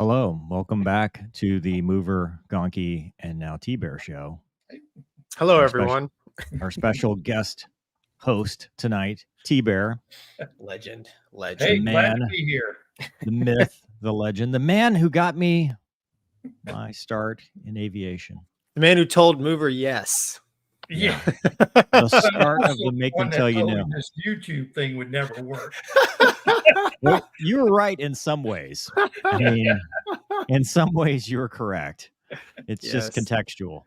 Hello, welcome back to the Mover, Gonky, and now TBear show. Hello, everyone. Our special guest host tonight, TBear. Legend. Hey, glad to be here. The myth, the legend, the man who got me my start in aviation. The man who told Mover yes. Yeah. The start of the make them tell you no. This YouTube thing would never work. Well, you were right in some ways. I mean, in some ways you were correct. It's just contextual.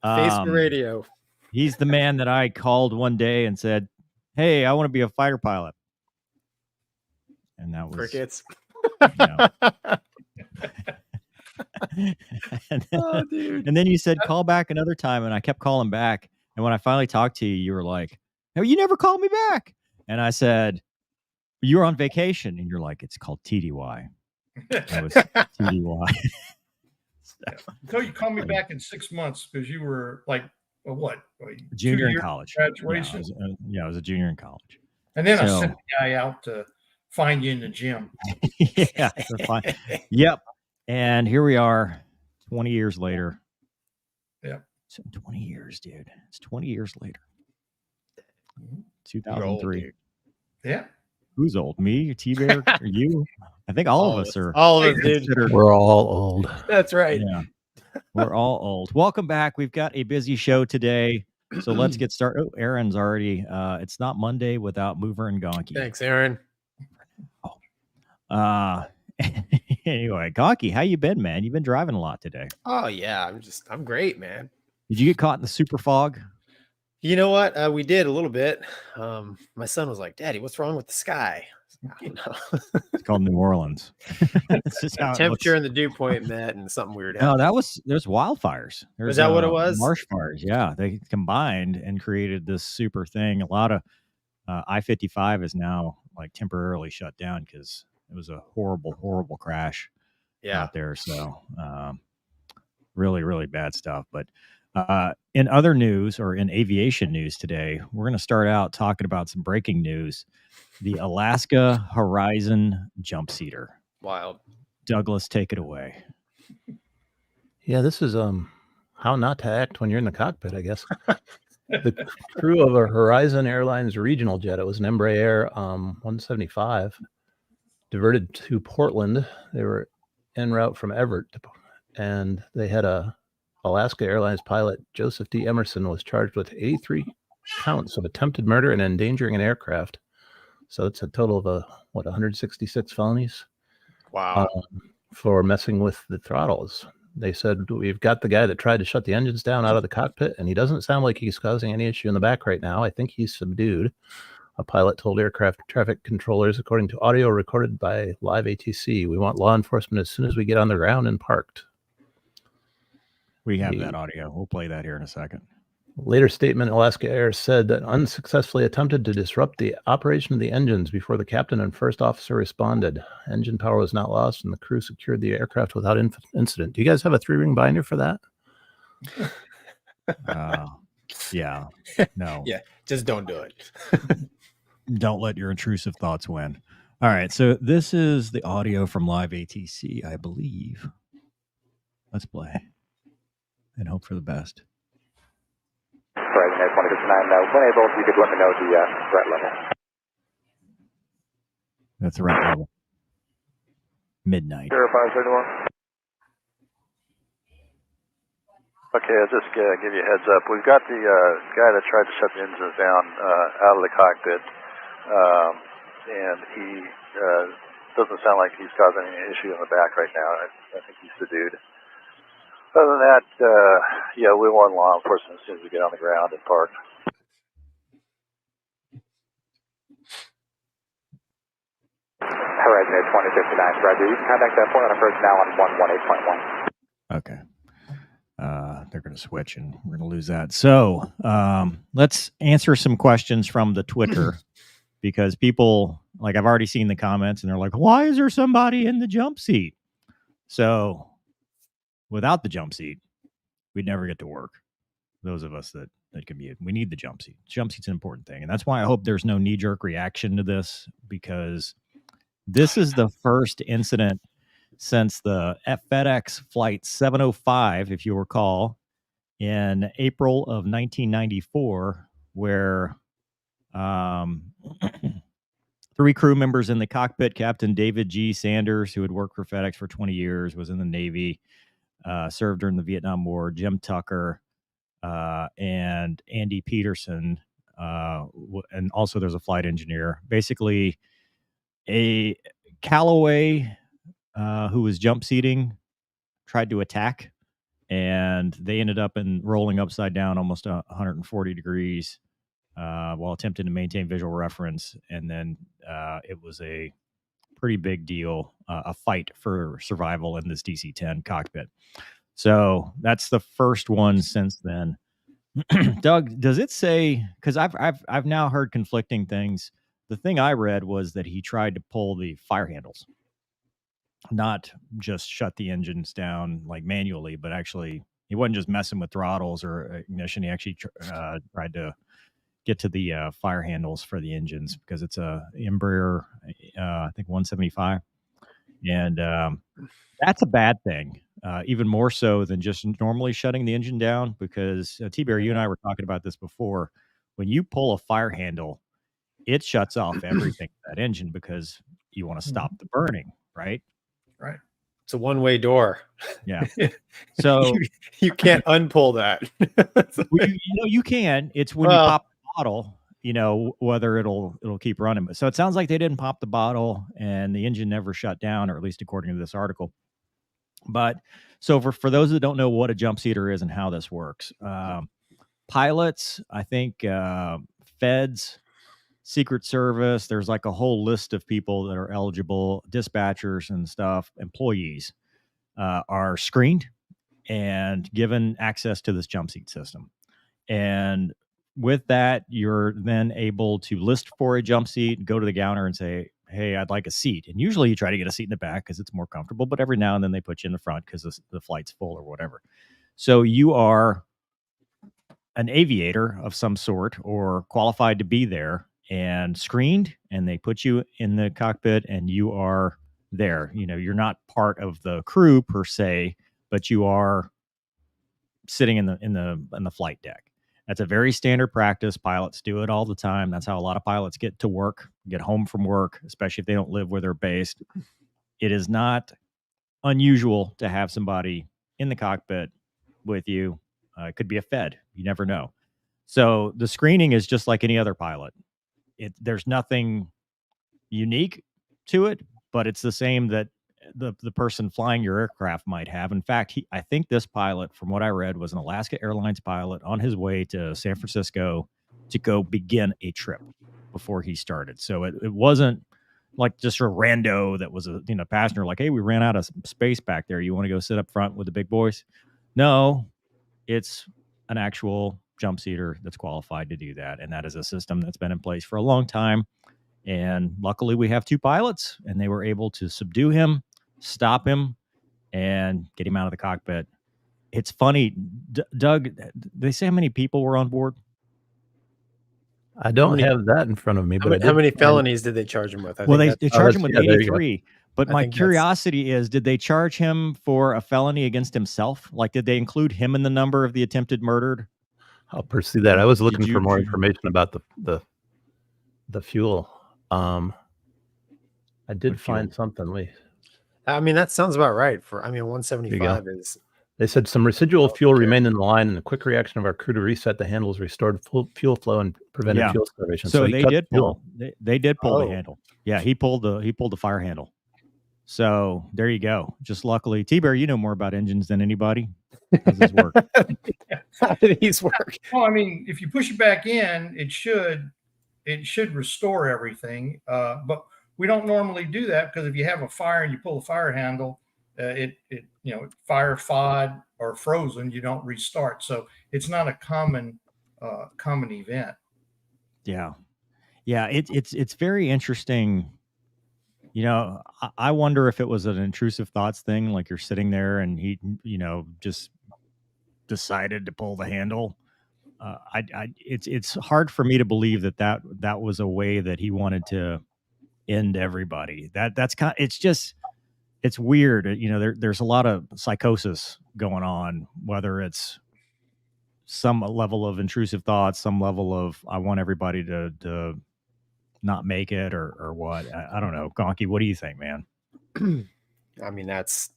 Face for radio. He's the man that I called one day and said, "Hey, I want to be a fighter pilot." And that was crickets. And then you said, "Call back another time," and I kept calling back. And when I finally talked to you, you were like, "No, you never called me back." And I said, "You were on vacation," and you're like, "It's called TDY." That was TDY. So you called me back in 6 months because you were like, what? Junior in college. Graduation. Yeah, I was a junior in college. And then I sent the guy out to find you in the gym. Yeah. Yep. And here we are 20 years later. Yeah. 20 years, dude. It's 20 years later. 2003. Old, yeah. Who's old? Me, TBear, or you? I think all of us are. All of us, dude. We're all old. That's right. Yeah. We're all old. Welcome back. We've got a busy show today. So let's get started. Oh, Aaron's already. It's not Monday without Mover and Gonky. Thanks, Aaron. Anyway, Gonky, how you been, man? You've been driving a lot today. Oh yeah, I'm great, man. Did you get caught in the super fog? You know what? We did a little bit. My son was like, "Daddy, what's wrong with the sky?" I don't know. It's called New Orleans. It's just how temperature and the dew point met, and something weird happened. No, there's wildfires. Is that what it was? Marsh fires. Yeah, they combined and created this super thing. A lot of I-55 is now like temporarily shut down because it was a horrible crash out there. So really, really bad stuff. But in other news, or in aviation news today, we're going to start out talking about some breaking news. The Alaska Horizon Jumpseater. Wild. Douglas, take it away. Yeah, this is how not to act when you're in the cockpit, I guess. The crew of a Horizon Airlines regional jet, it was an Embraer 175, diverted to Portland. They were en route from Everett, and they had a Alaska Airlines pilot, Joseph D. Emerson, was charged with 83 counts of attempted murder and endangering an aircraft. So it's a total of 166 felonies. Wow. For messing with the throttles. They said, "We've got the guy that tried to shut the engines down out of the cockpit, and he doesn't sound like he's causing any issue in the back right now. I think he's subdued," a pilot told aircraft traffic controllers, according to audio recorded by Live ATC. "We want law enforcement as soon as we get on the ground and parked." We have that audio. We'll play that here in a second. Later statement, Alaska Air said that unsuccessfully attempted to disrupt the operation of the engines before the captain and first officer responded. Engine power was not lost, and the crew secured the aircraft without incident. Do you guys have a 3-ring binder for that? Yeah. No. Yeah, just don't do it. Don't let your intrusive thoughts win. All right, so this is the audio from Live ATC, I believe. Let's play and hope for the best. Right, 2059. When able, you could let me know the threat level. The threat level. Midnight. 0531. Okay, I'll just give you a heads up. We've got the guy that tried to shut the engines down out of the cockpit, and he doesn't sound like he's causing any issue in the back right now. I think he's subdued. Other than that, yeah, we want law enforcement as soon as we get on the ground and park. Horizon 2059, Roger. You can contact that point on approach now on 118.1. Okay. They're going to switch and we're going to lose that. So let's answer some questions from the Twitter because people, like I've already seen the comments and they're like, why is there somebody in the jump seat? So without the jump seat, we'd never get to work. Those of us that commute, we need the jump seat. Jump seat's an important thing. And that's why I hope there's no knee-jerk reaction to this, because this is the first incident since the FedEx flight 705, if you recall, in April of 1994, where 3 crew members in the cockpit, Captain David G. Sanders, who had worked for FedEx for 20 years, was in the Navy, served during the Vietnam War, Jim Tucker, and Andy Peterson, and also there's a flight engineer. Basically, a Callaway who was jump seating tried to attack, and they ended up rolling upside down almost 140 degrees while attempting to maintain visual reference. And then it was a pretty big deal, a fight for survival in this DC-10 cockpit. So that's the first one since then. Doug, does it say, because I've now heard conflicting things. The thing I read was that he tried to pull the fire handles, not just shut the engines down like manually, but actually he wasn't just messing with throttles or ignition. He actually tried to get to the fire handles for the engines, because it's a Embraer, I think 175, and that's a bad thing, even more so than just normally shutting the engine down, because TBear, you and I were talking about this before. When you pull a fire handle, it shuts off everything in that engine because you want to stop the burning, right? Right. It's a one-way door. Yeah. So you can't unpull that. well, you can. It's when you pop the bottle, whether it'll keep running. So it sounds like they didn't pop the bottle and the engine never shut down, or at least according to this article. But so for those that don't know what a jump seater is and how this works, pilots, I think, feds, Secret Service, there's like a whole list of people that are eligible, dispatchers and stuff, employees are screened and given access to this jump seat system. And with that, you're then able to list for a jump seat, go to the counter and say, hey, I'd like a seat. And usually you try to get a seat in the back because it's more comfortable, but every now and then they put you in the front because the flight's full or whatever. So you are an aviator of some sort or qualified to be there and screened, and they put you in the cockpit and you are there. You're not part of the crew per se, but you are sitting in the flight deck. That's a very standard practice. Pilots do it all the time. That's how a lot of pilots get to work, get home from work, especially if they don't live where they're based. It is not unusual to have somebody in the cockpit with you. It could be a Fed. You never know. So the screening is just like any other pilot. There's nothing unique to it, but it's the same that the person flying your aircraft might have. In fact, I think this pilot, from what I read, was an Alaska Airlines pilot on his way to San Francisco to go begin a trip before he started. So it wasn't like just a rando that was a passenger, like, hey, we ran out of space back there. You want to go sit up front with the big boys? No, it's an actual jump seater that's qualified to do that. And that is a system that's been in place for a long time. And luckily we have 2 pilots, and they were able to subdue him, stop him, and get him out of the cockpit. It's funny, Doug, they say how many people were on board? I don't have that in front of me. How many felonies did they charge him with? They charged him with 83. But my think curiosity is, did they charge him for a felony against himself? Like, did they include him in the number of the attempted murdered? I'll pursue that. I was looking for more information about the fuel. I did find something. I mean, that sounds about right. 175 is. They said some residual fuel remained in the line, and the quick reaction of our crew to reset the handles restored fuel flow and prevented fuel starvation. So they did pull. They did pull the handle. Yeah, he pulled the fire handle. So there you go. Just luckily, TBear, you know more about engines than anybody. How does this work? How did these work? Well, I mean, if you push it back in, it should restore everything. But we don't normally do that, because if you have a fire and you pull the fire handle, fire FOD or frozen, you don't restart. So it's not a common event. Yeah. It's very interesting. I wonder if it was an intrusive thoughts thing, like you're sitting there and he, just decided to pull the handle. It's hard for me to believe that was a way that he wanted to end everybody. It's just, it's weird. You know, there's a lot of psychosis going on, whether it's some level of intrusive thoughts, some level of I want everybody to not make it or what. I don't know. Gonky, what do you think, man? I mean, that's,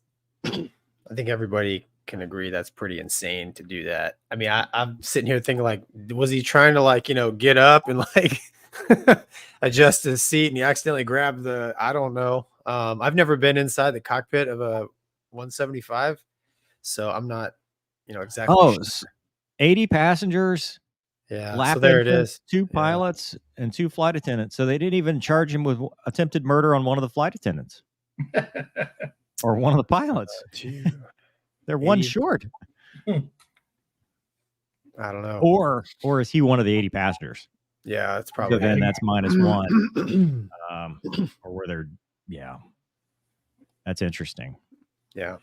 I think everybody can agree that's pretty insane to do that. I mean, I'm sitting here thinking, like, was he trying to, like, you know, get up and like adjust his seat and he accidentally grabbed the, I don't know. I've never been inside the cockpit of a 175, so I'm not, you know, exactly sure. 80 passengers. Yeah, so there it is. 2 pilots and 2 flight attendants. So they didn't even charge him with attempted murder on one of the flight attendants or one of the pilots. They're one short. I don't know. Or is he one of the 80 passengers? Yeah, that's probably. So then that's -1. Or were there? Yeah, that's interesting. Yeah.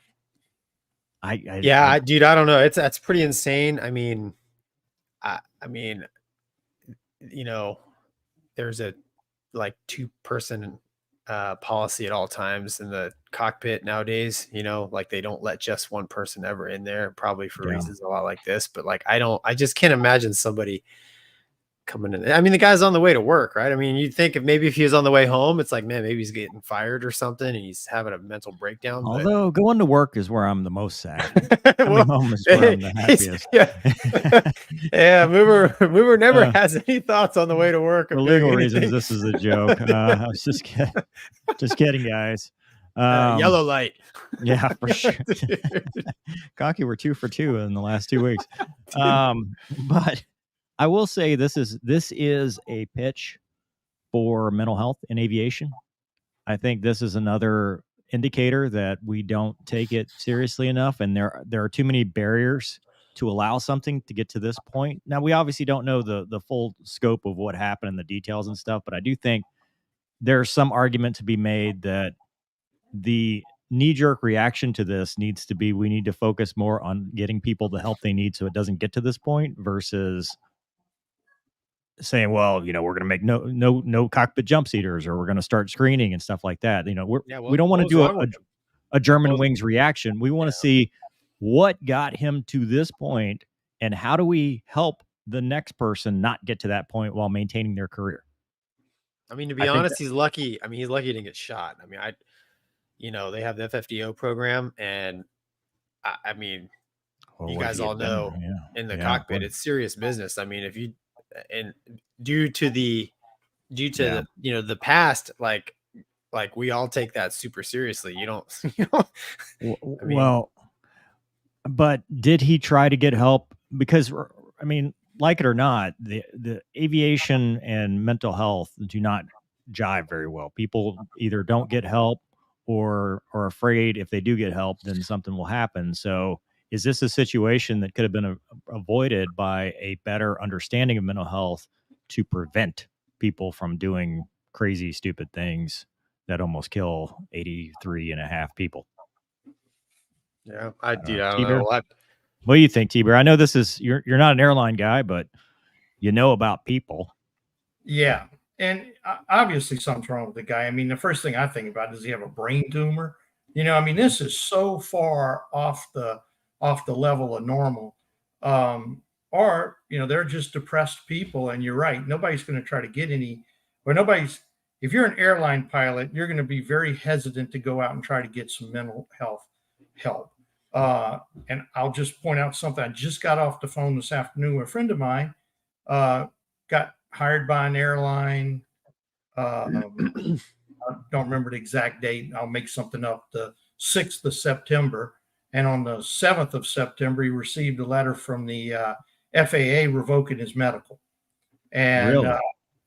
I dude, I don't know. That's pretty insane. I mean, I mean, you know, there's a like 2-person policy at all times in the cockpit nowadays. You know, like they don't let just one person ever in there, probably for reasons a lot like this. But like, I just can't imagine somebody coming in. I mean, the guy's on the way to work, right? I mean, you'd think if he was on the way home, it's like, man, maybe he's getting fired or something and he's having a mental breakdown. Although going to work is where I'm the most sad. Coming home is where I'm the happiest. Yeah, Mover never has any thoughts on the way to work. For legal reasons, this is a joke. I was just kidding, guys. Yellow light. Yeah, for sure. Gonky, we're 2 for 2 in the last 2 weeks. But I will say this is a pitch for mental health in aviation. I think this is another indicator that we don't take it seriously enough, and there are too many barriers to allow something to get to this point. Now, we obviously don't know the full scope of what happened and the details and stuff, but I do think there's some argument to be made that the knee-jerk reaction to this needs to be, we need to focus more on getting people the help they need so it doesn't get to this point, versus saying, well, you know, we're going to make no cockpit jump seaters, or we're going to start screening and stuff like that. You know, we don't want to do a German wings reaction. We want to see what got him to this point and how do we help the next person not get to that point while maintaining their career. I mean, to be honest, he's lucky. I mean, he's lucky to get shot. I mean, you know, they have the FFDO program, and I mean, you guys all know in the cockpit, it's serious business. I mean, if you, and due to the you know, the past, like we all take that super seriously. You don't, I mean, well, but did he try to get help? Because I mean, like it or not, the aviation and mental health do not jive very well. People either don't get help or are afraid if they do get help, then something will happen. So is this a situation that could have been avoided by a better understanding of mental health to prevent people from doing crazy, stupid things that almost kill 83.5 people? Yeah, I don't know. What do you think, TBear? I know this is, you're not an airline guy, but you know about people. Yeah. And obviously something's wrong with the guy. I mean, the first thing I think about is he have a brain tumor? You know, I mean, this is so far off the level of normal. Or, you know, they're just depressed people. And you're right. Nobody's going to try to get if you're an airline pilot, you're going to be very hesitant to go out and try to get some mental health help. And I'll just point out something. I just got off the phone this afternoon with a friend of mine, got hired by an airline. I don't remember the exact date. I'll make something up. The 6th of September. And on the 7th of September, he received a letter from the FAA revoking his medical. And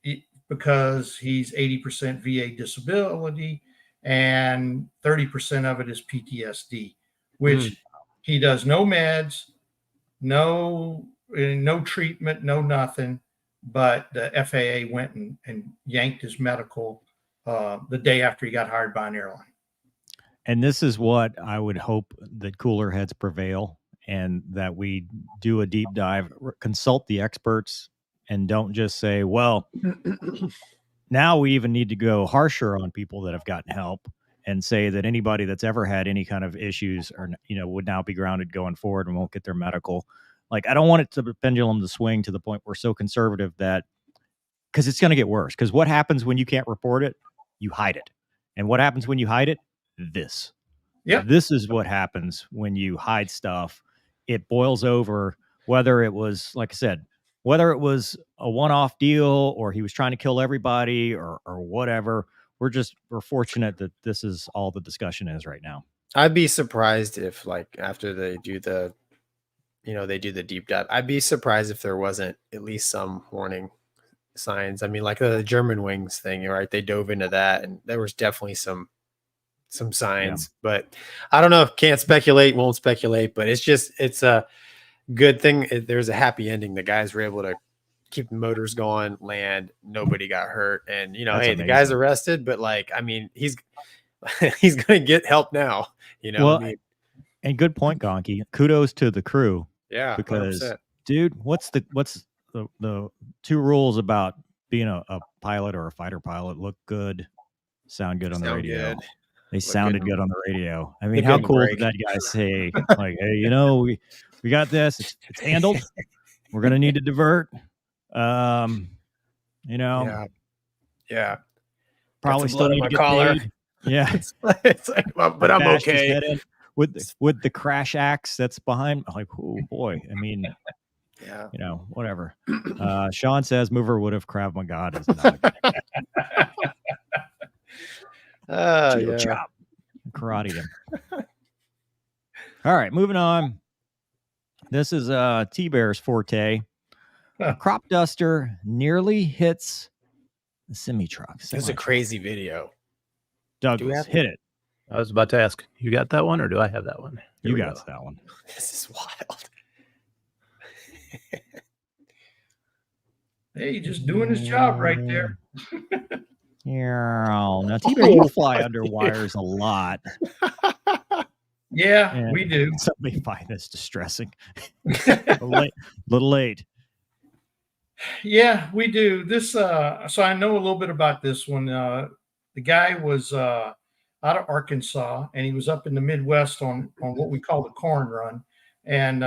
really? Because he's 80% VA disability and 30% of it is PTSD, which he does no meds, no treatment, no nothing. But the FAA went and yanked his medical the day after he got hired by an airline. And this is what I would hope that cooler heads prevail, and that we do a deep dive, consult the experts, and don't just say, well, now we even need to go harsher on people that have gotten help and say that anybody that's ever had any kind of issues or, would now be grounded going forward and won't get their medical. Like, I don't want it to the pendulum to swing to the point we're so conservative that, because it's going to get worse. Because what happens when you can't report it? You hide it. And what happens when you hide it? This. Yeah. This is what happens when you hide stuff. It boils over, whether it was, like I said, whether it was a one-off deal or he was trying to kill everybody or whatever. We're fortunate that this is all the discussion is right now. I'd be surprised if, like, after they do the deep dive, I'd be surprised if there wasn't at least some warning signs. I mean, like the German wings thing, right? They dove into that, and there was definitely some signs. Yeah. But I don't know. Can't speculate. Won't speculate. But it's a good thing. There's a happy ending. The guys were able to keep the motors going, land, nobody got hurt, and hey, amazing. The guy's arrested, but like, I mean, he's gonna get help now, Well, I mean, and good point, Gonky. Kudos to the crew. Yeah, because 100%. Dude, what's the 2 rules about being a pilot or a fighter pilot? Look good, sound good on the radio. Good. They sounded good on the radio. I mean, how cool did that guy say, like, hey, we got this. It's handled. We're gonna need to divert. Yeah. Probably still need to get paid. Yeah. it's like, well, but I'm okay. With the crash axe that's behind, I'm like, oh boy. I mean, yeah, whatever. Sean says Mover would have Krav Maga. Is not yeah. Chop. Karate him. All right, moving on. This is TBear's forte. A crop duster nearly hits the semi-truck. It's a crazy video. Douglas, hit it. I was about to ask, you got that one or do I have that one? You got that one. This is wild. Hey, just doing his job right there. Now, TBear, you fly under wires a lot. Yeah, and we do. Somebody find this distressing. Little late. Yeah, we do. This so I know a little bit about this one. The guy was out of Arkansas, and he was up in the Midwest on what we call the corn run. And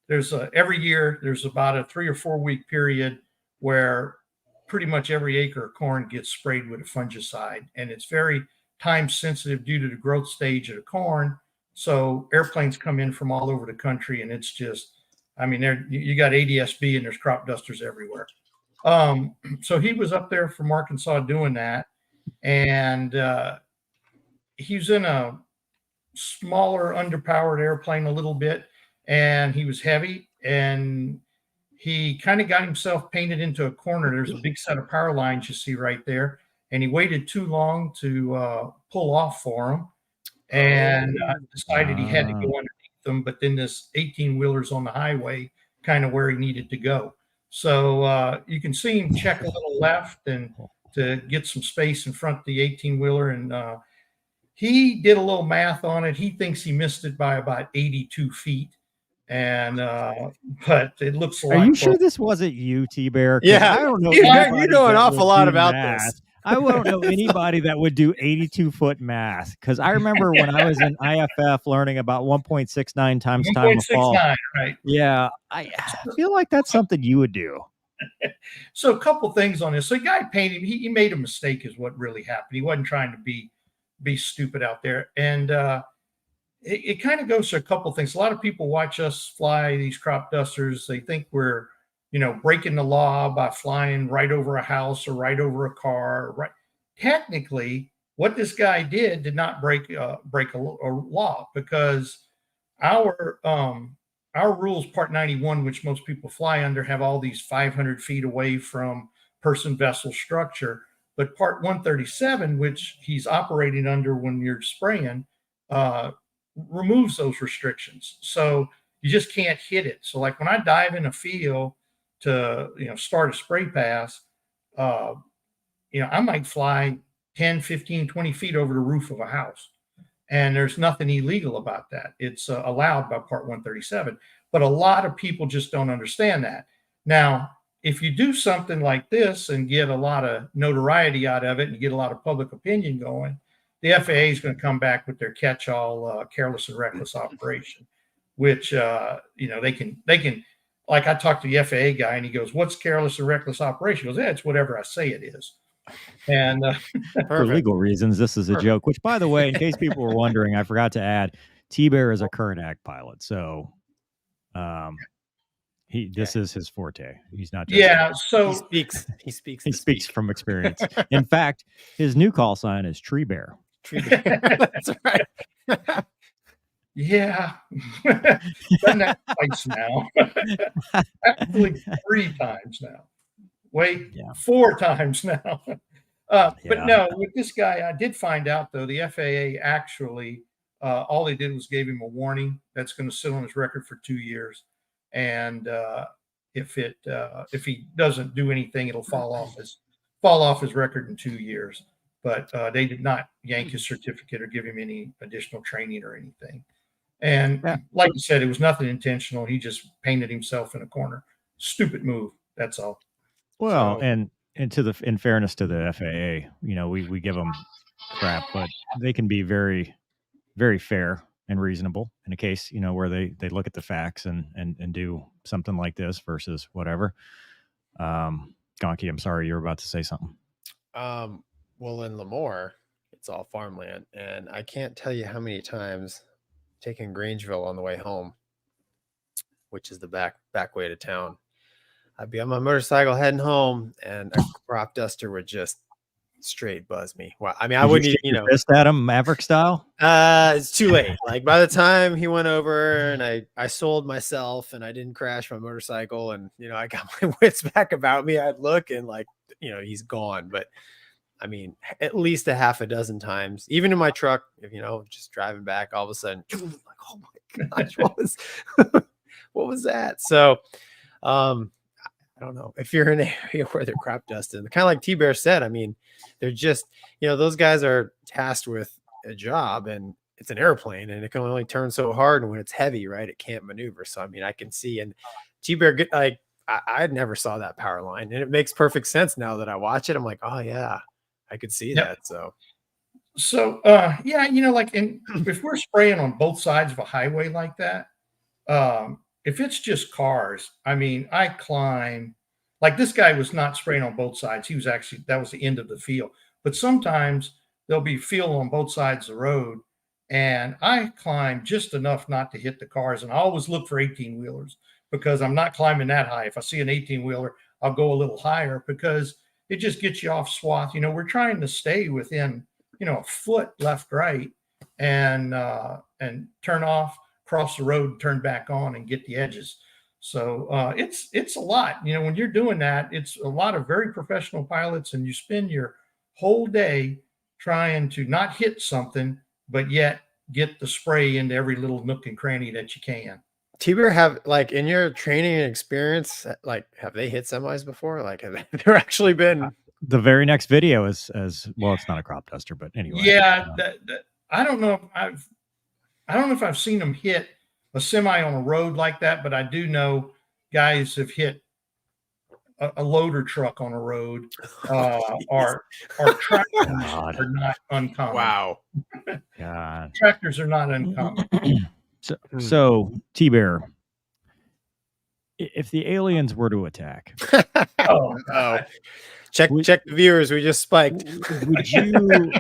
there's every year there's about a 3 or 4 week period where pretty much every acre of corn gets sprayed with a fungicide, and it's very time sensitive due to the growth stage of the corn. So airplanes come in from all over the country, and it's just, I mean, you got ADSB and there's crop dusters everywhere. So he was up there from Arkansas doing that, and he was in a smaller, underpowered airplane a little bit, and he was heavy, and he kind of got himself painted into a corner. There's a big set of power lines you see right there, and he waited too long to pull off for him, and decided he had to go underneath them. But then this 18-wheeler's on the highway, kind of where he needed to go. So you can see him check a little left and to get some space in front of the 18-wheeler, and he did a little math on it. He thinks he missed it by about 82 feet. And but it looks like. Are you sure this wasn't you, TBear? Yeah, I don't know. You know an awful lot about this. I don't know anybody that would do 82-foot math, because I remember when I was in IFF learning about 1.69 times time of fall. Right. Yeah, I feel like that's something you would do. So a couple things on this. So the guy painted. He made a mistake, is what really happened. He wasn't trying to be stupid out there, and it kind of goes to a couple things. A lot of people watch us fly these crop dusters. They think we're, breaking the law by flying right over a house or right over a car. Right. Technically, what this guy did not break a law, because our rules, Part 91, which most people fly under, have all these 500 feet away from person, vessel, structure. But Part 137, which he's operating under when you're spraying, removes those restrictions. So you just can't hit it. So like when I dive in a field to start a spray pass, I might fly 10, 15, 20 feet over the roof of a house, and there's nothing illegal about that. It's allowed by Part 137, but a lot of people just don't understand that. Now, if you do something like this and get a lot of notoriety out of it and get a lot of public opinion going, the FAA is going to come back with their catch-all careless and reckless operation, which they can. Like I talked to the FAA guy, and he goes, "What's careless and reckless operation?" He goes, "Yeah, it's whatever I say it is." And for legal reasons, this is a joke. Which, by the way, in case people were wondering, I forgot to add, TBear is a current act pilot, so this is his forte. He's not just so he speaks from experience. In fact, his new call sign is Tree Bear. That's right. Yeah, done that twice now. Actually, 3 times now. Wait, 4 times now. But no, with this guy, I did find out though the FAA actually all they did was gave him a warning that's going to sit on his record for 2 years, and if he doesn't do anything, it'll fall off his record in 2 years. But they did not yank his certificate or give him any additional training or anything. And like you said, it was nothing intentional. He just painted himself in a corner. Stupid move. That's all. Well, and in fairness to the FAA, we give them crap, but they can be very, very fair and reasonable in a case, where they look at the facts and do something like this versus whatever. Gonky, I'm sorry, you were about to say something. Well, in Lemoore, it's all farmland, and I can't tell you how many times taking Grangeville on the way home, which is the back way to town. I'd be on my motorcycle heading home, and a crop duster would just straight buzz me. Well, I mean, I wouldn't, pissed at him, Maverick style. It's too late. Like by the time he went over, and I sold myself, and I didn't crash my motorcycle, and I got my wits back about me. I'd look and he's gone. But I mean, at least a half a dozen times, even in my truck, if just driving back, all of a sudden, like, oh my gosh, what was that? So, I don't know if you're in an area where they're crop dusting, kind of like TBear said. I mean, they're just, those guys are tasked with a job, and it's an airplane, and it can only turn so hard. And when it's heavy, right, it can't maneuver. So, I mean, I can see, and TBear, I never saw that power line, and it makes perfect sense now that I watch it. I'm like, oh yeah, I could see that. So yeah, if we're spraying on both sides of a highway like that, if it's just cars, I mean, I climb, like this guy was not spraying on both sides. He was actually, that was the end of the field. But sometimes there'll be field on both sides of the road, and I climb just enough not to hit the cars. And I always look for 18-wheelers because I'm not climbing that high. If I see an 18-wheeler, I'll go a little higher because it just gets you off swath. We're trying to stay within, a foot left, right, and turn off, cross the road, turn back on, and get the edges. So it's a lot. When you're doing that, it's a lot of very professional pilots, and you spend your whole day trying to not hit something, but yet get the spray into every little nook and cranny that you can. TBear, have in your training and experience, have they hit semis before? Have there actually been? The very next video is as well. It's not a crop duster, but anyway. Yeah, I don't know. I don't know if I've seen them hit a semi on a road like that, but I do know guys have hit a loader truck on a road. Our tractors are not uncommon. Wow. God. Tractors are not uncommon. So TBear, if the aliens were to attack, check the viewers. We just spiked. Would you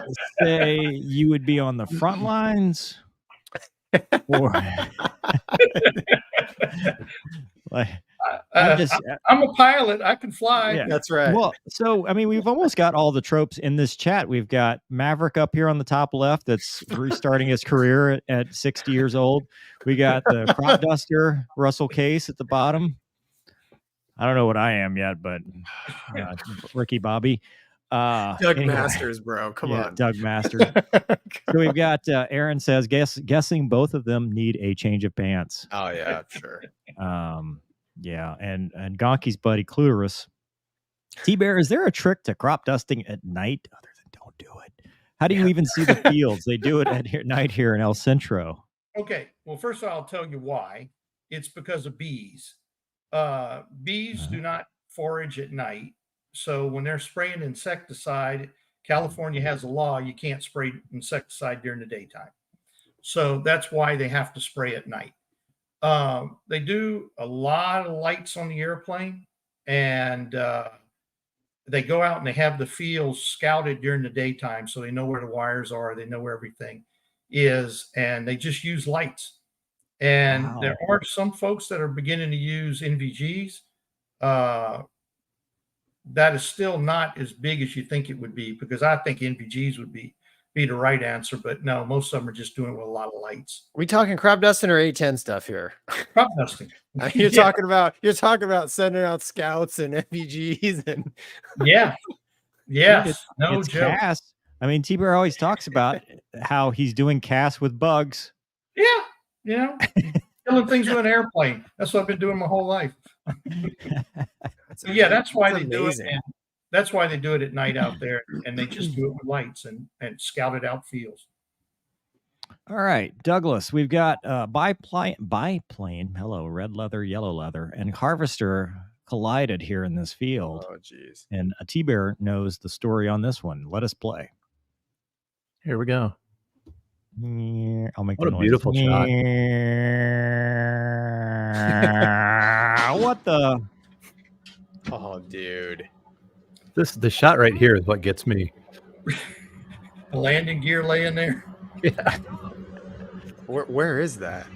say you would be on the front lines, or I'm a pilot. I can fly. Yeah, that's right. Well, so I mean, we've almost got all the tropes in this chat. We've got Maverick up here on the top left, that's restarting his career at 60 years old. We got the crop duster, Russell Case at the bottom. I don't know what I am yet, but Ricky Bobby. Doug Masters, bro. Come on. Doug Masters. So we've got Aaron says, guessing both of them need a change of pants. Oh, yeah, sure. Yeah, and Gonky's buddy Cluterus. TBear, is there a trick to crop dusting at night other than don't do it? How do you even see the fields? They do it at night here in El Centro. Okay, well, first of all, I'll tell you why. It's because of bees. Bees do not forage at night. So when they're spraying insecticide, California has a law you can't spray insecticide during the daytime. So that's why they have to spray at night. They do a lot of lights on the airplane, and they go out and they have the fields scouted during the daytime, so they know where the wires are, they know where everything is, and they just use lights. And there are some folks that are beginning to use NVGs. That is still not as big as you think it would be, because I think NVGs would be the right answer, but no, most of them are just doing it with a lot of lights. We talking crop dusting or A10 stuff here? Crop dusting. You're talking about sending out scouts and NVGs and yes, no it's joke. CAS. I mean, TBear always talks about how he's doing CAS with bugs. Yeah, killing things with an airplane. That's what I've been doing my whole life. So yeah, that's why they do it. And that's why they do it at night out there, and they just do it with lights and scouted out fields. All right, Douglas, we've got biplane. Hello, red leather, yellow leather, and harvester collided here in this field. Oh, geez. And a TBear knows the story on this one. Let us play. Here we go. I'll make What the a noise. beautiful shot. What the? Oh, dude. The shot right here is what gets me. The landing gear laying there. Yeah. Where is that?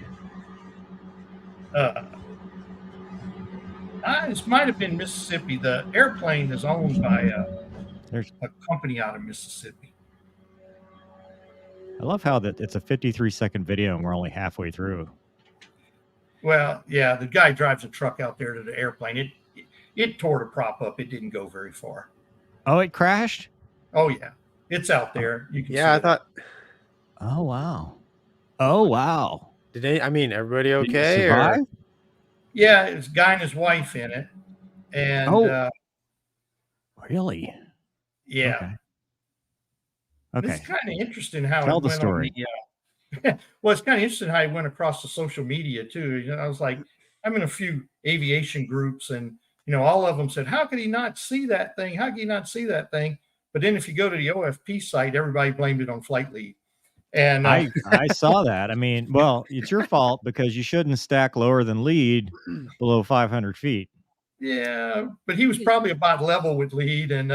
This might have been Mississippi. The airplane is owned by a company out of Mississippi. I love how that it's a 53-second video and we're only halfway through. Well, yeah, the guy drives a truck out there to the airplane. It tore the prop up. It didn't go very far. Oh, it crashed? Oh yeah, it's out there. You can. Yeah, I thought. Oh wow. Oh wow. Everybody Did he okay? survive? Yeah, it's a guy and his wife in it, and really? Yeah. Okay. It's kind of interesting how Tell it the went story. Well, it's kind of interesting how it went across the social media too. You know, I was like, I'm in a few aviation groups, and all of them said, "How could he not see that thing? How could he not see that thing?" But then, if you go to the OFP site, everybody blamed it on flight lead. And I saw that. I mean, well, it's your fault because you shouldn't stack lower than lead below 500 feet. Yeah, but he was probably about level with lead, and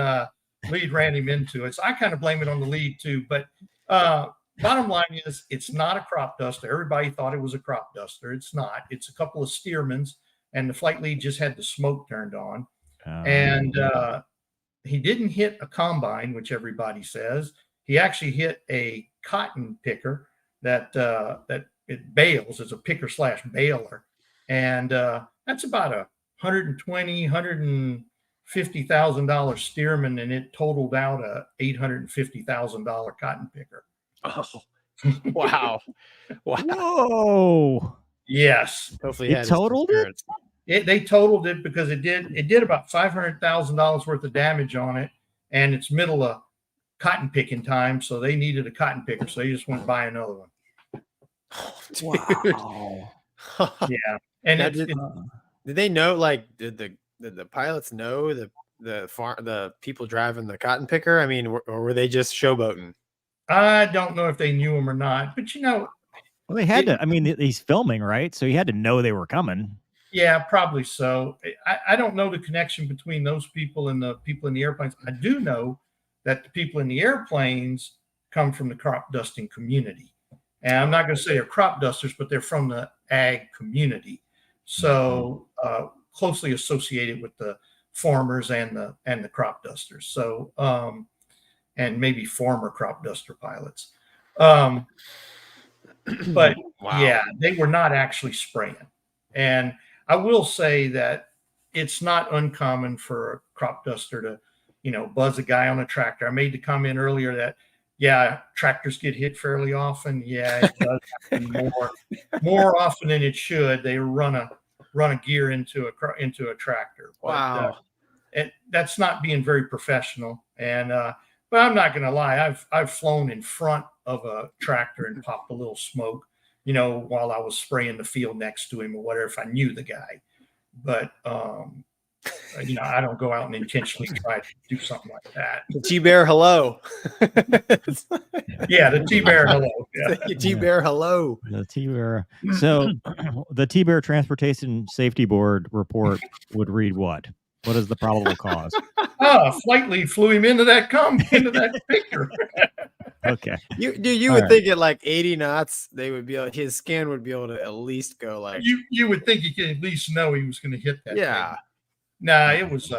lead ran him into it. So I kind of blame it on the lead too. But bottom line is, it's not a crop duster. Everybody thought it was a crop duster. It's not. It's a couple of Stearmans, and the flight lead just had the smoke turned on. And he didn't hit a combine, which everybody says. He actually hit a cotton picker that it bales. It's a picker / baler, and that's about $150,000 Stearman, and it totaled out a $850,000 cotton picker. Oh, wow! Whoa! Yes, hopefully it totaled it. They totaled it because it did about $500,000 worth of damage on it, and it's middle of cotton picking time, so they needed a cotton picker, so they just went and buy another one. Wow! Yeah, and did they know? Like, did the pilots know the people driving the cotton picker? I mean, or were they just showboating? I don't know if they knew him or not, but well, they had to. I mean, he's filming, right? So he had to know they were coming. Yeah, probably so. I don't know the connection between those people and the people in the airplanes. I do know that the people in the airplanes come from the crop dusting community. And I'm not going to say they're crop dusters, but they're from the ag community. So closely associated with the farmers and the crop dusters. So, and maybe former crop duster pilots. But yeah, they were not actually spraying. And I will say that it's not uncommon for a crop duster to, buzz a guy on a tractor. I made the comment earlier that, yeah, tractors get hit fairly often. Yeah, it does happen more often than it should. They run a gear into a tractor. Wow. But, that's not being very professional. And but I'm not going to lie. I've flown in front of a tractor and popped a little smoke, while I was spraying the field next to him or whatever, if I knew the guy. But I don't go out and intentionally try to do something like that. The TBear, hello. Yeah, the TBear, hello. Yeah. TBear, hello. The TBear. So the TBear Transportation Safety Board report would read what? What is the probable cause? Flight lead flew him into that picture. Okay. You would think at like 80 knots, his scan would be able to at least go like. You would think he could at least know he was going to hit that. Yeah. Thing. Nah, it was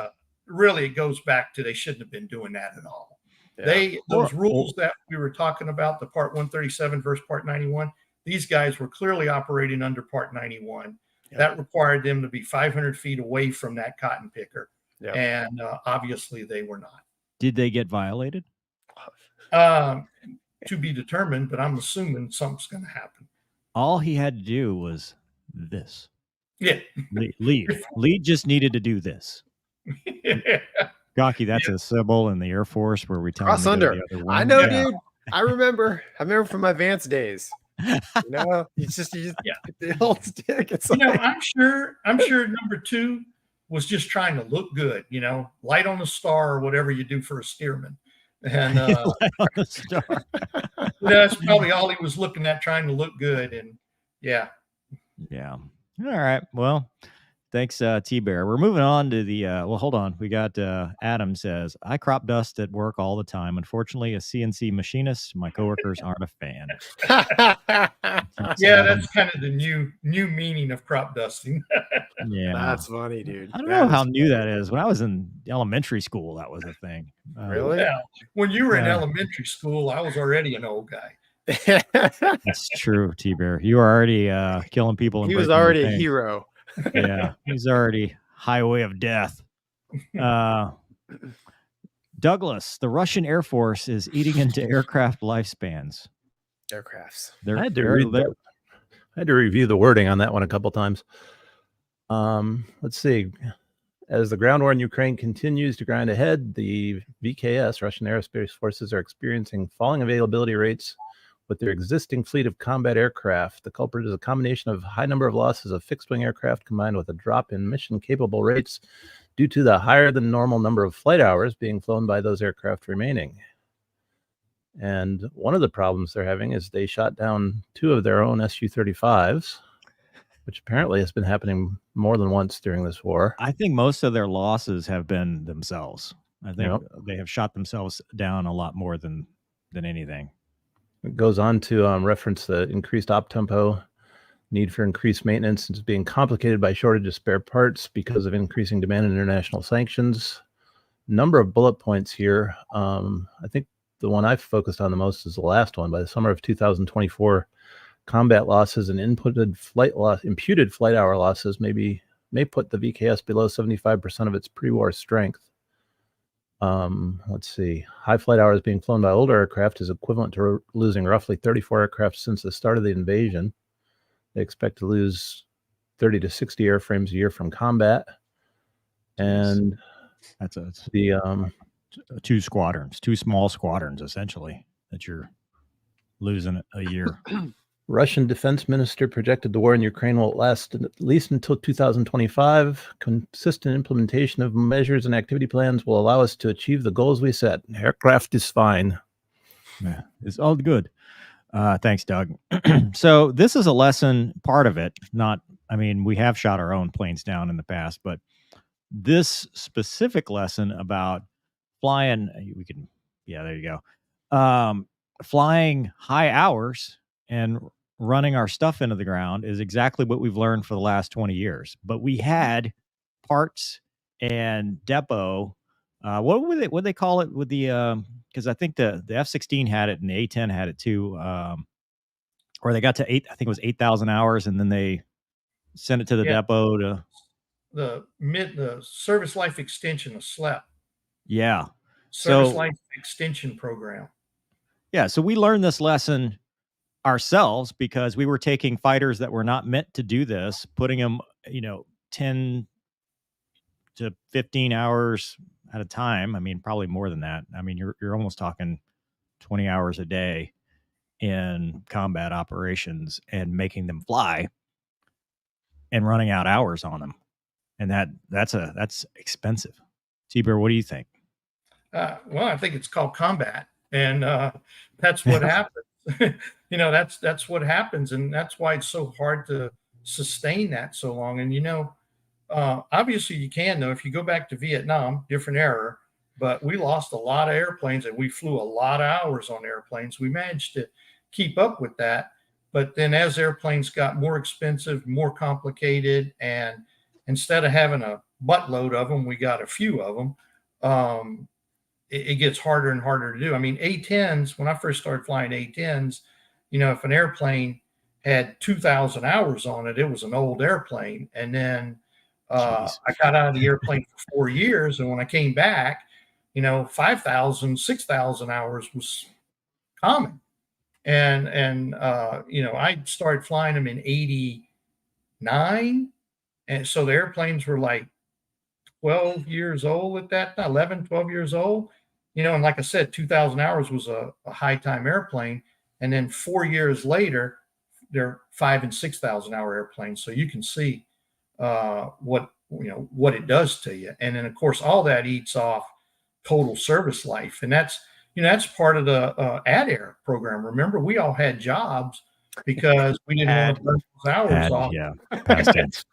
really, it goes back to they shouldn't have been doing that at all. Yeah. Those rules that we were talking about, the Part 137 versus Part 91, these guys were clearly operating under Part 91. Yeah. That required them to be 500 feet away from that cotton picker. Yeah. And obviously they were not. Did they get violated? To be determined, but I'm assuming something's going to happen. All he had to do was this. Yeah. Lead just needed to do this. Yeah. Gonky, that's a symbol in the Air Force where we tell cross them under. I know, dude. I remember from my advanced days. It's just the old stick. It's I'm sure number 2 was just trying to look good, light on the star or whatever you do for a steerman. And light on the star. That's probably all he was looking at, trying to look good. And yeah. All right. Well, thanks, TBear. We're moving on to the hold on. We got Adam says, I crop dust at work all the time. Unfortunately, a CNC machinist, my coworkers aren't a fan. Yeah, that's kind of the new meaning of crop dusting. Yeah, that's funny, dude. I don't know how new that is. When I was in elementary school, that was a thing. Really? Yeah. When you were in elementary school, I was already an old guy. That's true, TBear. You were already killing people. He was already a hero. Yeah, he's already highway of death. Douglas, the Russian Air Force is eating into aircraft lifespans. Aircrafts. I had to review the wording on that one a couple times. Let's see. As the ground war in Ukraine continues to grind ahead, the VKS, Russian Aerospace Forces, are experiencing falling availability rates with their existing fleet of combat aircraft. The culprit is a combination of high number of losses of fixed-wing aircraft combined with a drop in mission-capable rates due to the higher than normal number of flight hours being flown by those aircraft remaining. And one of the problems they're having is they shot down 2 of their own Su-35s, which apparently has been happening more than once during this war. I think most of their losses have been themselves. I think they have shot themselves down a lot more than anything. It goes on to reference the increased op tempo, need for increased maintenance, and it's being complicated by shortage of spare parts because of increasing demand and international sanctions. Number of bullet points here. I think the one I've focused on the most is the last one. By the summer of 2024, combat losses and imputed flight hour losses may put the VKS below 75% of its pre-war strength. Let's see. High flight hours being flown by older aircraft is equivalent to losing roughly 34 aircraft since the start of the invasion. They expect to lose 30 to 60 airframes a year from combat. And that's the 2 squadrons, 2 small squadrons, essentially, that you're losing a year. Russian defense minister projected the war in Ukraine will last at least until 2025. Consistent implementation of measures and activity plans will allow us to achieve the goals we set. Aircraft is fine. Yeah, it's all good. Thanks, Doug. So this is a lesson, part of it. We have shot our own planes down in the past, but this specific lesson about flying, there you go. Flying high hours and running our stuff into the ground is exactly what we've learned for the last 20 years. But we had parts and depot. What would they call it with the? Because I think the F-16 had it and the A-10 had it too. Where they got to 8, I think it was 8,000 hours, and then they sent it to the depot to the service life extension of SLEP. Yeah, service life extension program. Yeah, so we learned this lesson ourselves because we were taking fighters that were not meant to do this, putting them, 10 to 15 hours at a time. Probably more than that. You're almost talking 20 hours a day in combat operations and making them fly and running out hours on them. and that's expensive. TBear, what do you think? Well, I think it's called combat, and that's what happens. That's what happens, and that's why it's so hard to sustain that so long. And obviously you can, though. If you go back to Vietnam, different era, but we lost a lot of airplanes, and we flew a lot of hours on airplanes. We managed to keep up with that, but then as airplanes got more expensive, more complicated, and instead of having a buttload of them, we got a few of them. It gets harder and harder to do. I mean, A-10s, when I first started flying A-10s, if an airplane had 2,000 hours on it, it was an old airplane. And then I got out of the airplane for 4 years. And when I came back, 5,000, 6,000 hours was common. And I started flying them in 89. And so the airplanes were like 12 years old at that time, 11, 12 years old. And like I said, 2,000 hours was a high time airplane. And then 4 years later, they're 5,000 and 6,000 hour airplanes. So you can see what it does to you. And then of course, all that eats off total service life. And that's part of the AD-Air program. Remember, we all had jobs because we didn't want to burn those hours off. Yeah, past tense.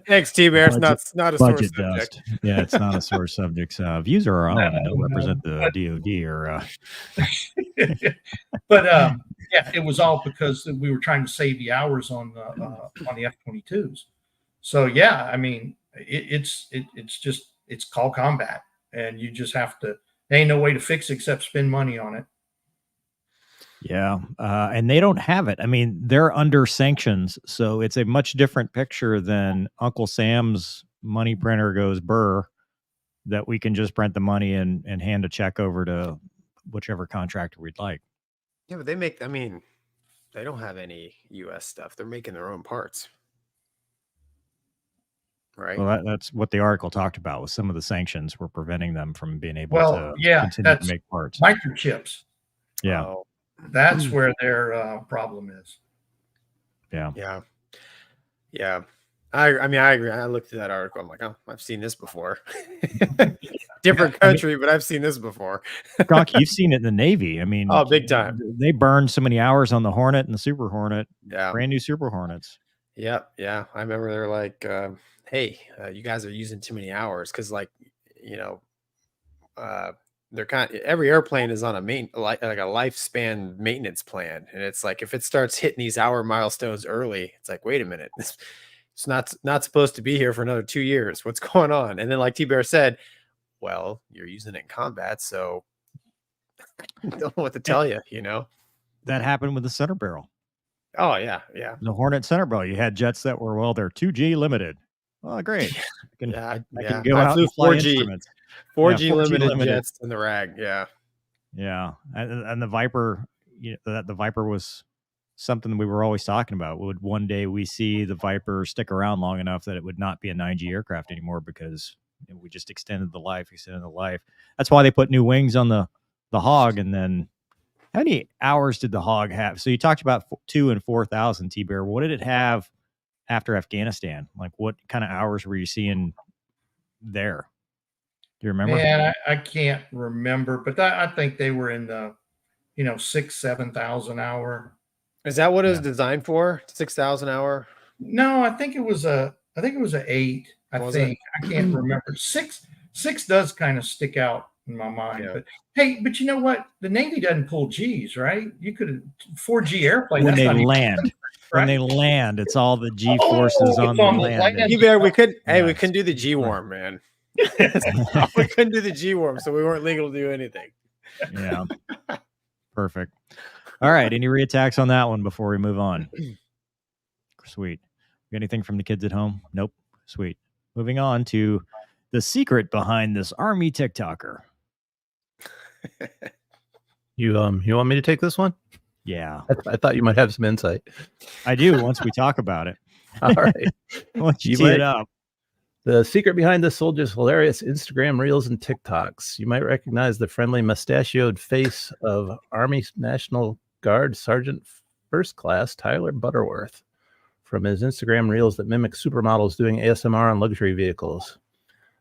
Thanks, TBear. It's not a sore subject. Yeah, it's not a sore subject. Views are our own. I don't represent the DOD or. But yeah, it was all because we were trying to save the hours on the F-22s. So yeah, I mean, it's called combat, and you just have to. There ain't no way to fix it except spend money on it. Yeah. And they don't have it. I mean, they're under sanctions. So it's a much different picture than Uncle Sam's money printer goes burr, that we can just print the money and hand a check over to whichever contractor we'd like. Yeah, but they don't have any U.S. stuff. They're making their own parts. Right. Well, that's what the article talked about, was some of the sanctions were preventing them from being able to continue to make parts. Microchips. Yeah. That's where their problem is. Yeah. Yeah. Yeah. I agree. I looked at that article. I'm like, oh, I've seen this before. Different country, but I've seen this before. Gonky, you've seen it in the Navy. I mean, oh, big time. They burned so many hours on the Hornet and the Super Hornet. Yeah. Brand new Super Hornets. Yep. Yeah. I remember they're like, hey, you guys are using too many hours. Cause they're every airplane is on a like a lifespan maintenance plan. And it's like, if it starts hitting these hour milestones early, it's like, wait a minute, it's not supposed to be here for another 2 years. What's going on? And then like TBear said, well, you're using it in combat. So I don't know what to tell you, That happened with the center barrel. Oh yeah. Yeah. The Hornet center barrel. You had jets that were, they're 2G limited. Oh, great. I can go out and fly 4G. 4G limited jets in the RAG. Yeah. Yeah. And the Viper, the Viper was something that we were always talking about. Would one day we see the Viper stick around long enough that it would not be a 9G aircraft anymore, because we just extended the life. That's why they put new wings on the Hog. And then how many hours did the Hog have? So you talked about 2,000 and 4,000, TBear. What did it have after Afghanistan? Like, what kind of hours were you seeing there? Do you remember? Man, I can't remember, but I think they were in the 6,000-7,000 hour. Is that what it was designed for? 6,000 hour? No, I think it was a 8. I can't remember. Six does kind of stick out in my mind. Yeah. But hey, but you know what? The Navy doesn't pull G's, right? You could 4G airplane when they land. Right? When they land, it's all the G forces on the land. We couldn't do the G worm, man. We couldn't do the G worm, so we weren't legal to do anything. Yeah. Perfect. All right. Any reattacks on that one before we move on? Sweet. Got anything from the kids at home? Nope. Sweet. Moving on to the secret behind this Army TikToker. You want me to take this one? Yeah. I thought you might have some insight. I do once we talk about it. All right. Once you tee it up. The secret behind this soldier's hilarious Instagram reels and TikToks. You might recognize the friendly mustachioed face of Army National Guard Sergeant First Class Tyler Butterworth. from his Instagram reels that mimic supermodels doing ASMR on luxury vehicles.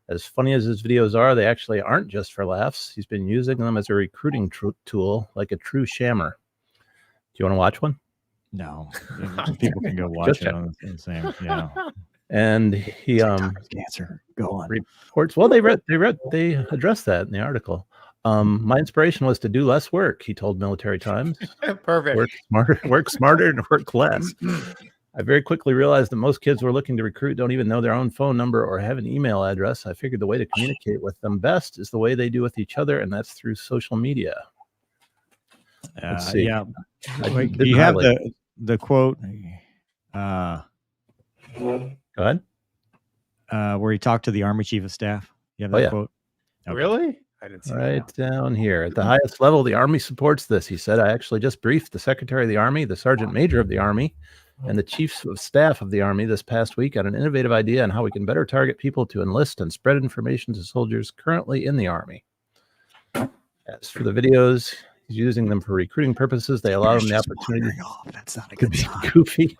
As funny as his videos are, they actually aren't just for laughs. He's been using them as a recruiting tool, like a true shammer. Do you want to watch one? No, people can go watch it on the same. Yeah. And he cancer. Go on. Reports. Well, they addressed that in the article. My inspiration was to do less work, he told Military Times. Perfect. Work smarter and work less. I very quickly realized that most kids we're looking to recruit don't even know their own phone number or have an email address. I figured the way to communicate with them best is the way they do with each other, and that's through social media. Let's see. Yeah. Do you have the quote? Go ahead. Where he talked to the Army Chief of Staff. You have that quote? Okay. Really? I didn't see that. Down here. At the highest level, the Army supports this. He said, I actually just briefed the Secretary of the Army, the Sergeant Major of the Army, and the Chiefs of Staff of the Army this past week on an innovative idea on how we can better target people to enlist and spread information to soldiers currently in the Army. As for the videos, he's using them for recruiting purposes. They allow him the opportunity to be goofy,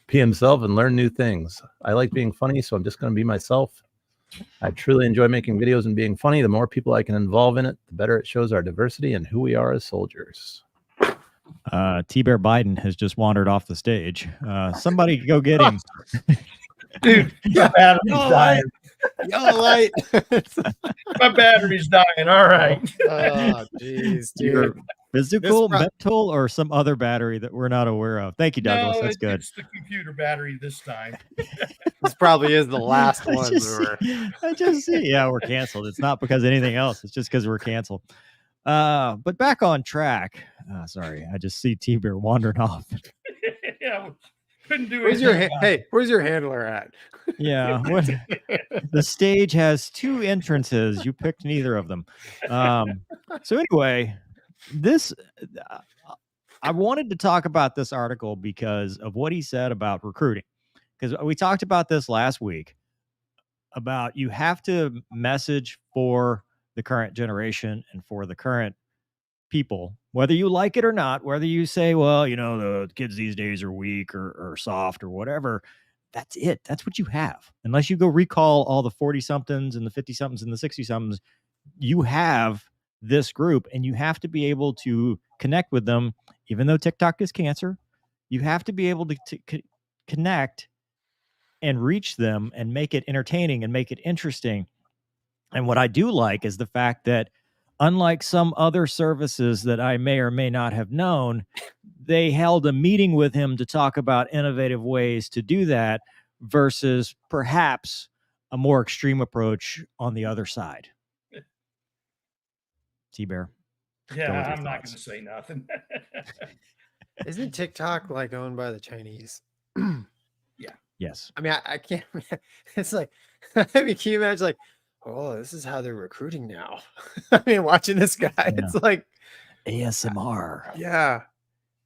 be himself, and learn new things. I like being funny, so I'm just going to be myself. I truly enjoy making videos and being funny. The more people I can involve in it, the better it shows our diversity and who we are as soldiers. TBear Biden has just wandered off the stage. Somebody go get him. Dude, my battery's dying. Yellow light. My battery's dying. All right. Oh, jeez, dude. Physical, mental, or some other battery that we're not aware of. Thank you, Douglas. No, that's good. It's the computer battery this time. This probably is the last one. I just see. Yeah, we're canceled. It's not because of anything else. It's just because we're canceled. But back on track. Sorry, I just see TBear wandering off. Yeah, couldn't do it. Where's your handler at? Yeah, the stage has two entrances. You picked neither of them. So anyway, I wanted to talk about this article because of what he said about recruiting. Because we talked about this last week about you have to message for the current generation and for the current people, whether you like it or not, whether you say, well, the kids these days are weak or soft or whatever. That's it. That's what you have. Unless you go recall all the 40 somethings and the 50 somethings and the 60 somethings, you have this group and you have to be able to connect with them. Even though TikTok is cancer, you have to be able to connect and reach them and make it entertaining and make it interesting. And what I do like is the fact that unlike some other services that I may or may not have known, they held a meeting with him to talk about innovative ways to do that versus perhaps a more extreme approach on the other side. TBear. Yeah, I'm not going to say nothing. Isn't TikTok like owned by the Chinese? Yeah. Yes. I mean, I can't. It's like, I mean, can you imagine like, oh, this is how they're recruiting now. I mean, watching this guy, it's like ASMR. Yeah.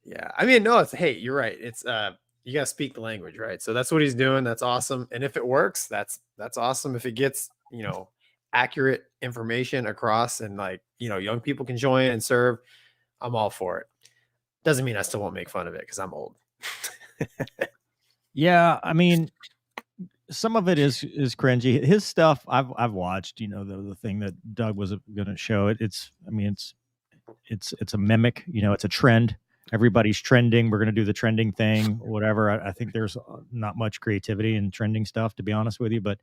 Yeah. I mean, no, hey, you're right. It's you gotta speak the language, right? So that's what he's doing. That's awesome. And if it works, that's awesome. If it gets, accurate information across and young people can join and serve, I'm all for it. Doesn't mean I still won't make fun of it because I'm old. Yeah, I mean, some of it is cringy. His stuff I've watched. The thing that Doug was going to show it. It's a mimic. It's a trend. Everybody's trending. We're going to do the trending thing, whatever. I think there's not much creativity in trending stuff, to be honest with you. But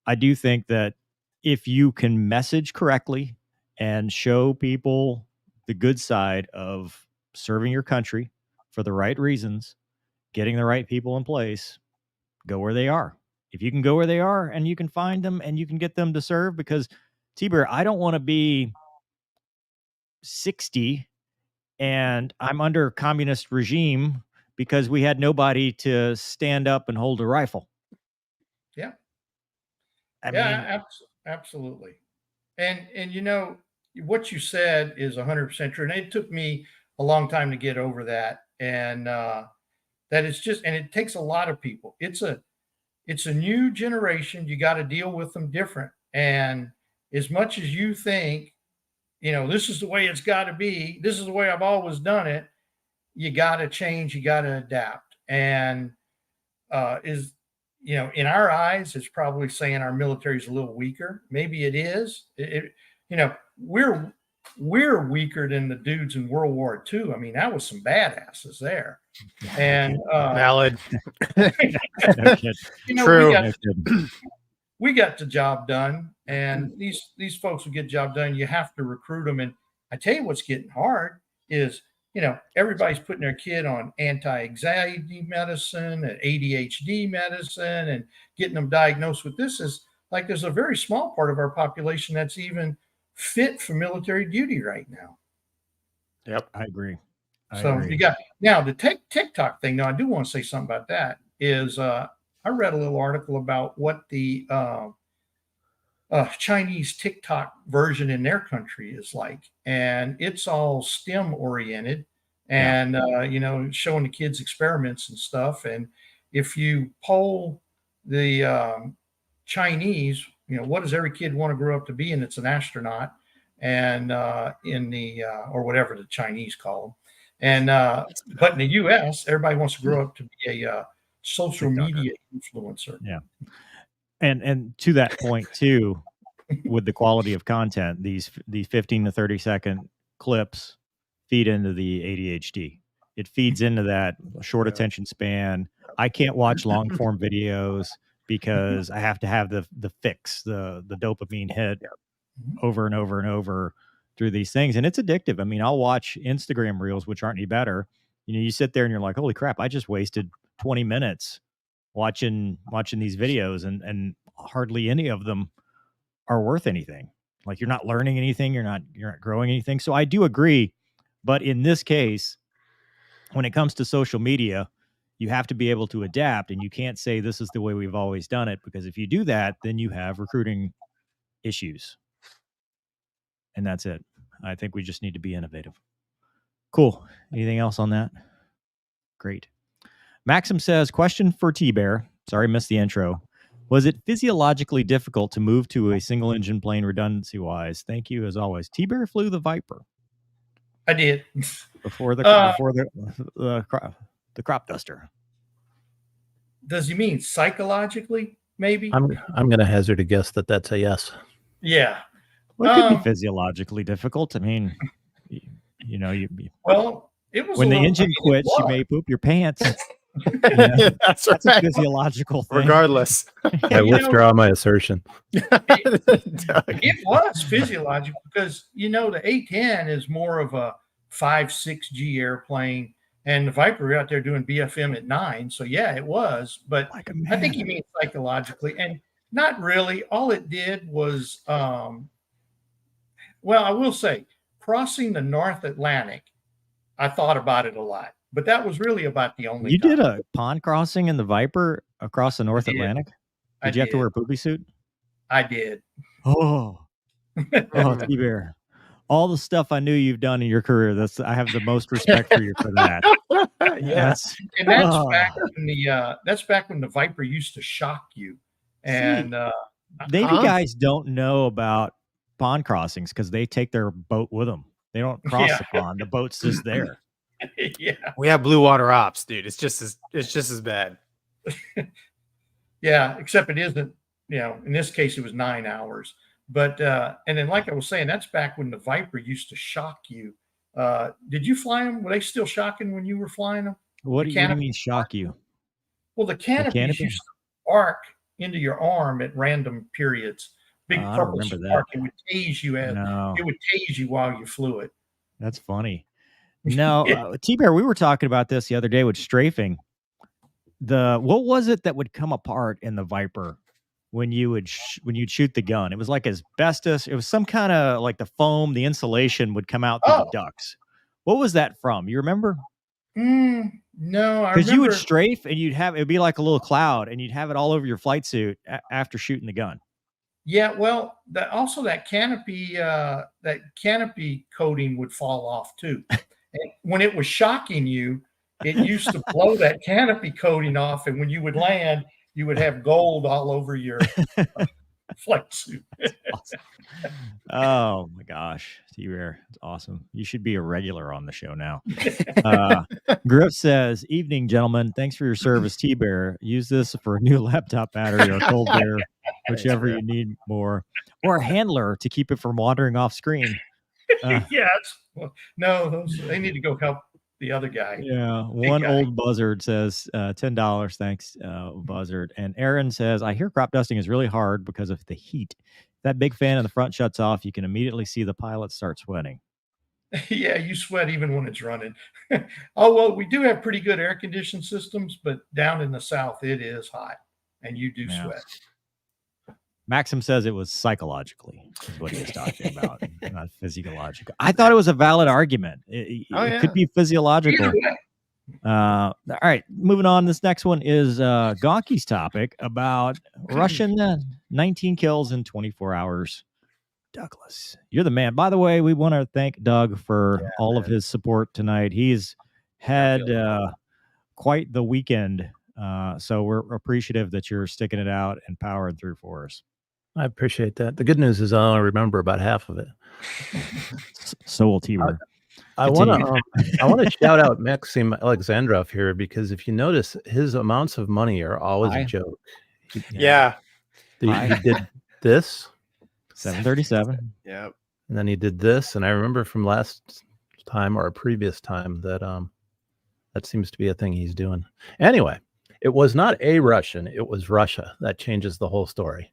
I do think that if you can message correctly and show people the good side of serving your country for the right reasons, getting the right people in place, go where they are. If you can go where they are and you can find them and you can get them to serve, because TBear, I don't want to be 60 and I'm under communist regime because we had nobody to stand up and hold a rifle. Yeah. I mean, absolutely. And what you said is 100% true. And it took me a long time to get over that. And that it's just, and it takes a lot of people. It's a new generation. You got to deal with them different. And as much as you think, this is the way it's got to be, this is the way I've always done it, you got to change, you got to adapt. And is, in our eyes, it's probably saying our military is a little weaker. Maybe it is. We're weaker than the dudes in World War II. I mean, that was some badasses there. And valid. True. We got the job done, and these folks will get the job done. You have to recruit them. And I tell you what's getting hard is, everybody's putting their kid on anti-anxiety medicine and ADHD medicine and getting them diagnosed with this. Is like there's a very small part of our population that's even fit for military duty right now. Yep, I agree. You got now the TikTok thing. Now, I do want to say something about that. Is I read a little article about what the Chinese TikTok version in their country is like, and it's all STEM oriented, and showing the kids experiments and stuff. And if you poll the Chinese, what does every kid want to grow up to be? And it's an astronaut, and in the or whatever the Chinese call them. And but in the U.S., everybody wants to grow up to be a social media influencer. Yeah, and to that point too, with the quality of content, these 15 to 30 second clips feed into the ADHD. It feeds into that short attention span. I can't watch long form videos because I have to have the fix, the dopamine hit over and over and over through these things. And it's addictive. I mean, I'll watch Instagram reels, which aren't any better. You sit there and you're like, holy crap, I just wasted 20 minutes watching these videos, and hardly any of them are worth anything. Like, you're not learning anything. You're not growing anything. So I do agree. But in this case, when it comes to social media, you have to be able to adapt, and you can't say this is the way we've always done it, because if you do that, then you have recruiting issues. And that's it. I think we just need to be innovative. Cool. Anything else on that? Great. Maxim says, question for TBear. Sorry, missed the intro. Was it physiologically difficult to move to a single engine plane redundancy-wise? Thank you, as always. TBear flew the Viper. I did. Before the crop duster. Does he mean psychologically, maybe? I'm going to hazard a guess that that's a yes. Yeah. Well, it could be physiologically difficult. I mean, well, it was when the engine quits, you may poop your pants. That's a physiological thing. Regardless. I withdraw my assertion. It was physiological because, the A-10 is more of a 5-6G airplane, and the Viper out there doing BFM at 9. So, yeah, it was. But I think he means psychologically. And not really. All it did was, well, I will say, crossing the North Atlantic, I thought about it a lot. But that was really about the only You time. did a pond crossing in the Viper across the North Atlantic? Did you have to wear a poopy suit? I did. Oh, TBear. All the stuff I knew you've done in your career, I have the most respect for you for that. Yes. And that's back when the Viper used to shock you. And Navy guys don't know about pond crossings because they take their boat with them. They don't cross the pond. The boat's just there. Yeah, we have blue water ops, dude. It's just as bad. Yeah, except it isn't. In this case, it was 9 hours. But and then, like I was saying, that's back when the Viper used to shock you. Did you fly them? Were they still shocking when you were flying them? What do you mean shock you? Well, the canopies used to arc into your arm at random periods. Big purple spark. It would tase you. It would tase you while you flew it. That's funny. No, TBear, we were talking about this the other day with strafing. What was it that would come apart in the Viper when you'd shoot the gun? It was like asbestos. It was some kind of like the foam, the insulation would come out through the ducts. What was that from? You remember? No, I remember. Because you would strafe and it'd be like a little cloud, and you'd have it all over your flight suit after shooting the gun. Yeah, well, that canopy coating would fall off too. And when it was shocking you, it used to blow that canopy coating off, and when you would land, you would have gold all over your flight suit. Awesome. Oh my gosh, TBear, it's awesome. You should be a regular on the show now. Griff says, "Evening, gentlemen. Thanks for your service, TBear. Use this for a new laptop battery or cold bear, whichever you need more, or a handler to keep it from wandering off screen." They need to go help the other guy. Yeah, one old buzzard says $10. Thanks, buzzard. And Aaron says, "I hear crop dusting is really hard because of the heat. If that big fan in the front shuts off, you can immediately see the pilot start sweating." Yeah, you sweat even when it's running. Oh, well, we do have pretty good air conditioned systems, but down in the South, it is hot, and you do sweat. Maxim says it was psychologically, is what he was talking about, not physiological. I thought it was a valid argument. It could be physiological. All right, moving on. This next one is Gonky's topic about Russian 19 kills in 24 hours. Douglas, you're the man. By the way, we want to thank Doug for all of his support tonight. He's had quite the weekend, so we're appreciative that you're sticking it out and powering through for us. I appreciate that. The good news is I only remember about half of it. So will TBear. I want to shout out Maxim Alexandrov here, because if you notice, his amounts of money are always a joke. He did this 737. Yep. And then he did this, and I remember from last time or a previous time that that seems to be a thing he's doing. Anyway, it was not a Russian; it was Russia. That changes the whole story.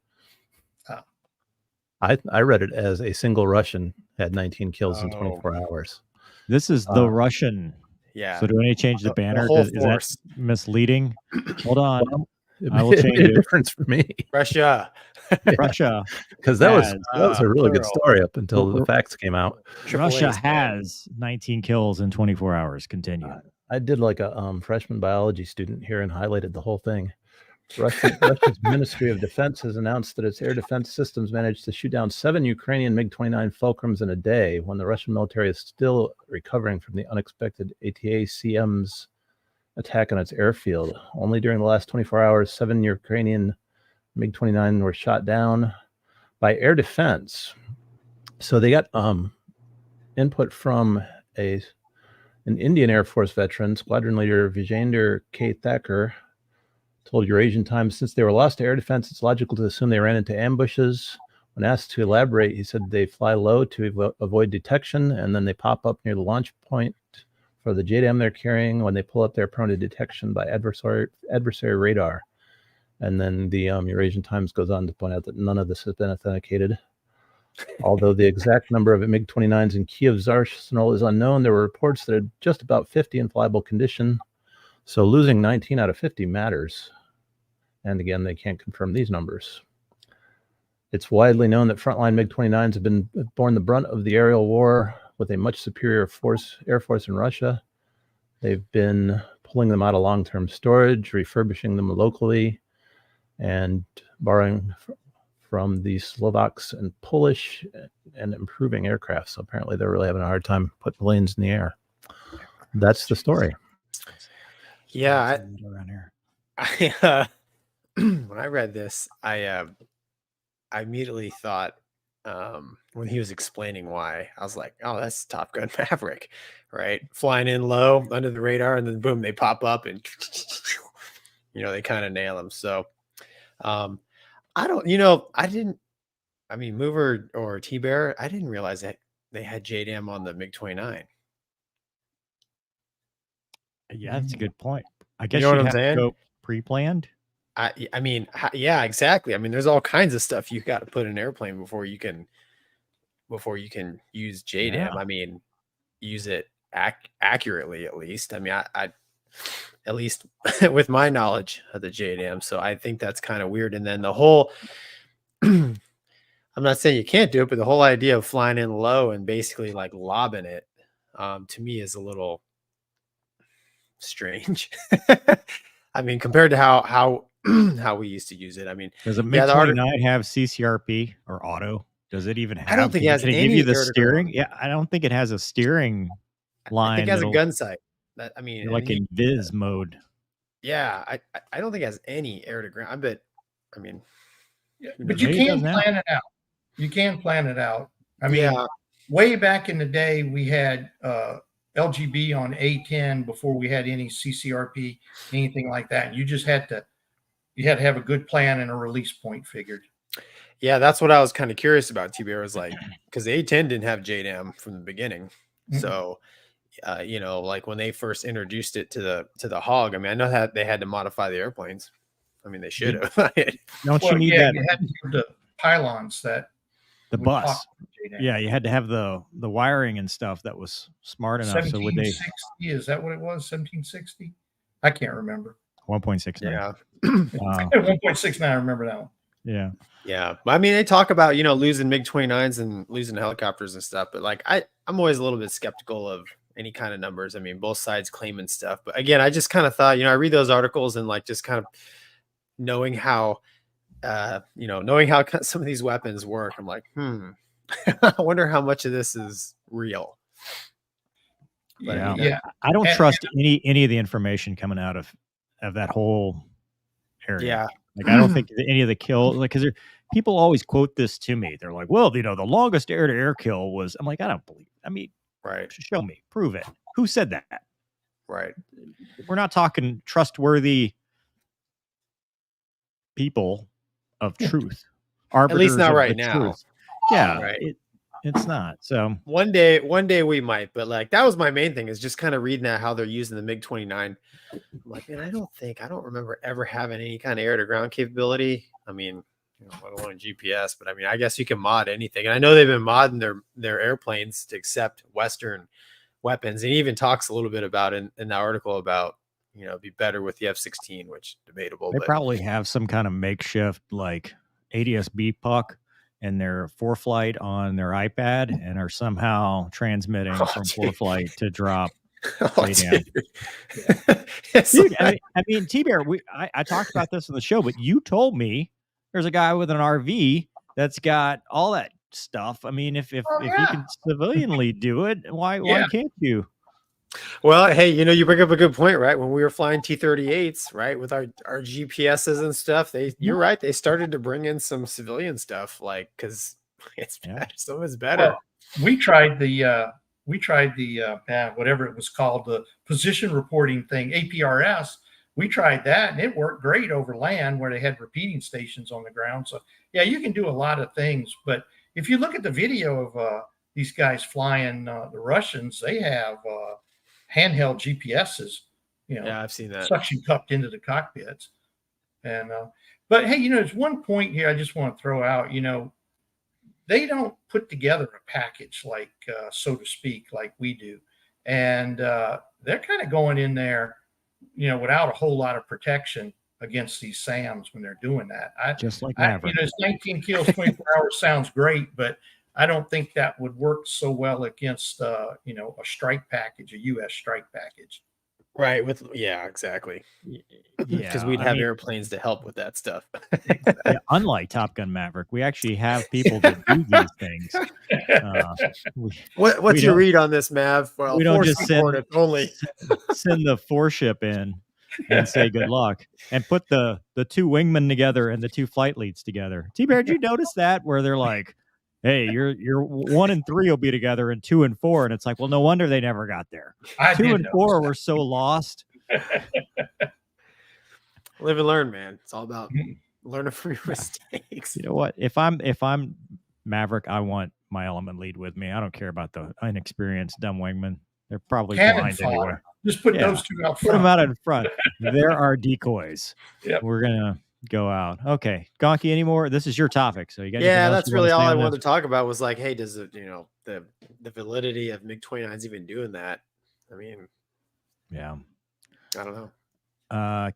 I read it as a single Russian had 19 kills in 24 hours. This is the Russian. Yeah. So do I need to change the banner? Is that misleading? Hold on. Well, I will change it. Difference for me. Russia. Russia. Because that was a really good story up until the facts came out. Russia has 19 kills in 24 hours. Continue. I did like a freshman biology student here and highlighted the whole thing. Russia's Ministry of Defense has announced that its air defense systems managed to shoot down 7 Ukrainian MiG-29 Fulcrums in a day, when the Russian military is still recovering from the unexpected ATACMS attack on its airfield. Only during the last 24 hours, 7 Ukrainian MiG-29 were shot down by air defense. So they got input from an Indian Air Force veteran, Squadron Leader Vijender K. Thacker, told Eurasian Times, since they were lost to air defense, it's logical to assume they ran into ambushes. When asked to elaborate, he said they fly low to avoid detection, and then they pop up near the launch point for the JDAM they're carrying. When they pull up, they're prone to detection by adversary radar. And then the Eurasian Times goes on to point out that none of this has been authenticated. Although the exact number of MiG-29s in Kiev's arsenal is unknown, there were reports that had just about 50 in flyable condition. So losing 19 out of 50 matters. And again, they can't confirm these numbers. It's widely known that frontline MiG-29s have borne the brunt of the aerial war with a much superior air force in Russia. They've been pulling them out of long-term storage, refurbishing them locally, and borrowing from the Slovaks and Polish and improving aircraft. So apparently they're really having a hard time putting planes in the air. That's the story. Yeah. When I read this, I immediately thought, when he was explaining why, I was like, oh, that's Top Gun Maverick, right? Flying in low under the radar, and then boom, they pop up and, they kind of nail them. So, Mover or TBear, I didn't realize that they had JDAM on the MiG-29. Yeah, that's a good point. I guess you know what I'm saying? Go pre-planned. Yeah, exactly. I mean, there's all kinds of stuff you got to put in an airplane before you can use JDAM. Yeah. I mean, use it accurately, at least. I mean, I at least with my knowledge of the JDAM. So I think that's kind of weird. And then the whole, I'm not saying you can't do it, but the whole idea of flying in low and basically like lobbing it, to me is a little strange. I mean, compared to how we used to use it. I mean, does a MiG-29 have CCRP or auto? Does it even have? I don't think it has any. Give you the steering? Yeah, I don't think it has a steering line. I think it has a gun sight. Like in Viz mode. Yeah, I don't think it has any air to ground. But you can plan it out. You can plan it out. I mean, way back in the day, we had LGB on A10 before we had any CCRP, anything like that. You just had to have a good plan and a release point figured. Yeah, that's what I was kind of curious about. TBear was like, because the A10 didn't have JDAM from the beginning, so you know, like when they first introduced it to the Hog, I mean, I know that they had to modify the airplanes. I mean, they should have. Don't you need that? You had to have the pylons that the bus. Yeah, you had to have the wiring and stuff that was smart enough. So would they? 1760, is that what it was? 1760? I can't remember. 1.69. Yeah. 1.69. I remember that one. Yeah. Yeah. I mean, they talk about, you know, losing MiG-29s and losing helicopters and stuff, but like I'm always a little bit skeptical of any kind of numbers. I mean, both sides claiming stuff, but again, I just kind of thought, you know, I read those articles and like just kind of knowing how some of these weapons work, I'm like, I wonder how much of this is real. But, yeah. I don't trust any of the information coming out of that whole area. Yeah. Like, I don't think any of the kills, like, because people always quote this to me. They're like, well, you know, the longest air-to-air kill was, I'm like, I don't believe it. I mean, right. Show me, prove it. Who said that? Right. We're not talking trustworthy people of truth. At least not right now. Truth. Yeah. Right. It's not. So one day we might, but like that was my main thing, is just kind of reading how they're using the MiG-29. I'm like, man, I don't remember ever having any kind of air to ground capability. I mean, you know, let alone GPS, but I mean, I guess you can mod anything. And I know they've been modding their airplanes to accept Western weapons. And he even talks a little bit about in the article about, you know, be better with the F-16, which debatable. They probably have some kind of makeshift like ADS-B puck and their ForeFlight on their iPad and are somehow transmitting from ForeFlight to drop. Dude, I mean, TBear, I talked about this on the show, but you told me there's a guy with an RV that's got all that stuff. I mean, if you can civilianly do it, why can't you? Well, hey, you know, you bring up a good point, right? When we were flying T-38s, right, with our GPSs and stuff, you're right. They started to bring in some civilian stuff, like, because it's better. So it's better. Well, we tried the whatever it was called, the position reporting thing, APRS. We tried that and it worked great over land where they had repeating stations on the ground. So yeah, you can do a lot of things. But if you look at the video of these guys flying the Russians, they have handheld GPSs, you know, yeah, I've seen that, suction cupped into the cockpits. And but hey, you know, there's one point here I just want to throw out. You know, they don't put together a package like so to speak, like we do, and they're kind of going in there, you know, without a whole lot of protection against these SAMs when they're doing that. Just like Maverick. You know, 19 kills 24 hours sounds great, but I don't think that would work so well against, you know, a strike package, a U.S. strike package. Right. Exactly. Because we'd have airplanes to help with that stuff. Yeah, unlike Top Gun Maverick, we actually have people that do these things. What's your read on this, Mav? Well, we don't just send the 4-ship in and say good luck and put the two wingmen together and the two flight leads together. TBear, did you notice that where they're like, hey, your 1 and 3 will be together and 2 and 4. And it's like, well, no wonder they never got there. 2 and 4 were so lost. Live and learn, man. It's all about learning from your mistakes. You know what? If I'm Maverick, I want my element lead with me. I don't care about the inexperienced dumb wingmen. They're probably blind anyway. Just put those two out front. Put them out in front. There are decoys. Yep. We're gonna go out. Okay, Gonky, any more? This is your topic, so you got. Yeah, that's really all I wanted to talk about. Was like, hey, does it, you know, the validity of MiG-29s even doing that? I mean, yeah, I don't know.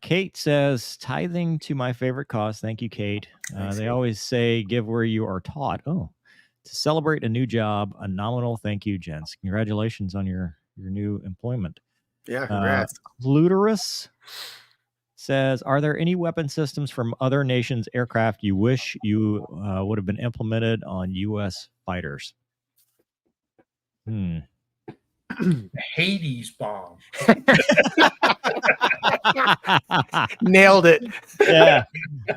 Kate says, tithing to my favorite cause. Thank you, Kate. They always say, give where you are taught. Oh, to celebrate a new job, a nominal thank you, gents. Congratulations on your new employment. Yeah, congrats. Gluterus says, are there any weapon systems from other nations' aircraft you wish you would have been implemented on U.S. fighters? Hades bomb. Nailed it. Yeah,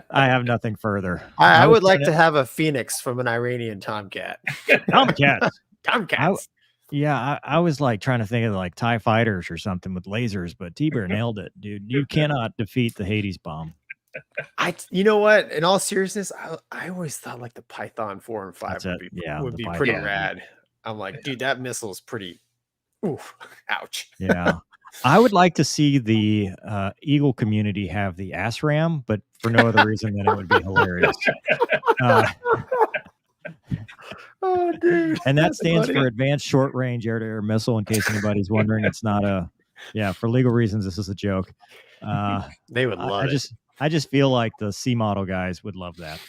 I have nothing further. I would like to have a phoenix from an Iranian tomcat. Tomcats. Tomcats. I was like trying to think of like TIE fighters or something with lasers, but TBear nailed it, dude. You cannot defeat the Hades bomb. You know what? In all seriousness, I always thought like the Python 4 and 5 would be pretty rad. I'm like, dude, that missile is pretty. Oof, ouch. Yeah. I would like to see the Eagle community have the ASRAM, but for no other reason than it would be hilarious. Oh, dude. And that stands for Advanced Short Range Air-to-Air Missile, in case anybody's wondering. It's not for legal reasons, this is a joke. They would love it. I just feel like the C model guys would love that.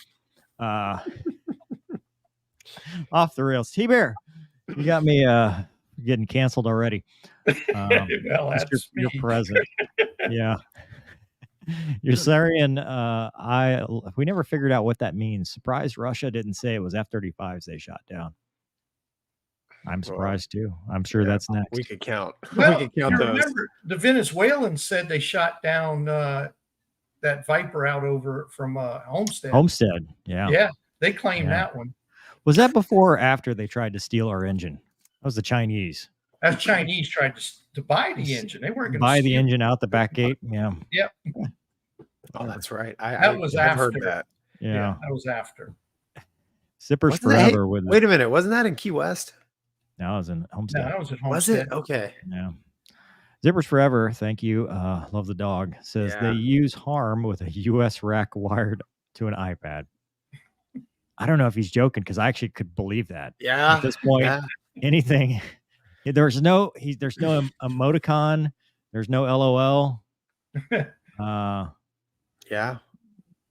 Off the rails. TBear, you got me getting canceled already. Well, that's your present. Yeah. You're Syrian. We never figured out what that means. Surprised Russia didn't say it was F-35s they shot down. I'm surprised too. I'm sure that's next. We could count. Well, we could count those. Remember, the Venezuelans said they shot down that Viper out over from Homestead. Homestead, yeah. Yeah, they claimed that one. Was that before or after they tried to steal our engine? That was the Chinese. As Chinese tried to buy the engine. They weren't going to buy the engine out the back gate. Yeah. Yep. Oh, that's right. That was after. Heard that. Yeah. That was after. Zippers Forever. Wait a minute. Wasn't that in Key West? No, it was in Homestead. No, that was at Homestead. Was it? Okay. Yeah. Zippers Forever, thank you. Love the dog. Says they use harm with a US rack wired to an iPad. I don't know if he's joking because I actually could believe that. Yeah. At this point, anything. There's no emoticon. There's no LOL. Yeah.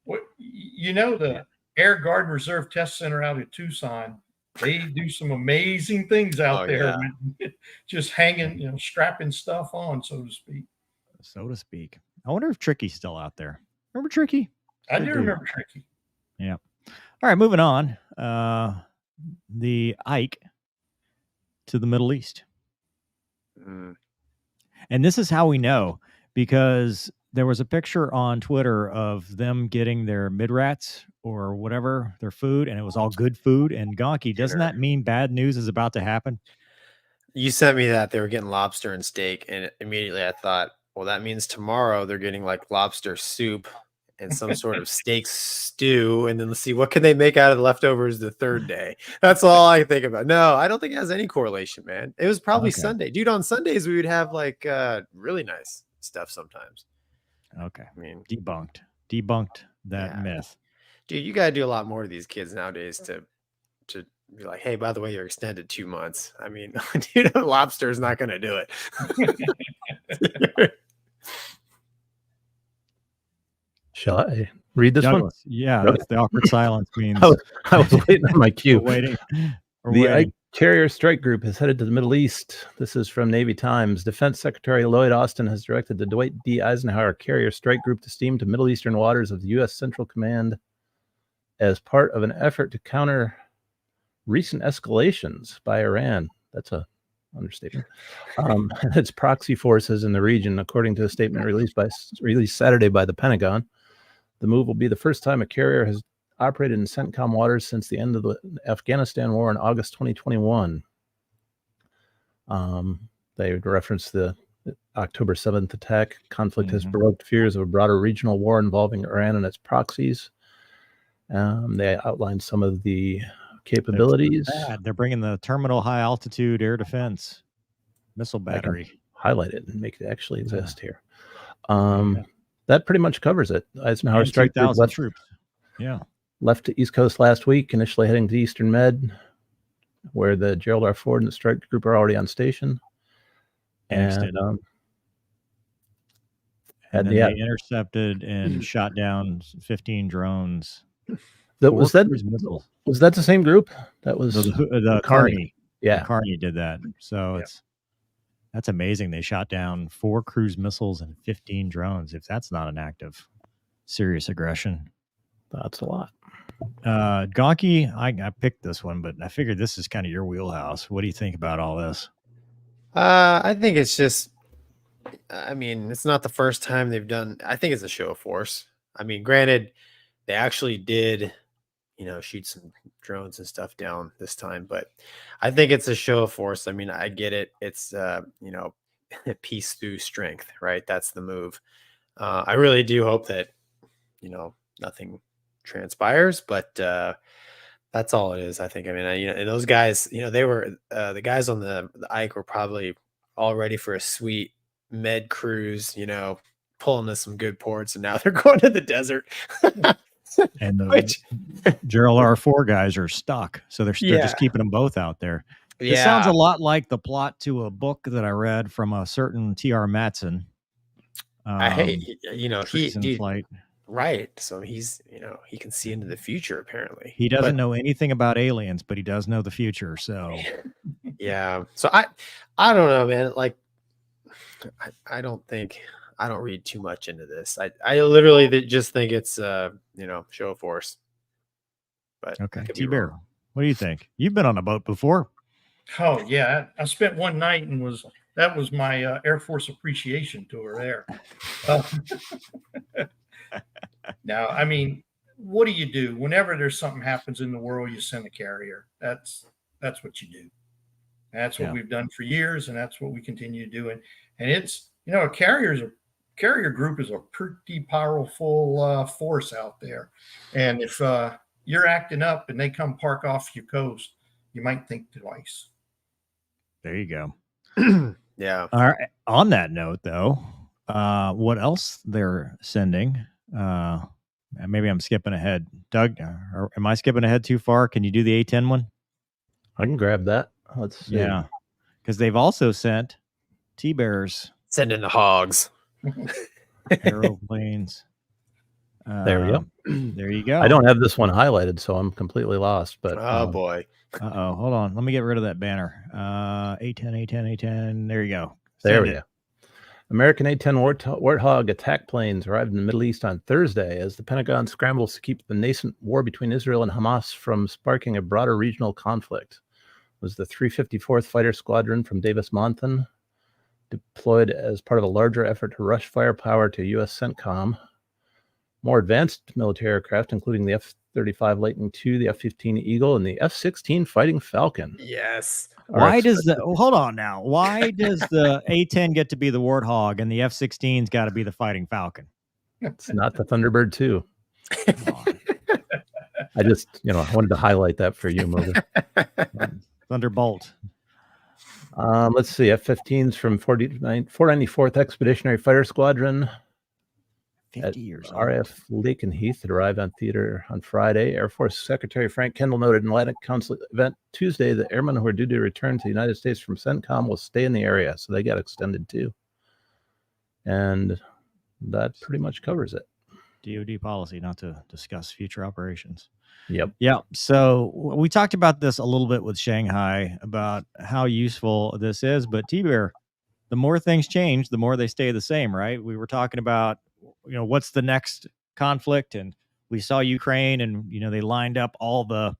Well, you know, the Air Guard Reserve Test Center out at Tucson, they do some amazing things out there. Yeah. Just hanging, strapping stuff on, so to speak. So to speak. I wonder if Tricky's still out there. Remember Tricky? I do remember Tricky. Yeah. All right, moving on. The Ike to the Middle East. And this is how we know, because there was a picture on Twitter of them getting their midrats or whatever, their food, and it was all good food. And Gonky, doesn't that mean bad news is about to happen? You sent me that they were getting lobster and steak, and immediately I thought, well, that means tomorrow they're getting like lobster soup and some sort of steak stew, and then let's see what can they make out of the leftovers the third day. That's all I think about. No, I don't think it has any correlation, man. It was probably Sunday, dude. On Sundays we would have like really nice stuff sometimes. Okay, I mean, debunked that myth, dude. You got to do a lot more to these kids nowadays to be like, hey, by the way, you're extended 2 months. I mean, dude, lobster is not going to do it. Shall I read this one? Yeah, that's the awkward silence means. I was waiting on my cue. Waiting. The Ike Carrier Strike Group has headed to the Middle East. This is from Navy Times. Defense Secretary Lloyd Austin has directed the Dwight D. Eisenhower Carrier Strike Group to steam to Middle Eastern waters of the U.S. Central Command as part of an effort to counter recent escalations by Iran. That's a understatement. Its proxy forces in the region, according to a statement released Saturday by the Pentagon. The move will be the first time a carrier has operated in CENTCOM waters since the end of the Afghanistan war in August 2021. They referenced the October 7th attack. Conflict has provoked fears of a broader regional war involving Iran and its proxies. They outlined some of the capabilities. They're bringing the terminal high altitude air defense missile battery. Highlight it and make it actually exist here. That pretty much covers it. Eisenhower Strike Group left to East Coast last week, initially heading to Eastern Med, where the Gerald R. Ford and the Strike Group are already on station. And they intercepted and shot down 15 drones. Was that the same group? That was the Carney. Yeah, Carney did that. So that's amazing. They shot down 4 cruise missiles and 15 drones. If that's not an act of serious aggression, that's a lot. Gonky, I picked this one, but I figured this is kind of your wheelhouse. What do you think about all this? I think it's just, I mean, it's not the first time they've done. I think it's a show of force. I mean, granted, they actually did, shoot some drones and stuff down this time, but I think it's a show of force. I mean, I get it. It's peace through strength, right? That's the move. I really do hope that nothing transpires, but that's all it is. I think. I mean, and those guys, they were the guys on the Ike were probably all ready for a sweet med cruise, pulling to some good ports, and now they're going to the desert. And the Gerald R4 guys are stuck, so they're just keeping them both out there. It sounds a lot like the plot to a book that I read from a certain T.R. Matson. I hate, Trees in Flight. Right. So he's, he can see into the future, apparently. He doesn't know anything about aliens, but he does know the future. So yeah. So I don't know, man. Like, I don't read too much into this. I literally just think it's show of force. But okay, TBear, what do you think? You've been on a boat before. Oh yeah, I spent one night and that was my Air Force appreciation tour there. Now, I mean, what do you do whenever there's something happens in the world? You send a carrier. That's what you do. That's what we've done for years, and that's what we continue doing. And it's a carrier group is a pretty powerful force out there. And if you're acting up and they come park off your coast, you might think twice. There you go. Yeah. All right. On that note, though, what else they're sending? Maybe I'm skipping ahead. Doug, am I skipping ahead too far? Can you do the A10 one? I can grab that. Let's see. Yeah, because they've also sent T-Bears. Sending the hogs. Aeroplanes. There we go. There you go. I don't have this one highlighted, so I'm completely lost. But oh boy. Hold on. Let me get rid of that banner. A10. There you go. There we go. American A-10 Warthog attack planes arrived in the Middle East on Thursday as the Pentagon scrambles to keep the nascent war between Israel and Hamas from sparking a broader regional conflict. It was the 354th Fighter Squadron from Davis-Monthan, deployed as part of a larger effort to rush firepower to U.S. CENTCOM. More advanced military aircraft, including the F-35 Lightning II, the F-15 Eagle, and the F-16 Fighting Falcon. Yes. Why does hold on now? Why does the A-10 get to be the Warthog and the F-16's got to be the Fighting Falcon? It's not the Thunderbird 2. I just, I wanted to highlight that for you, Mover. Thunderbolt. Let's see. F-15s from 494th Expeditionary Fighter Squadron. 50 years old. RF Lakenheath that arrived on theater on Friday. Air Force Secretary Frank Kendall noted in Atlantic Council event Tuesday that airmen who are due to return to the United States from CENTCOM will stay in the area, so they got extended too. And that pretty much covers it. DoD policy not to discuss future operations. Yep. Yeah. So we talked about this a little bit with Shanghai about how useful this is, but TBear, the more things change, the more they stay the same, right? We were talking about, what's the next conflict, and we saw Ukraine, and they lined up all the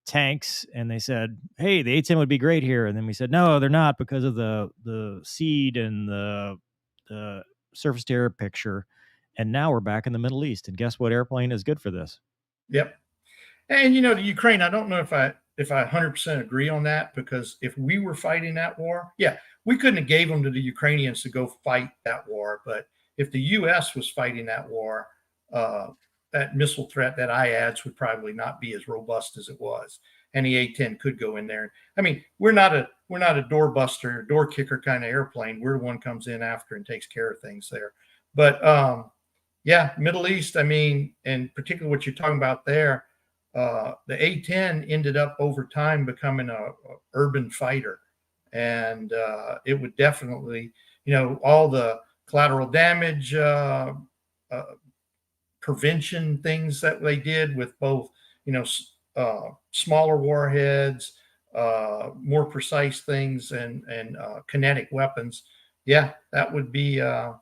tanks, and they said, hey, the A-10 would be great here, and then we said, no, they're not, because of the seed and the surface to air picture. And now we're back in the Middle East, and guess what airplane is good for this? Yep. And the Ukraine, I don't know if I 100% agree on that, because if we were fighting that war, we couldn't have gave them to the Ukrainians to go fight that war. But if the U.S. was fighting that war, that missile threat, that IADS would probably not be as robust as it was. And the A-10 could go in there. I mean, we're not a doorbuster, door kicker kind of airplane. We're the one comes in after and takes care of things there. But Middle East, I mean, and particularly what you're talking about there, the A-10 ended up over time becoming a urban fighter. And it would definitely, all the collateral damage prevention things that they did with both, smaller warheads, more precise things, and kinetic weapons. Yeah, that would be a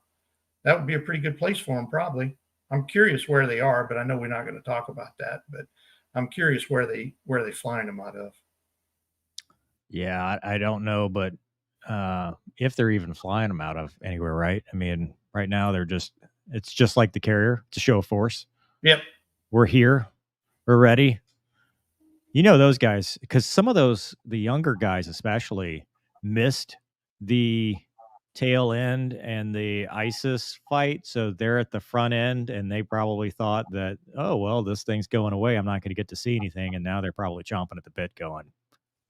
pretty good place for them, probably. I'm curious where they are, but I know we're not going to talk about that. But I'm curious where they flying them out of. Yeah, I don't know, but if they're even flying them out of anywhere, right? I mean, right now it's just like the carrier. It's a show of force. Yep. We're here. We're ready. You know those guys, because some of the younger guys especially missed the tail end and the ISIS fight. So they're at the front end and they probably thought that, oh, well, this thing's going away. I'm not going to get to see anything. And now they're probably chomping at the bit going,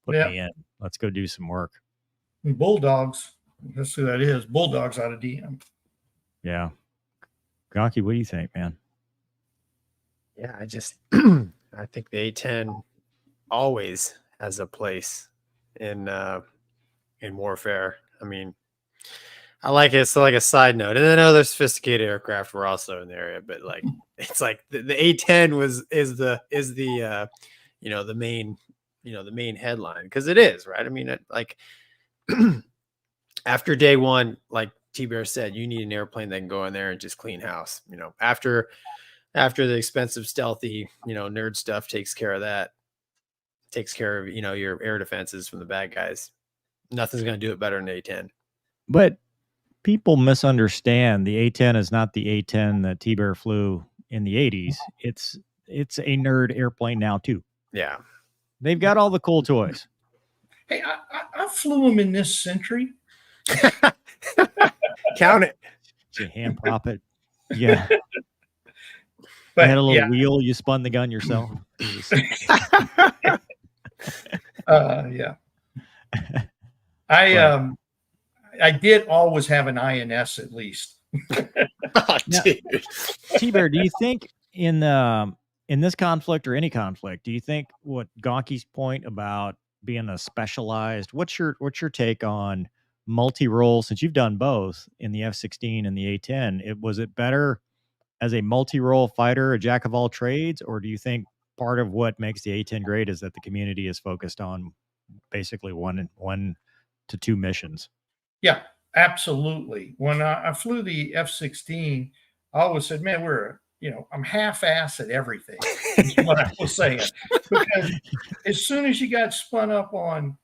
put me in. Let's go do some work. And Bulldogs. That's who that is. Bulldogs out of DM. Yeah. Gonky, what do you think, man? Yeah, I think the A-10 always has a place in warfare. I mean, I like it. So like a side note, and then other sophisticated aircraft were also in the area, but like it's like the A-10 is the the main headline, because it is, right? I mean, like after day one, like TBear said, you need an airplane that can go in there and just clean house. After the expensive, stealthy, nerd stuff takes care of that, takes care of, your air defenses from the bad guys. Nothing's going to do it better than A-10. But people misunderstand. The A-10 is not the A-10 that TBear flew in the 80s. It's a nerd airplane now too. Yeah. They've got all the cool toys. Hey, I flew them in this century. Count it. Did you hand prop it? Yeah. But you had a little wheel. You spun the gun yourself. Yeah. I did always have an INS at least. TBear, do you think in this conflict or any conflict, do you think what Gonky's point about being a specialized, what's your take on multi-role, since you've done both in the F-16 and the A-10? Was it better as a multi-role fighter, a jack of all trades, or do you think part of what makes the A-10 great is that the community is focused on basically one to two missions? Yeah, absolutely. When I flew the F-16, I always said, man, I'm half-ass at everything, is what I was saying. Because as soon as you got spun up on,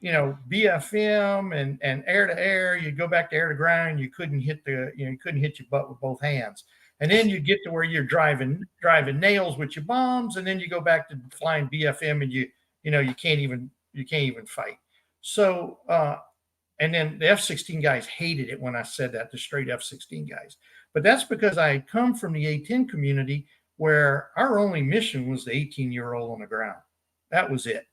BFM and air to air, you go back to air to ground, you couldn't hit your butt with both hands. And then you get to where you're driving nails with your bombs, and then you go back to flying BFM, and you can't even fight. So and then the F-16 guys hated it when I said that, the straight F-16 guys. But that's because I had come from the A-10 community where our only mission was the 18-year-old on the ground. That was it.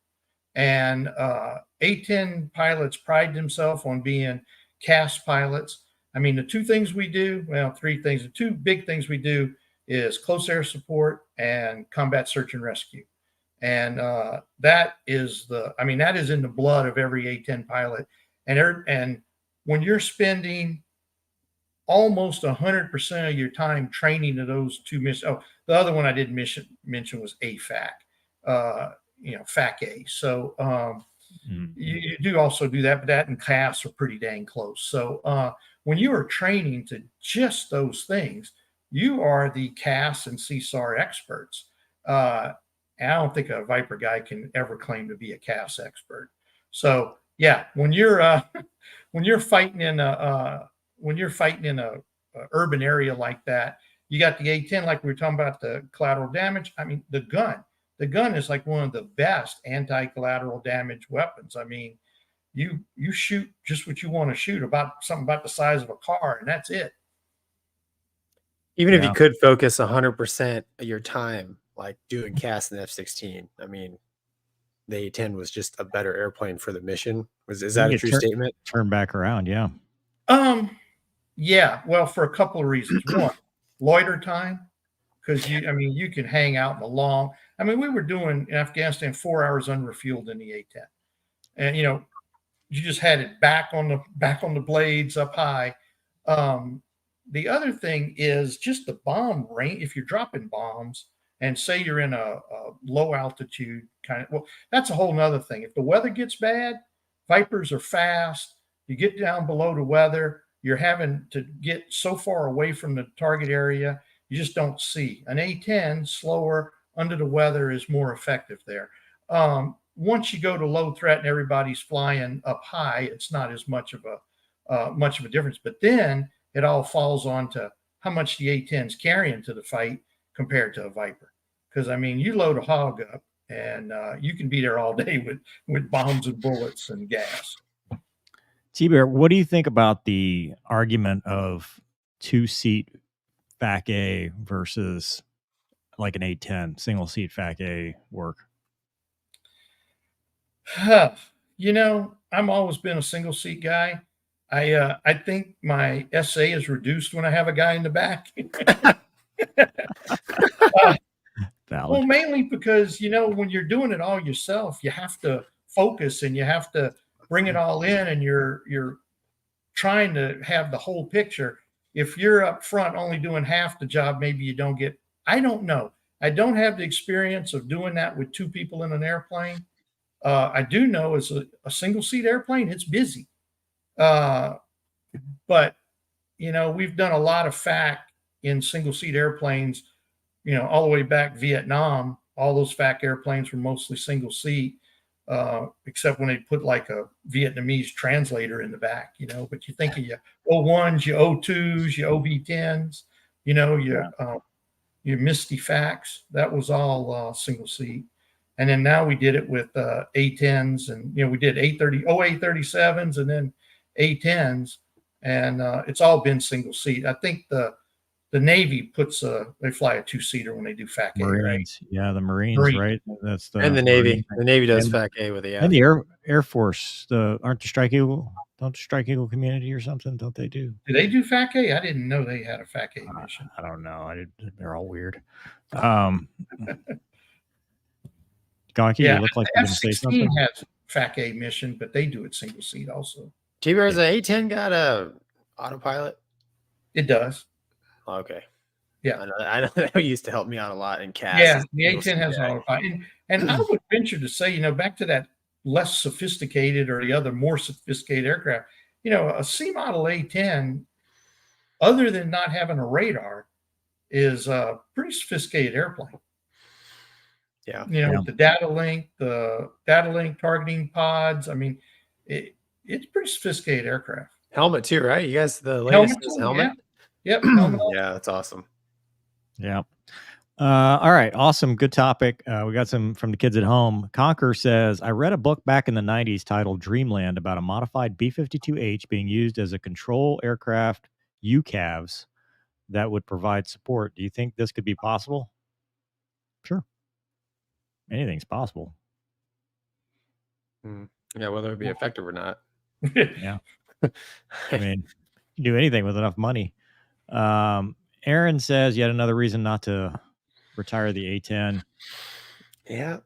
And A-10 pilots pride themselves on being CAS pilots. I mean, the two things we do, three things. The two big things we do is close air support and combat search and rescue. And that is in the blood of every A-10 pilot. And when you're spending almost 100% of your time training to those two missions. Oh, the other one I didn't mention was AFAC, FAC A. So you do also do that, but that and CAS are pretty dang close. So when you are training to just those things, you are the CAS and CSAR experts. And I don't think a Viper guy can ever claim to be a CAS expert. So yeah, when you're fighting in a urban area like that, you got the A-10, like we were talking about the collateral damage. I mean, the gun is like one of the best anti-collateral damage weapons. I mean, you shoot just what you want to shoot, about something about the size of a car, and that's it. Even if you could focus 100% of your time, like doing CAS in the F-16, I mean, the A-10 was just a better airplane for the mission. Is that a true statement? Turn back around, yeah. Yeah, well, for a couple of reasons. One, loiter time, because you can hang out in the long. I mean, we were doing in Afghanistan 4 hours unrefueled in the A-10, and you just had it back on the blades up high. The other thing is just the bomb range. If you're dropping bombs, and say you're in a low altitude kind of, well, that's a whole nother thing. If the weather gets bad, Vipers are fast. You get down below the weather, you're having to get so far away from the target area, you just don't see. An A-10, slower, under the weather, is more effective there. once you go to low threat and everybody's flying up high, it's not as much of a difference. But then it all falls onto how much the A-10's carrying to the fight compared to a Viper. Because I mean, you load a hog up and you can be there all day with bombs and bullets and gas. TBear, what do you think about the argument of 2-seat FAC A versus like an A-10 single seat FAC A work? You know, I've always been a single seat guy. I think my SA is reduced when I have a guy in the back. Well, mainly because, you know, when you're doing it all yourself, you have to focus and you have to bring it all in, and you're trying to have the whole picture. If you're up front only doing half the job, maybe you don't get, I don't know. I don't have the experience of doing that with two people in an airplane. I do know it's a single seat airplane, it's busy. But, you know, we've done a lot of FAC in single seat airplanes, you know, all the way back Vietnam. All those FAC airplanes were mostly single seat, except when they put like a Vietnamese translator in the back, you know. But you think of your O1s, your O2s, your OV10s, you know, your Misty FACs. That was all single seat. And then now we did it with A-10s, and, you know, we did A-37s and then A-10s, and it's all been single seat. I think the Navy they fly a 2-seater when they do FAC A, right? Yeah, the Marines, right? That's and the Navy. The Navy does FAC A with the and the Air Force. Aren't the Strike Eagle? Don't the Strike Eagle community or something? Don't they do? Do they do FAC A? I didn't know they had a FAC A mission. I don't know. They're all weird. Gonky, yeah, you look like the F-16 has FAC A mission, but they do it single seat also. TBear's the A-10 got a autopilot? It does. Okay. Yeah. I know that used to help me out a lot in CAS. Yeah, the A-10 has an autopilot. And I would venture to say, you know, back to that less sophisticated or the other more sophisticated aircraft, you know, a C model A-10, other than not having a radar, is a pretty sophisticated airplane. Yeah. You know, the data link targeting pods. I mean, it's pretty sophisticated aircraft. Helmet too, right? You guys, the latest helmet? Yeah. Yep. Helmet. Yeah, that's awesome. Yeah. All right. Awesome. Good topic. We got some from the kids at home. Conquer says, I read a book back in the 90s titled Dreamland about a modified B-52H being used as a control aircraft UCAVs that would provide support. Do you think this could be possible? Sure. Anything's possible. Yeah, whether it be effective or not. Yeah. I mean, you can do anything with enough money. Aaron says yet another reason not to retire the A-10. Yeah.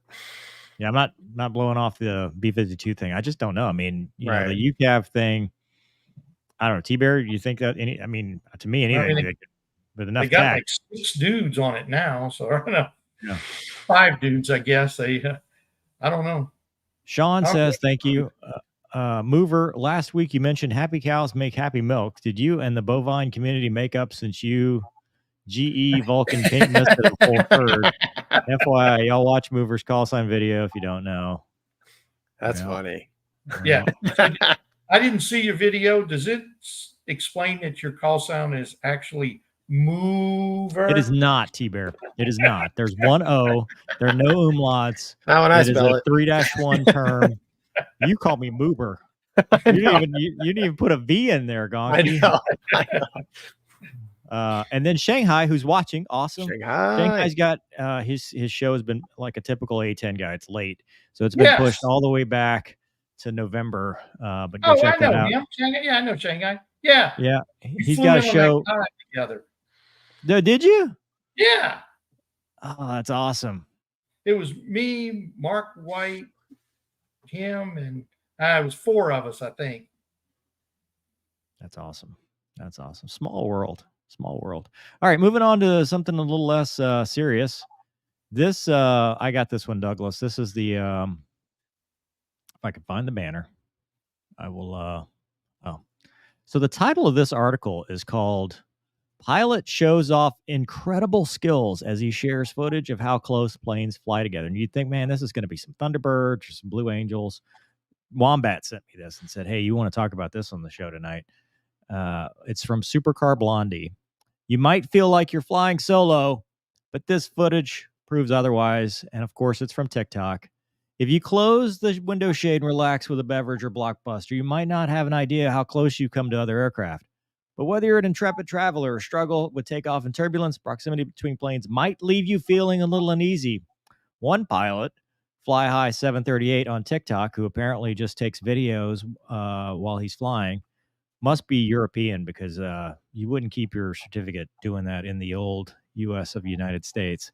Yeah, I'm not blowing off the B-52 thing. I just don't know. I mean, you know, the UCAV thing, I don't know. TBear, you think that to me, anything with enough they got like 6 dudes on it now, so I don't know. Yeah. 5 dudes, I guess. I don't know. Sean says, thank you. Mover, last week you mentioned happy cows make happy milk. Did you and the bovine community make up since you GE Vulcan paint missed it a full third? FYI, y'all watch Mover's call sign video if you don't know. That's funny. Yeah. I didn't see your video. Does it explain that your call sign is actually Mover? It is not, TBear. It is not. There's one O. There are no umlauts. Not when I spell it. 3-1 term. You call me Moober. You didn't even put a V in there, Gonky. I know. And then Shanghai, who's watching, awesome. Shanghai's got his show has been like a typical A-10 guy. It's late, so it's been pushed all the way back to November. But go check that out. Yeah, I know Shanghai. Yeah, he's got a show together. Did you? Yeah. Oh, that's awesome. It was me, Mark White, him, and it was 4 of us, I think. That's awesome. That's awesome. Small world. All right, moving on to something a little less serious. This I got this one, Douglas. This is the if I can find the banner, I will. So the title of this article is called Pilot shows off incredible skills as he shares footage of how close planes fly together. And you'd think, man, this is going to be some Thunderbirds or some Blue Angels. Wombat sent me this and said, hey, you want to talk about this on the show tonight? It's from Supercar Blondie. You might feel like you're flying solo, but this footage proves otherwise. And of course, it's from TikTok. If you close the window shade and relax with a beverage or Blockbuster, you might not have an idea how close you come to other aircraft. But whether you're an intrepid traveler or struggle with takeoff and turbulence, proximity between planes might leave you feeling a little uneasy. One pilot, Fly High 738 on TikTok, who apparently just takes videos while he's flying, must be European, because you wouldn't keep your certificate doing that in the old U.S. of United States,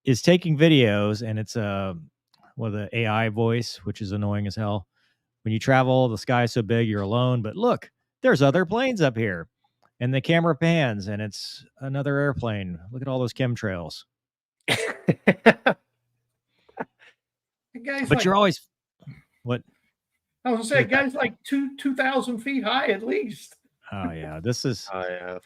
is taking videos, and it's with an AI voice, which is annoying as hell. When you travel, the sky's so big, you're alone, but look, there's other planes up here. And the camera pans, and it's another airplane. Look at all those chemtrails. But like, you're always... What? I was going to say, guys like 2,000 feet high at least. Oh, yeah. This is...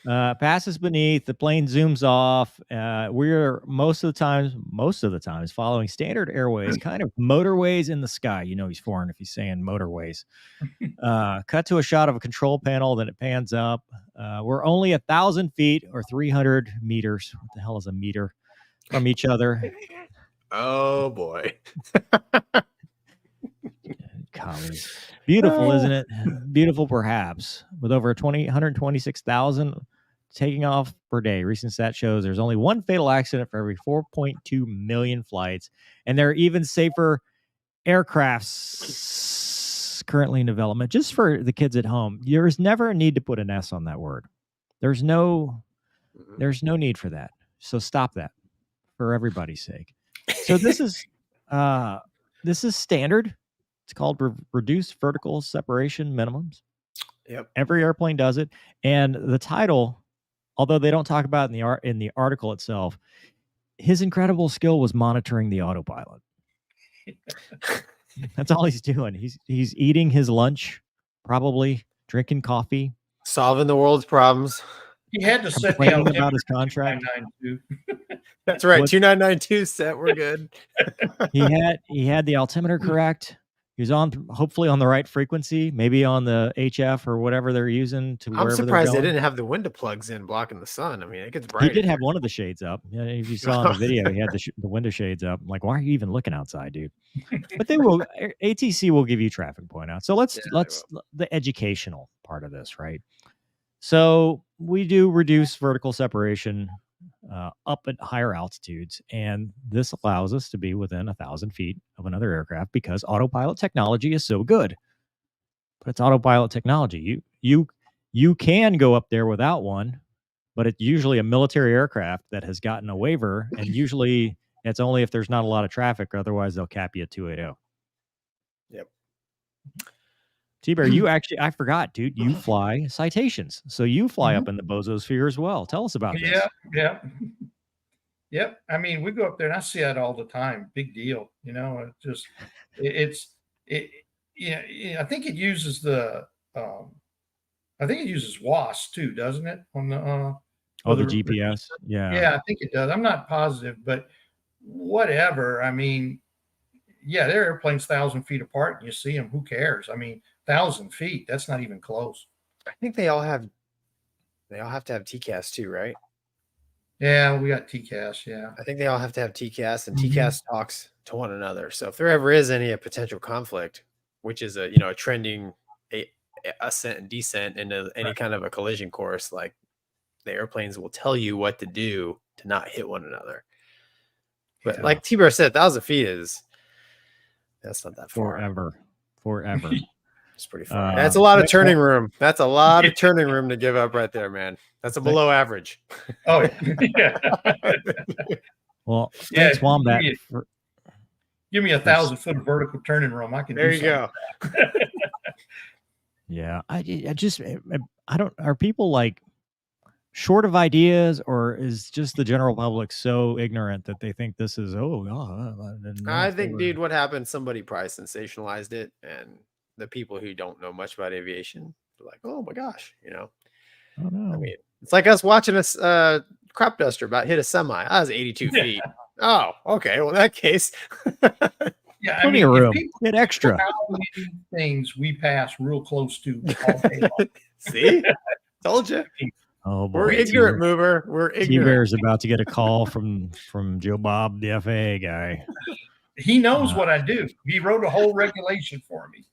passes beneath, the plane zooms off. We're most of the times following standard airways, kind of motorways in the sky. You know he's foreign if he's saying motorways. Cut to a shot of a control panel, then it pans up. We're only 1,000 feet or 300 meters. What the hell is a meter? From each other. Oh, boy. Commies. Beautiful, isn't it? Beautiful, perhaps. With over 126,000 taking off per day. Recent stat shows there's only one fatal accident for every 4.2 million flights. And there are even safer aircrafts currently in development. Just for the kids at home, there's never a need to put an S on that word. There's no need for that. So stop that, for everybody's sake. So this is standard. It's called reduced vertical separation minimums. Yep. Every airplane does it. And the title, although they don't talk about it in the article itself, his incredible skill was monitoring the autopilot. That's all he's doing. He's eating his lunch, probably drinking coffee, solving the world's problems. He had to set complaining about his contract. 2992. That's right. 2992 set. We're good. He had the altimeter correct. He was hopefully on the right frequency, maybe on the HF or whatever they're using to wherever they're going. I'm surprised they didn't have the window plugs in blocking the sun. I mean, it gets bright. He did have one of the shades up. Yeah, if you saw in the video, he had the window shades up. I'm like, why are you even looking outside, dude? But they will. ATC will give you traffic point out. So let's the educational part of this, right? So we do reduce vertical separation up at higher altitudes, and this allows us to be within 1,000 feet of another aircraft because autopilot technology is so good. But it's autopilot technology. You can go up there without one, but it's usually a military aircraft that has gotten a waiver, and usually it's only if there's not a lot of traffic. Otherwise, they'll cap you at 280. Yep. TBear, you actually, I forgot, dude, you fly citations. So you fly up in the bozosphere as well. Tell us about this. Yep. I mean, we go up there and I see that all the time. Big deal. You know, I think it uses WASP too, doesn't it? On the the GPS. Yeah, I think it does. I'm not positive, but whatever. I mean, yeah, they're airplanes 1,000 feet apart and you see them. Who cares? I mean, 1,000 feet, that's not even close. I think they all have to have TCAS too, right? Yeah, we got TCAS. Yeah, I think they all have to have TCAS, and TCAS talks to one another. So if there ever is any potential conflict, which is a trending ascent and descent into any kind of a collision course, like the airplanes will tell you what to do to not hit one another. But like TBear said, 1,000 feet that's not that far. Forever. It's pretty far. That's a lot of turning room. That's a lot of turning room to give up right there, man. That's a below average. Oh, yeah. Well, thanks, Wombat. Give me 1,000 foot of vertical turning room. I can there you go. Yeah. I don't, are people like short of ideas, or is just the general public so ignorant that they think this is, I think, dude, what happened? Somebody probably sensationalized it, and the people who don't know much about aviation are like, oh my gosh, Oh, no. I mean, it's like us watching a crop duster about hit a semi. I was 82 feet. Oh, okay. Well, in that case, Yeah, Plenty of room. Get extra. How many things we pass real close to all day long. See, told you. Oh, boy. We're ignorant, Mover. We're ignorant. TBear is about to get a call from Joe Bob, the FAA guy. He knows what I do. He wrote a whole regulation for me.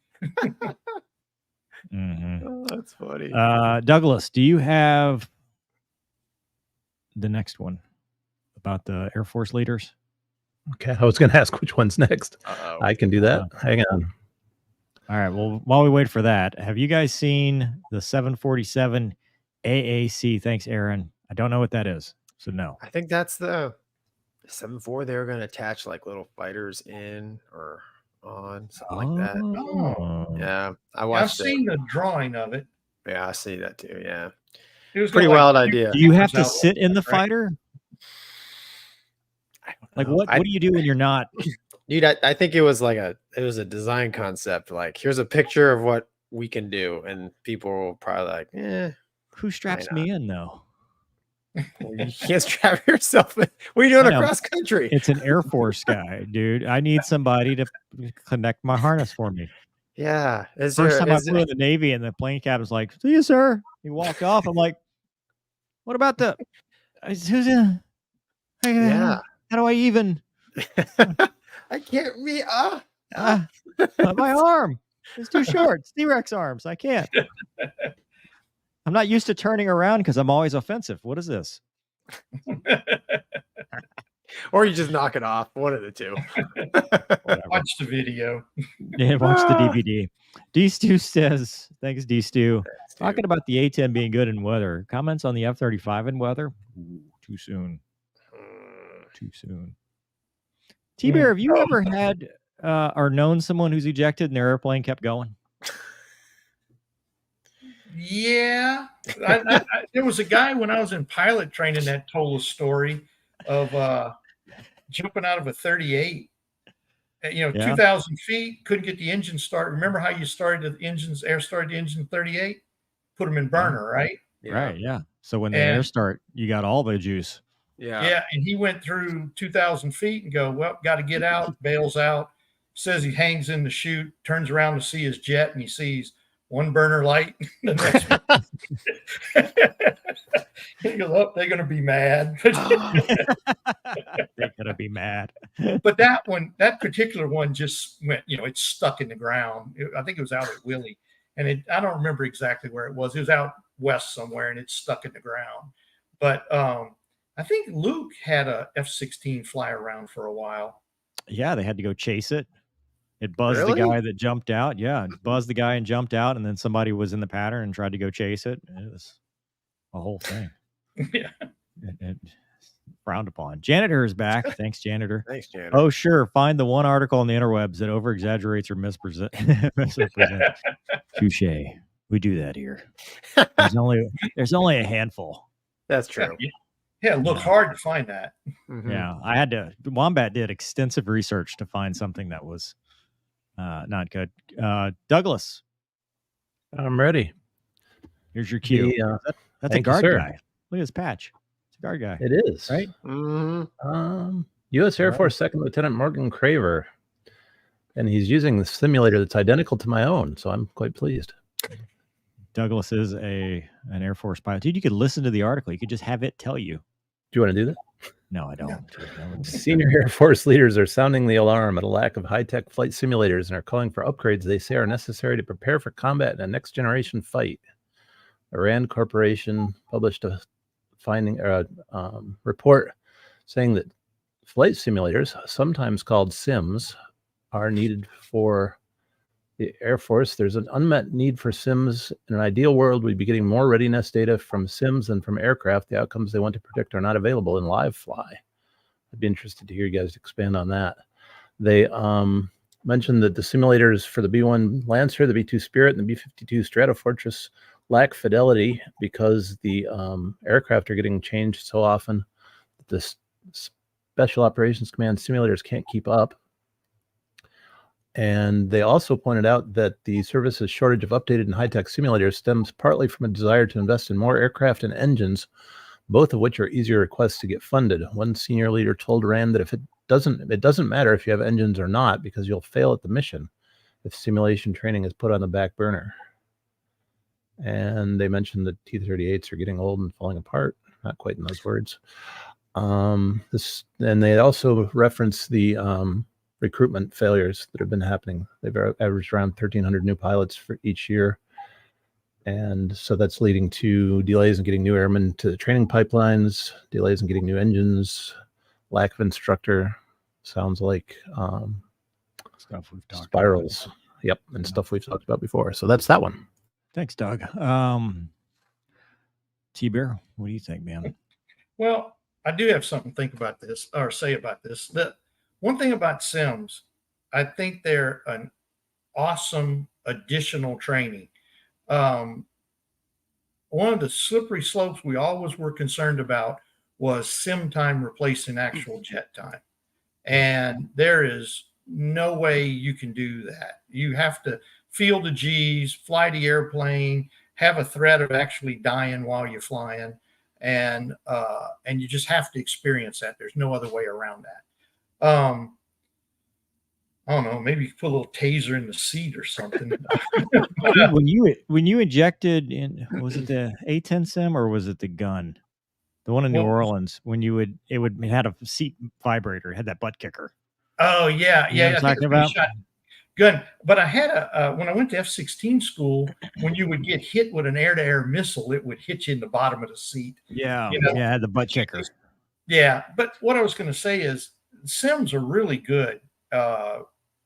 Oh, that's funny. Douglas, do you have the next one about the Air Force leaders? Okay, I was going to ask which one's next. Uh-oh. I can do that. Hang on. All right. Well, while we wait for that, have you guys seen the 747 AAC? Thanks, Aaron. I don't know what that is, so no. I think that's the 7.4. They were going to attach like little fighters in or on, something like that. Oh. Yeah, I've seen the drawing of it. Yeah, I see that too. Yeah, It was pretty wild idea. Do you have to sit in the fighter? Like what do you do when you're not? Dude, I think it was like a design concept. Like, here's a picture of what we can do, and people will probably like, who straps me in though? Well, you can't strap yourself in. What are you doing across country? It's an Air Force guy, dude. I need somebody to connect my harness for me. Yeah. First time I flew in the Navy, and the plane captain's like, "See you, sir." He walked off. I'm like, "What about the? Who's in? Yeah. How do I even? I can't read. My arm is too short. It's T-Rex arms. I can't. I'm not used to turning around because I'm always offensive. What is this? Or you just knock it off. One of the two. Watch the video. Yeah, watch the DVD. D-Stew says, thanks, D-Stew. Talking about the A-10 being good in weather. Comments on the F-35 in weather? Ooh, too soon. Too soon. TBear, have you ever had or known someone who's ejected and their airplane kept going? Yeah. There was a guy when I was in pilot training that told a story of jumping out of a 38. 2,000 feet, couldn't get the engine started. Remember how you started the engines, air started the engine 38? Put them in burner, right? Yeah. Right, yeah. So when the air start, you got all the juice. Yeah, and he went through 2,000 feet and go, well, got to get out, bails out, says he hangs in the chute, turns around to see his jet, and he sees one burner light. The next one. He goes, oh, they're going to be mad. They're going to be mad. But that particular one just went, it's stuck in the ground. I think it was out at Willie, and I don't remember exactly where it was. It was out west somewhere, and it's stuck in the ground. But I think Luke had a F-16 fly around for a while. Yeah, they had to go chase it. It buzzed the guy that jumped out. Yeah, it buzzed the guy and jumped out, and then somebody was in the pattern and tried to go chase it. It was a whole thing. Yeah. It frowned upon. Janitor is back. Thanks, Janitor. Thanks, Janitor. Oh, sure. Find the one article on the interwebs that over-exaggerates or misrepresents. Touche. We do that here. There's only a handful. That's true. Yeah, look hard to find that. Mm-hmm. Yeah, Wombat did extensive research to find something that was not good. Douglas. I'm ready. Here's your cue. That's a guard guy. Look at his patch. It's a guard guy. It is. Right? Mm-hmm. U.S. Air Force Second Lieutenant Morgan Craver. And he's using the simulator that's identical to my own, so I'm quite pleased. Douglas is an Air Force pilot. Dude, you could listen to the article. You could just have it tell you. Do you want to do that? No, I don't. No. Senior Air Force leaders are sounding the alarm at a lack of high-tech flight simulators and are calling for upgrades they say are necessary to prepare for combat in a next-generation fight. A RAND Corporation published a report saying that flight simulators, sometimes called sims, are needed for the Air Force. There's an unmet need for sims. In an ideal world, we'd be getting more readiness data from sims than from aircraft. The outcomes they want to predict are not available in live fly. I'd be interested to hear you guys expand on that. They mentioned that the simulators for the B-1 Lancer, the B-2 Spirit, and the B-52 Stratofortress lack fidelity because the aircraft are getting changed so often that the Special Operations Command simulators can't keep up. And they also pointed out that the service's shortage of updated and high-tech simulators stems partly from a desire to invest in more aircraft and engines, both of which are easier requests to get funded. One senior leader told Rand that it doesn't matter if you have engines or not, because you'll fail at the mission if simulation training is put on the back burner. And they mentioned that T-38s are getting old and falling apart. Not quite in those words. And they also reference the recruitment failures that have been happening. They've averaged around 1,300 new pilots for each year. And so that's leading to delays in getting new airmen to the training pipelines, delays in getting new engines, lack of instructor. Sounds like stuff we've talked spirals. About. Yep, and stuff we've talked about before. So that's that one. Thanks, Doug. TBear, what do you think, man? Well, I do have something to think about this or say about this. The one thing about sims, I think they're an awesome additional training. One of the slippery slopes we always were concerned about was sim time replacing actual jet time. And there is no way you can do that. You have to feel the G's, fly the airplane, have a threat of actually dying while you're flying. And you just have to experience that. There's no other way around that. I don't know, maybe you put a little taser in the seat or something. when you injected in, was it the A-10 sim or was it the gun? The one in New Orleans, when it had a seat vibrator, it had that butt kicker. Oh yeah, you know yeah. I think about Good, but I had when I went to F-16 school, when you would get hit with an air-to-air missile, it would hit you in the bottom of the seat. Yeah, you know? Yeah, it had the butt kicker. Yeah, but what I was going to say is sims are really good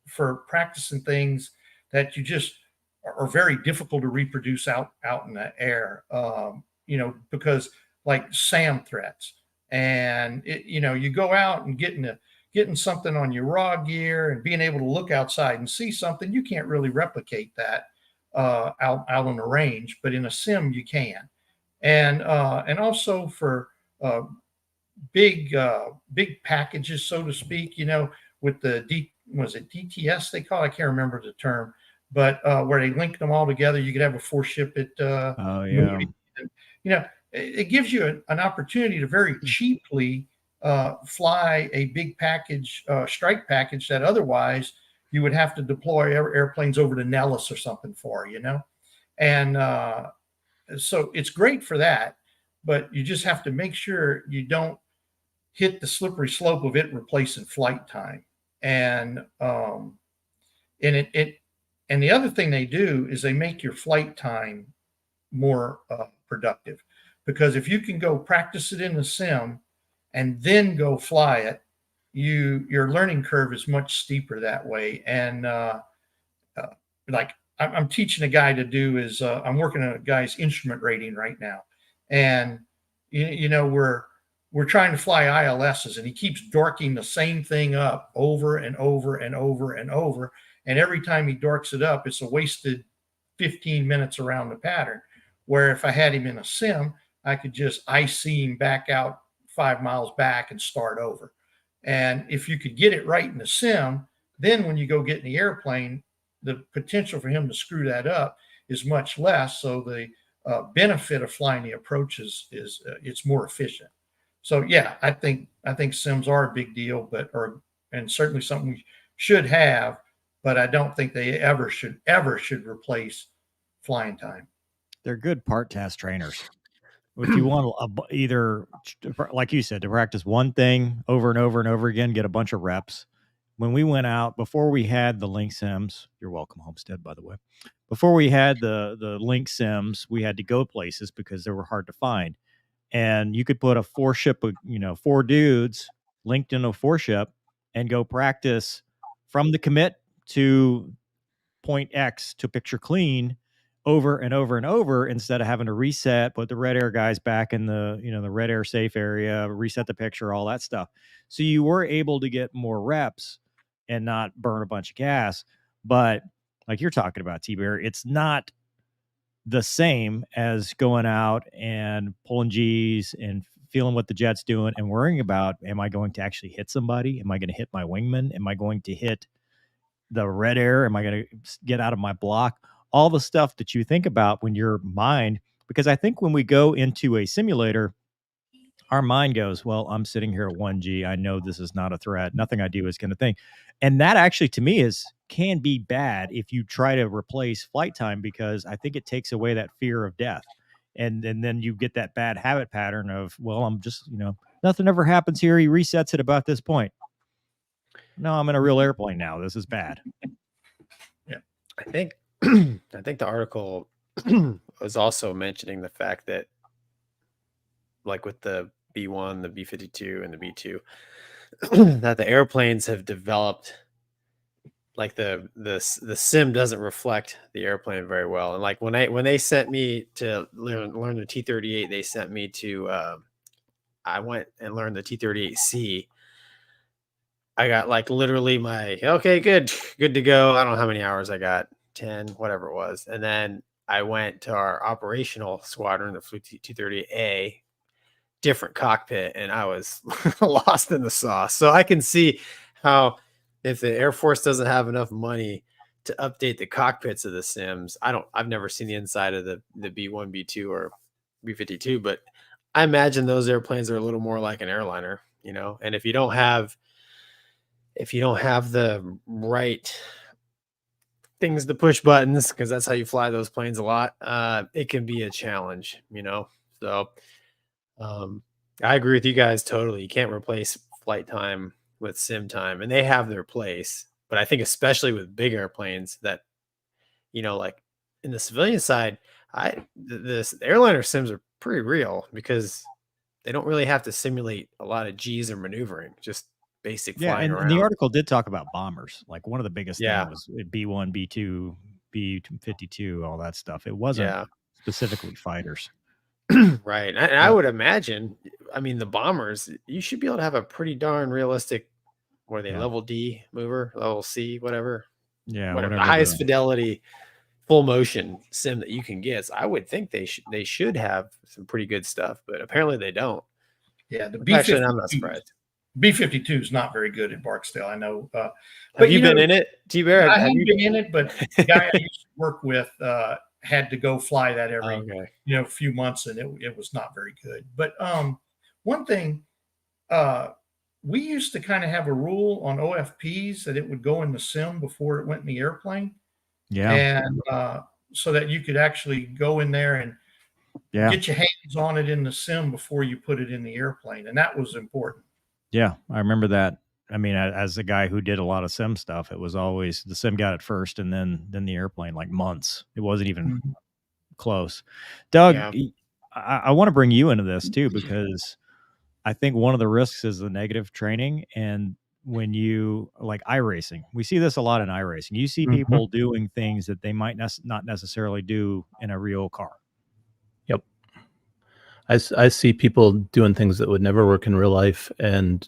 for practicing things that you just are very difficult to reproduce out in the air. Because like SAM threats, and you go out and getting something on your raw gear and being able to look outside and see something, you can't really replicate that out on the range, but in a sim you can. And also for big packages, so to speak, with the was it DTS they call it? I can't remember the term, but where they link them all together, you could have a 4-ship at it gives you an opportunity to very cheaply fly a big package, strike package that otherwise you would have to deploy airplanes over to Nellis or something for, and so it's great for that, but you just have to make sure you don't hit the slippery slope of it replacing flight time. And the other thing they do is they make your flight time more productive, because if you can go practice it in the sim and then go fly it, your learning curve is much steeper that way. And like I'm teaching a guy to do is I'm working on a guy's instrument rating right now, and we're trying to fly ILSs, and he keeps dorking the same thing up over and over and over and over. And every time he dorks it up, it's a wasted 15 minutes around the pattern. Where if I had him in a sim, I could just IC him back out 5 miles back and start over. And if you could get it right in the sim, then when you go get in the airplane, the potential for him to screw that up is much less. So the benefit of flying the approach is it's more efficient. So yeah, I think sims are a big deal, and certainly something we should have, but I don't think they ever should replace flying time. They're good part task trainers. If you want either, like you said, to practice one thing over and over and over again, get a bunch of reps. When we went out, before we had the Link Sims, you're welcome, Homestead, by the way. Before we had the Link Sims, we had to go places because they were hard to find. And you could put a 4-ship, 4 dudes linked in a 4-ship and go practice from the commit to point X to picture clean over and over and over, instead of having to reset, put the red air guys back in the, the red air safe area, reset the picture, all that stuff. So you were able to get more reps and not burn a bunch of gas. But like you're talking about, TBear, it's not the same as going out and pulling G's and feeling what the jet's doing and worrying about, am I going to actually hit somebody? Am I going to hit my wingman? Am I going to hit the red air? Am I going to get out of my block? All the stuff that you think about when your mind, because I think when we go into a simulator, our mind goes, well, I'm sitting here at 1G. I know this is not a threat. Nothing I do is going to think. And that actually, to me, can be bad if you try to replace flight time, because I think it takes away that fear of death. And then you get that bad habit pattern of, well, I'm just, nothing ever happens here. He resets it about this point. No, I'm in a real airplane now. This is bad. Yeah. I think the article was also mentioning the fact that, like with the B1, the B-52, and the B2, that the airplanes have developed, like the sim doesn't reflect the airplane very well. And like when they sent me to learn the T-38, they sent me to I went and learned the T-38C. I got like literally okay, good to go. I don't know how many hours I got, 10, whatever it was. And then I went to our operational squadron that flew T-38A, different cockpit, and I was lost in the sauce. So I can see how, if the Air Force doesn't have enough money to update the cockpits of the sims, I've never seen the inside of the B1, B2, or B-52, but I imagine those airplanes are a little more like an airliner, and if you don't have the right things to push buttons, because that's how you fly those planes a lot, it can be a challenge, so I agree with you guys totally. You can't replace flight time with sim time, and they have their place, but I think especially with big airplanes that, like in the civilian side, the airliner sims are pretty real, because they don't really have to simulate a lot of G's or maneuvering, just basic flying around. And the article did talk about bombers. Like one of the biggest things was B1, B2, B-52, all that stuff. It wasn't specifically fighters. Right. And I would imagine, the bombers, you should be able to have a pretty darn realistic, level D mover, level C, whatever. Yeah. Whatever. The highest fidelity full motion sim that you can get. So I would think they should have some pretty good stuff, but apparently they don't. Yeah. The B-52, I'm not surprised. B-52 is not very good at Barksdale. I know. Have you been in it, TBear? I haven't been in it, but the guy I used to work with had to go fly that every few months, and it was not very good. But one thing, we used to kind of have a rule on OFPs that it would go in the sim before it went in the airplane. Yeah. And so that you could actually go in there and get your hands on it in the sim before you put it in the airplane, and that was important. Yeah, I remember that. As a guy who did a lot of sim stuff, it was always the sim got it first, and then the airplane, like months. It wasn't even close. Doug, I want to bring you into this too, because I think one of the risks is the negative training. And when you like iRacing, we see this a lot in iRacing. You see people doing things that they might not necessarily do in a real car. Yep. I see people doing things that would never work in real life. And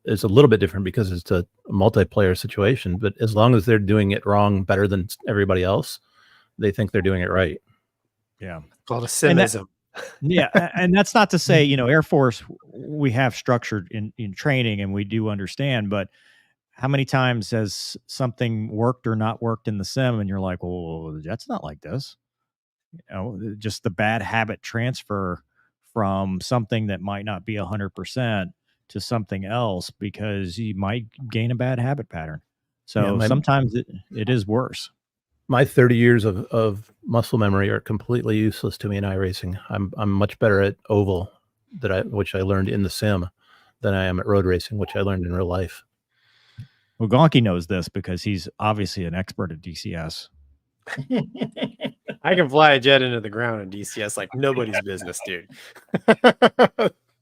it's a little bit different because it's a multiplayer situation, but as long as they're doing it wrong better than everybody else, they think they're doing it right. Yeah. Called a simism. And that's not to say, Air Force, we have structured in training and we do understand, but how many times has something worked or not worked in the sim and you're like, well, that's not like this. Just the bad habit transfer from something that might not be 100% to something else, because you might gain a bad habit pattern. So sometimes it is worse. My 30 years of muscle memory are completely useless to me in iRacing. I'm much better at oval, which I learned in the sim, than I am at road racing, which I learned in real life. Well, Gonky knows this because he's obviously an expert at DCS. I can fly a jet into the ground in DCS like nobody's business, dude.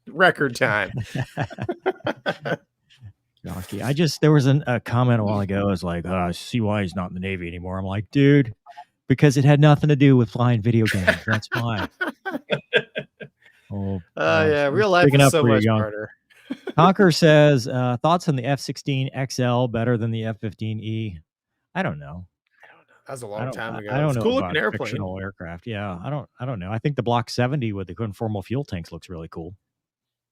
Record time. Gonky, there was a comment a while ago. I was like, I see why he's not in the Navy anymore. I'm like, dude, because it had nothing to do with flying video games. That's why. Real life is so much harder. Conquer says, thoughts on the F-16 XL better than the F-15E? I don't know. That was a long time ago. I don't know cool about looking fictional aircraft. Yeah, I don't know. I think the Block 70 with the conformal fuel tanks looks really cool.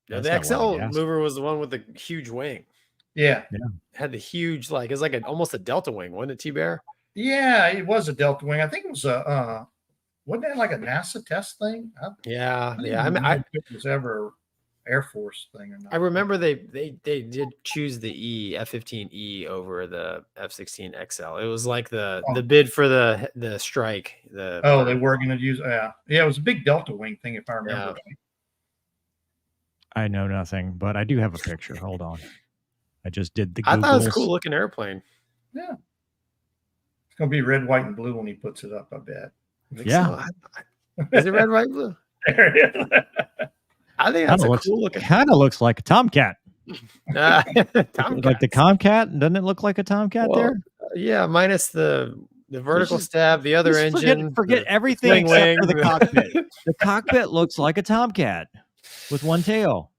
Yeah, the XL mover was the one with the huge wing. Yeah. Had the huge, like, it's like almost a Delta wing, wasn't it, TBear? Yeah, it was a Delta wing. I think it was wasn't that like a NASA test thing? Yeah. I I mean, if it was ever Air Force thing or not. I remember they did choose the F-15E over the F-16 XL. It was like the bid for the strike. They were going to use it was a big Delta wing thing if I remember right. I know nothing, but I do have a picture. Hold on. I just did the Googles. I thought it was a cool looking airplane. Yeah. It's going to be red, white, and blue when he puts it up, I bet. Yeah. So. Is it red, white, blue? There it is. I think that's cool looking. Kind of looks like a Tomcat. Tomcat. Like the Tomcat? Doesn't it look like a Tomcat there? Yeah, minus the vertical stab, the other engine. Forget everything except for the cockpit. The cockpit looks like a Tomcat with one tail.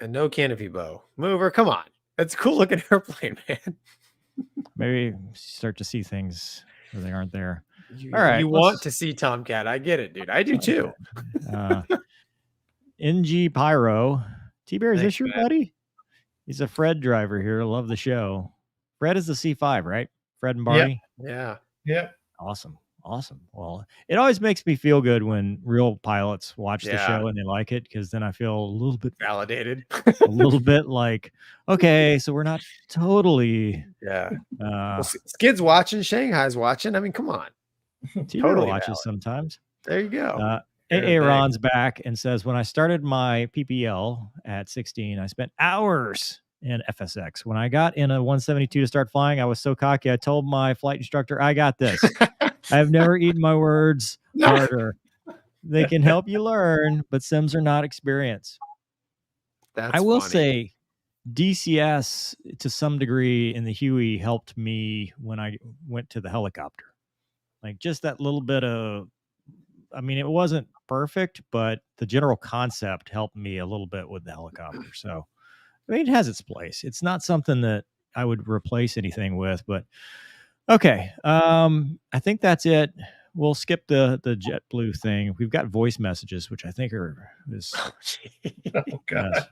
And no canopy bow. Mover, come on. That's a cool looking airplane, man. Maybe start to see things where they aren't there. All right. You want to see Tomcat. I get it, dude. I do too. NG Pyro. TBear, is this your buddy? He's a Fred driver here. Love the show. Fred is the C5, right? Fred and Barney? Yeah. Awesome. Well, it always makes me feel good when real pilots watch the show and they like it, because then I feel a little bit validated. A little bit like, okay, so we're not totally. Skid's watching. Shanghai's watching. I mean, come on. Totally watches sometimes. There you go. Aaron's back and says, when I started my PPL at 16, I spent hours in FSX. When I got in a 172 to start flying, I was so cocky. I told my flight instructor, I got this. I've never eaten my words harder. They can help you learn, but sims are not experience. I will say DCS to some degree in the Huey helped me when I went to the helicopter. Like just that little bit of, I mean, it wasn't perfect, but the general concept helped me a little bit with the helicopter. So, I mean, it has its place. It's not something that I would replace anything with, but okay. I think that's it. We'll skip the JetBlue thing. We've got voice messages, which I think is. Oh God.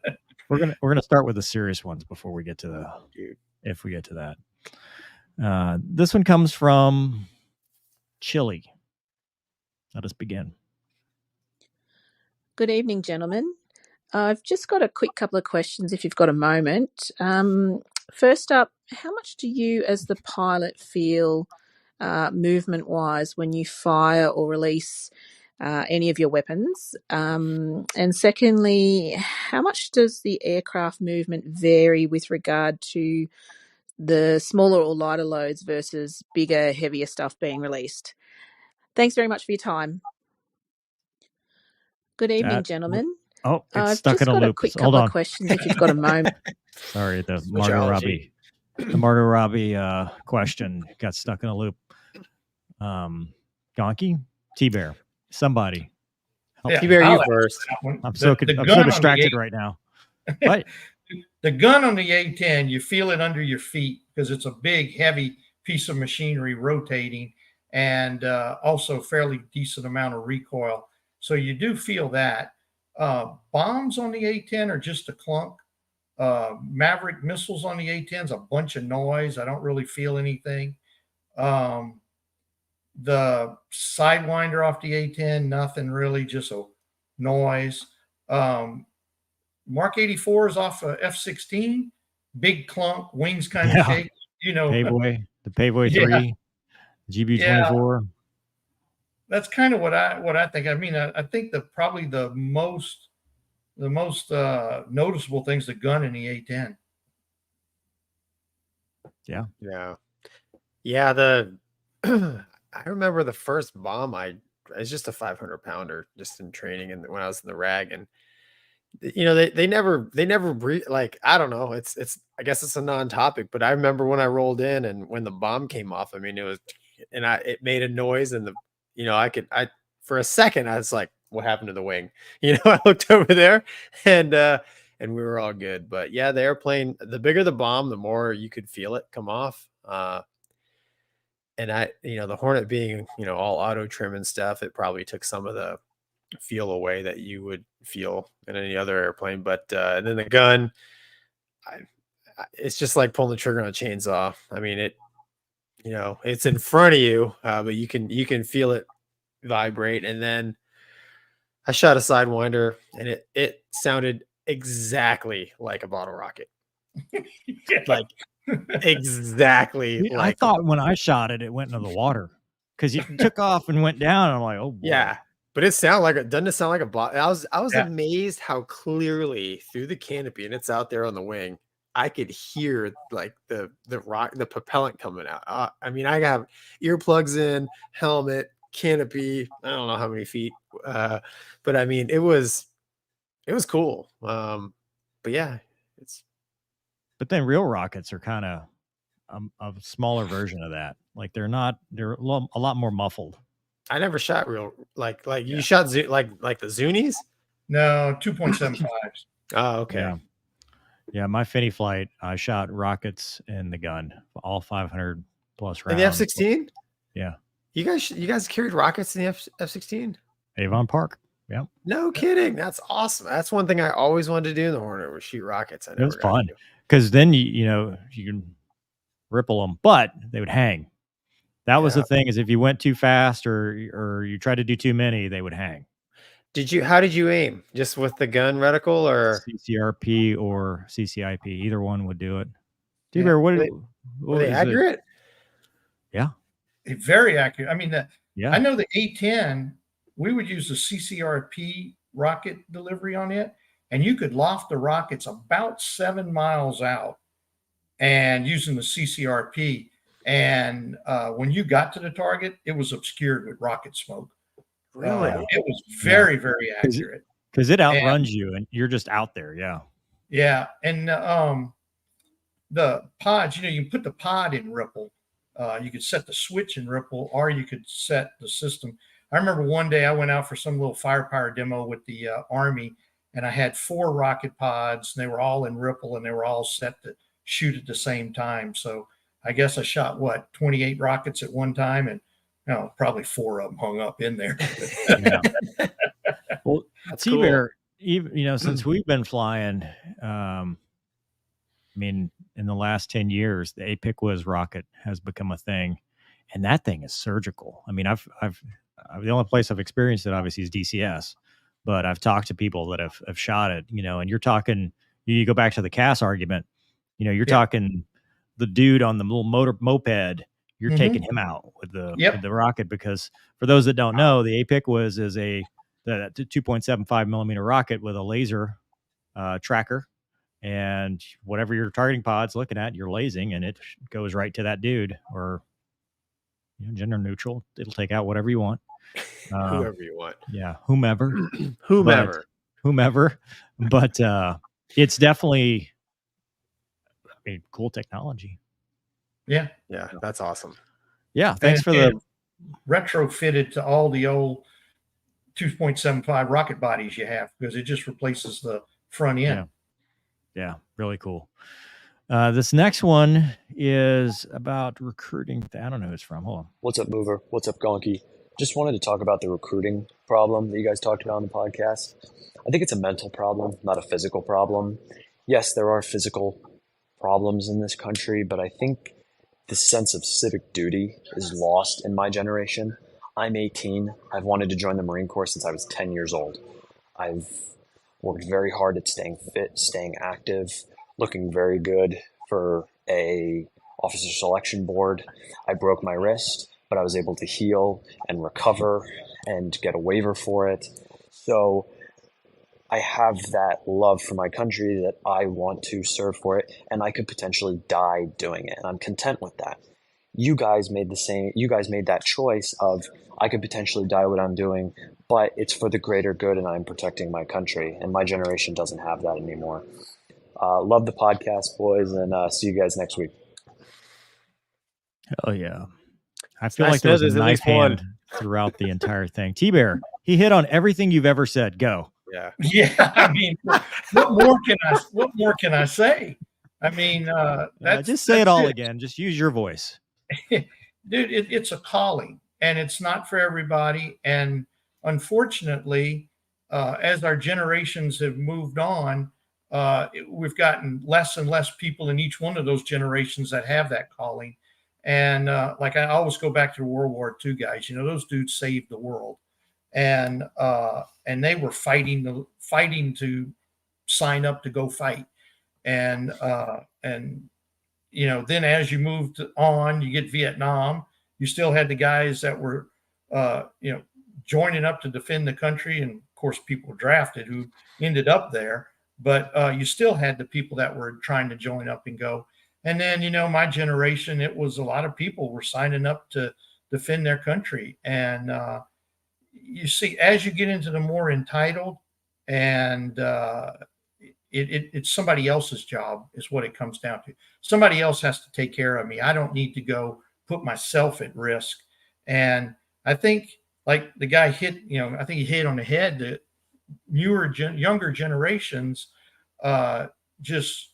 We're gonna start with the serious ones before we get to if we get to that. This one comes from Chili. Let us begin. Good evening, gentlemen. I've just got a quick couple of questions if you've got a moment. First up, how much do you as the pilot feel movement-wise when you fire or release any of your weapons? And secondly, how much does the aircraft movement vary with regard to the smaller or lighter loads versus bigger, heavier stuff being released? Thanks very much for your time. Good evening, gentlemen. Oh, it's I've stuck just in a got loop. a quick couple of questions if you've got a moment. Sorry, the Margot Robbie. The Margot Robbie question got stuck in a loop. Gonky, TBear, somebody. TBear, you first. I'm so distracted right now. What? The gun on the A-10, you feel it under your feet because it's a big, heavy piece of machinery rotating, and also fairly decent amount of recoil. So you do feel that. Bombs on the A-10 are just a clunk. Maverick missiles on the A-10 is a bunch of noise. I don't really feel anything. The Sidewinder off the A-10, nothing really, just a noise. Mark 84 is off a F-16, big clunk, wings kind of shake. You know, Payboy, the Payboy 3, GB-24. That's kind of what I think. I mean, I think probably the most noticeable thing's the gun in the A-10. Yeah. I remember the first bomb it's just a 500 pounder just in training and when I was in the RAG, and you know they never like, I don't know, it's I guess it's a non-topic, but I remember when I rolled in and when the bomb came off, I mean it made a noise, and I for a second I was like, what happened to the wing? I looked over there and we were all good. But yeah, the airplane, the bigger the bomb, the more you could feel it come off. And the Hornet being, all auto trim and stuff, it probably took some of the feel away that you would feel in any other airplane. But and then the gun, it's just like pulling the trigger on a chainsaw. I mean, it's in front of you, but you can feel it vibrate. And then I shot a Sidewinder, and it sounded exactly like a bottle rocket. Like exactly. Dude, I thought when I shot it, it went into the water because it took off and went down. And I'm like, oh boy. Yeah, but doesn't it sound like a bottle? I was amazed how clearly through the canopy, and it's out there on the wing, I could hear like the propellant coming out. I mean, I have earplugs in, helmet, canopy. I don't know how many feet, but I mean, it was cool. But yeah, But then real rockets are kind of a smaller version of that. Like they're a lot more muffled. I never shot real like you shot like the Zunies. No, 2.75s. Oh, okay. Yeah, my Finney flight, I shot rockets in the gun, all 500 plus rounds. In the F-16? Yeah. You guys carried rockets in the F-16? Avon Park. Yeah. No kidding. That's awesome. That's one thing I always wanted to do in the Hornet was shoot rockets. It was fun because then you can ripple them, but they would hang. That was the thing, is if you went too fast or you tried to do too many, they would hang. How did you aim? Just with the gun reticle or CCRP or CCIP? Either one would do it. TBear, were they accurate? Yeah. Very accurate. I mean, I know the A-10, we would use the CCRP rocket delivery on it, and you could loft the rockets about 7 miles out and using the CCRP. And when you got to the target, it was obscured with rocket smoke. Really? It was very, very accurate. Because it outruns you and you're just out there. Yeah. Yeah. And the pods, you can put the pod in ripple. You could set the switch in ripple, or you could set the system. I remember one day I went out for some little firepower demo with the Army, and I had 4 rocket pods, and they were all in ripple, and they were all set to shoot at the same time. So I guess I shot 28 rockets at one time, and probably 4 of them hung up in there. Well, TBear, even since we've been flying, I mean, in the last 10 years, the APIC rocket has become a thing, and that thing is surgical. I mean, I've the only place I've experienced it obviously is DCS, but I've talked to people that have shot it. And you're talking. You go back to the CAS argument. You're talking the dude on the little moped. You're taking him out with the rocket, because for those that don't know, the APIC is the 2.75 millimeter rocket with a laser tracker, and whatever your targeting pod's looking at, you're lasing, and it goes right to that dude, or gender neutral. It'll take out whatever you want. Whoever you want. Yeah. Whomever. Whomever. But it's definitely cool technology. Yeah. Yeah. That's awesome. Yeah. Thanks for the retrofitted to all the old 2.75 rocket bodies you have, because it just replaces the front end. Yeah. Really cool. This next one is about recruiting. I don't know who it's from. Hold on. What's up, Mover? What's up, Gonky? Just wanted to talk about the recruiting problem that you guys talked about on the podcast. I think it's a mental problem, not a physical problem. Yes, there are physical problems in this country, but I think the sense of civic duty is lost in my generation. I'm 18. I've wanted to join the Marine Corps since I was 10 years old. I've worked very hard at staying fit, staying active, looking very good for a officer selection board. I broke my wrist, but I was able to heal and recover and get a waiver for it. So I have that love for my country that I want to serve for it, and I could potentially die doing it, and I'm content with that. You guys made that choice of, I could potentially die what I'm doing, but it's for the greater good and I'm protecting my country, and my generation doesn't have that anymore. Love the podcast, boys, and see you guys next week. Oh yeah. I feel like there's a knife hand throughout the entire thing. TBear, he hit on everything you've ever said. Go. Yeah. I mean, what more can I say? I mean, just say it all again. Just use your voice. Dude, it's a calling, and it's not for everybody. And unfortunately, as our generations have moved on, we've gotten less and less people in each one of those generations that have that calling. And like I always go back to the World War II guys, you know, those dudes saved the world, and they were fighting to sign up to go fight. And you know, then as you moved on, you get Vietnam, you still had the guys that were you know, joining up to defend the country, and of course people drafted who ended up there, but you still had the people that were trying to join up and go. And then, you know, my generation, it was a lot of people were signing up to defend their country. And you see, as you get into the more entitled, and it's somebody else's job is what it comes down to. Somebody else has to take care of me. I don't need to go put myself at risk. And I think, like the guy hit, you know, I think he hit on the head that younger generations just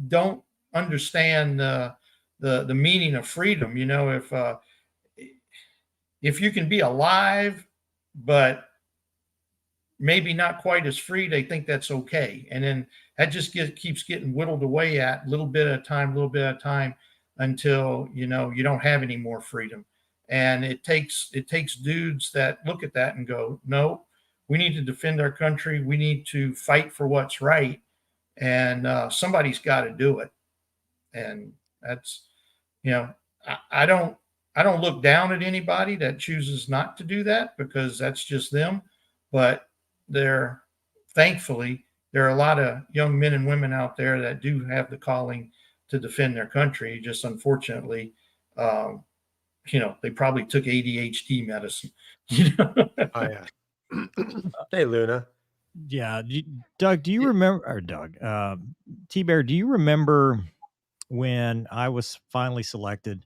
don't understand the meaning of freedom. You know, if you can be alive, but maybe not quite as free, they think that's okay. And then that just keeps getting whittled away at little bit at a time until, you know, you don't have any more freedom. And it takes dudes that look at that and go, no, we need to defend our country. We need to fight for what's right. And somebody's got to do it. And that's, you know, I don't look down at anybody that chooses not to do that, because that's just them. But thankfully, there are a lot of young men and women out there that do have the calling to defend their country. Just unfortunately, you know, they probably took ADHD medicine. You know? Oh yeah. Hey, Luna. Yeah, Doug, do you remember? Or Doug, TBear, do you remember when I was finally selected?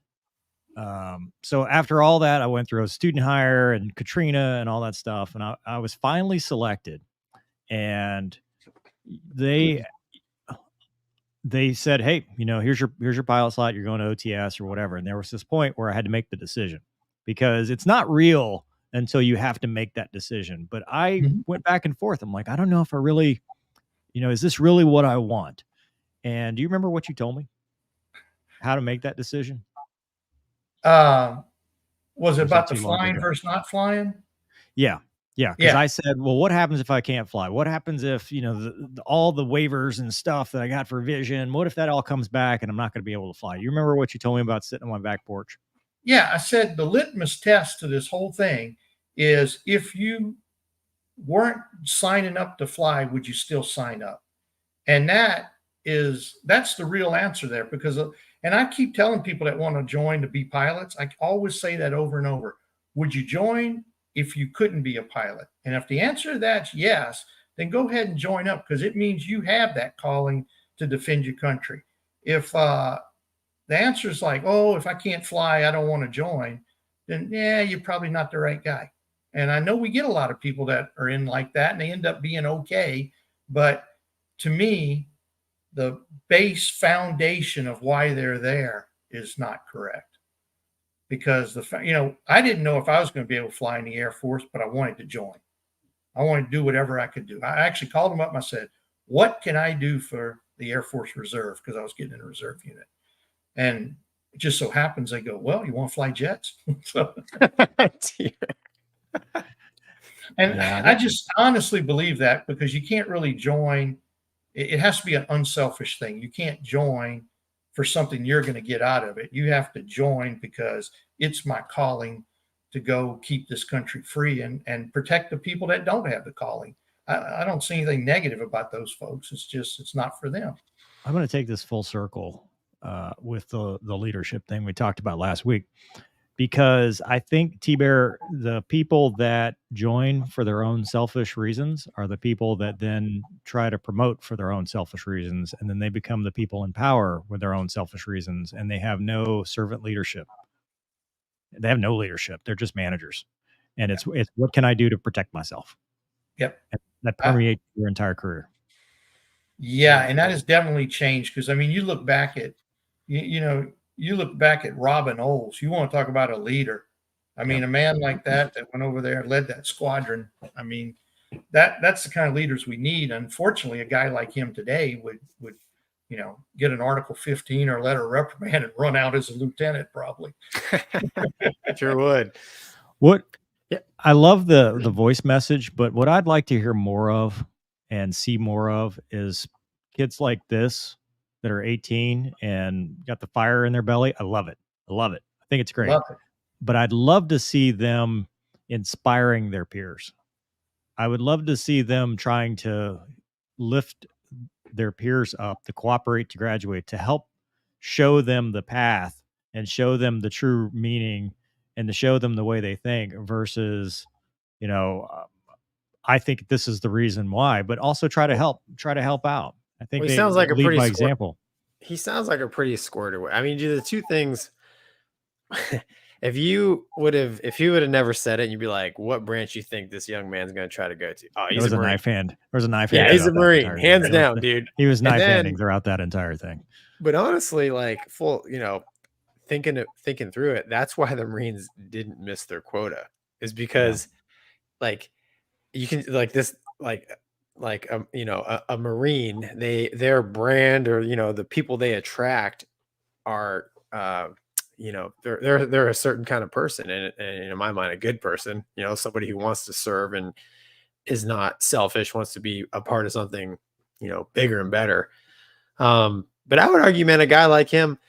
So after all that, I went through a student hire and Katrina and all that stuff, and I was finally selected, and they said, hey, you know, here's your pilot slot, you're going to OTS or whatever. And there was this point where I had to make the decision, because it's not real until you have to make that decision. But I went back and forth. I'm like, I don't know if I really, you know, is this really what I want? And do you remember what you told me? How to make that decision? Was it about the flying versus not flying? Yeah. Yeah. Because I said, well, what happens if I can't fly? What happens if, you know, all the waivers and stuff that I got for vision, what if that all comes back and I'm not going to be able to fly? You remember what you told me about sitting on my back porch? Yeah. I said the litmus test to this whole thing is, if you weren't signing up to fly, would you still sign up? And that's the real answer there. Because, and I keep telling people that want to join to be pilots, I always say that over and over. Would you join if you couldn't be a pilot? And if the answer to that's yes, then go ahead and join up, because it means you have that calling to defend your country. If the answer is like, oh, if I can't fly, I don't want to join, then yeah, you're probably not the right guy. And I know we get a lot of people that are in like that, and they end up being okay. But to me, the base foundation of why they're there is not correct. Because you know, I didn't know if I was going to be able to fly in the Air Force, but I wanted to join. I wanted to do whatever I could do. I actually called them up and I said, what can I do for the Air Force Reserve? Because I was getting in a reserve unit. And it just so happens they go, well, you want to fly jets? So, and yeah, I just honestly believe that, because you can't really join. It has to be an unselfish thing. You can't join for something you're going to get out of it. You have to join because it's my calling to go keep this country free and protect the people that don't have the calling. I don't see anything negative about those folks. It's just, it's not for them. I'm going to take this full circle with the leadership thing we talked about last week, because I think, TBear, the people that join for their own selfish reasons are the people that then try to promote for their own selfish reasons. And then they become the people in power with their own selfish reasons. And they have no servant leadership. They have no leadership. They're just managers. And it's what can I do to protect myself? Yep. And that permeates your entire career. Yeah. And that has definitely changed. Because I mean, you look back at, you look back at Robin Olds, you want to talk about a leader. I mean, a man like that went over there and led that squadron. I mean, that's the kind of leaders we need. Unfortunately, a guy like him today would get an Article 15 or letter of reprimand and run out as a lieutenant probably. Sure would. What I love the voice message, but what I'd like to hear more of and see more of is kids like this that are 18 and got the fire in their belly. I love it. I think it's great. But I'd love to see them inspiring their peers. I would love to see them trying to lift their peers up, to cooperate, to graduate, to help show them the path and show them the true meaning and to show them the way they think versus, I think this is the reason why, but also try to help out. I think he sounds like a lead pretty by example. He sounds like a pretty squared away. I mean, the two things. If he would have never said it, you'd be like, "What branch you think this young man's going to try to go to?" Oh, he's a knife hand. There was a knife hand. Yeah, he's a Marine, hands down, dude. He was knife handing throughout that entire thing. But honestly, like thinking through it, that's why the Marines didn't miss their quota, is because, you can a Marine, their brand or the people they attract are they're a certain kind of person, and in my mind a good person, somebody who wants to serve and is not selfish, wants to be a part of something bigger and better. But I would argue, man, a guy like him,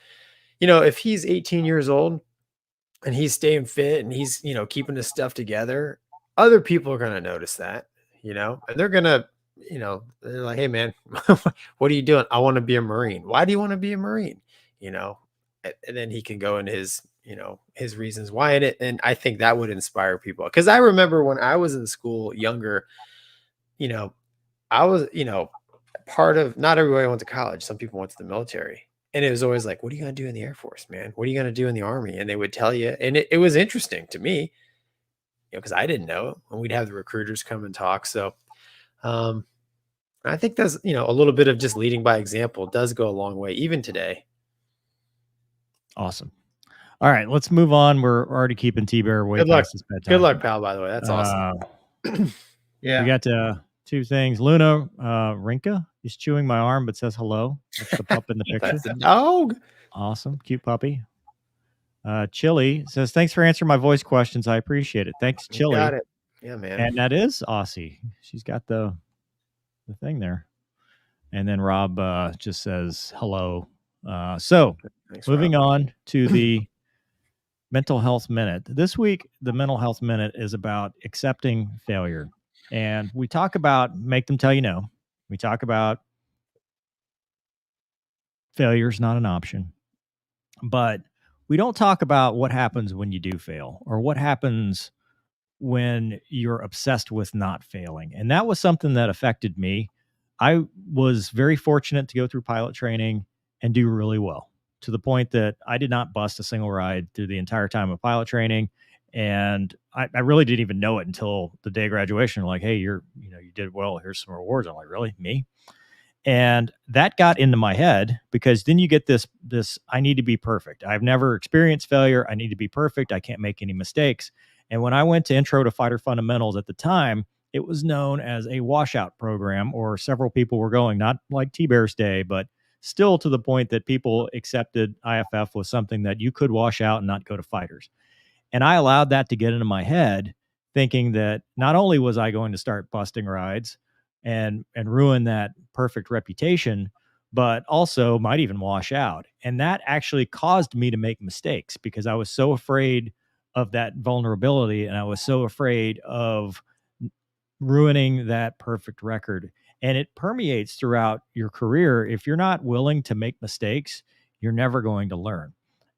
if he's 18 years old and he's staying fit and he's keeping his stuff together, other people are going to notice that, and they're going to they're like, "Hey man, what are you doing?" "I want to be a Marine." "Why do you want to be a Marine?" And then he can go into his his reasons why in it. And I think that would inspire people, because I remember when I was in school younger, I was part of, not everybody went to college, some people went to the military, and it was always like, "What are you going to do in the Air Force, man? What are you going to do in the Army?" And they would tell you, and it was interesting to me, because I didn't know, and we'd have the recruiters come and talk. So I think that's a little bit of just leading by example does go a long way even today. Awesome. All right, let's move on. We're already keeping TBear way past his bedtime. Good luck, pal, by the way. That's awesome. Yeah. We got two things. Luna Rinka is chewing my arm but says hello. That's the pup in the picture. That's the dog. Awesome. Cute puppy. Chili says, "Thanks for answering my voice questions. I appreciate it." Thanks, Chili. Got it. Yeah, man. And that is Aussie. She's got the thing there. And then Rob just says hello. Thanks, moving on to the mental health minute. This week, the mental health minute is about accepting failure. And we talk about make them tell you no. We talk about failure is not an option. But we don't talk about what happens when you do fail, or what happens when you're obsessed with not failing. And that was something that affected me. I was very fortunate to go through pilot training and do really well, to the point that I did not bust a single ride through the entire time of pilot training. And I really didn't even know it until the day of graduation. Like, "Hey, you did well. Here's some rewards." I'm like, "Really? Me?" And that got into my head, because then you get this, I need to be perfect. I've never experienced failure. I need to be perfect. I can't make any mistakes. And when I went to Intro to Fighter Fundamentals at the time, it was known as a washout program, or several people were going, not like TBear's day, but still to the point that people accepted IFF was something that you could wash out and not go to fighters. And I allowed that to get into my head, thinking that not only was I going to start busting rides and ruin that perfect reputation, but also might even wash out. And that actually caused me to make mistakes, because I was so afraid of that vulnerability, and I was so afraid of ruining that perfect record. And it permeates throughout your career. If you're not willing to make mistakes, you're never going to learn.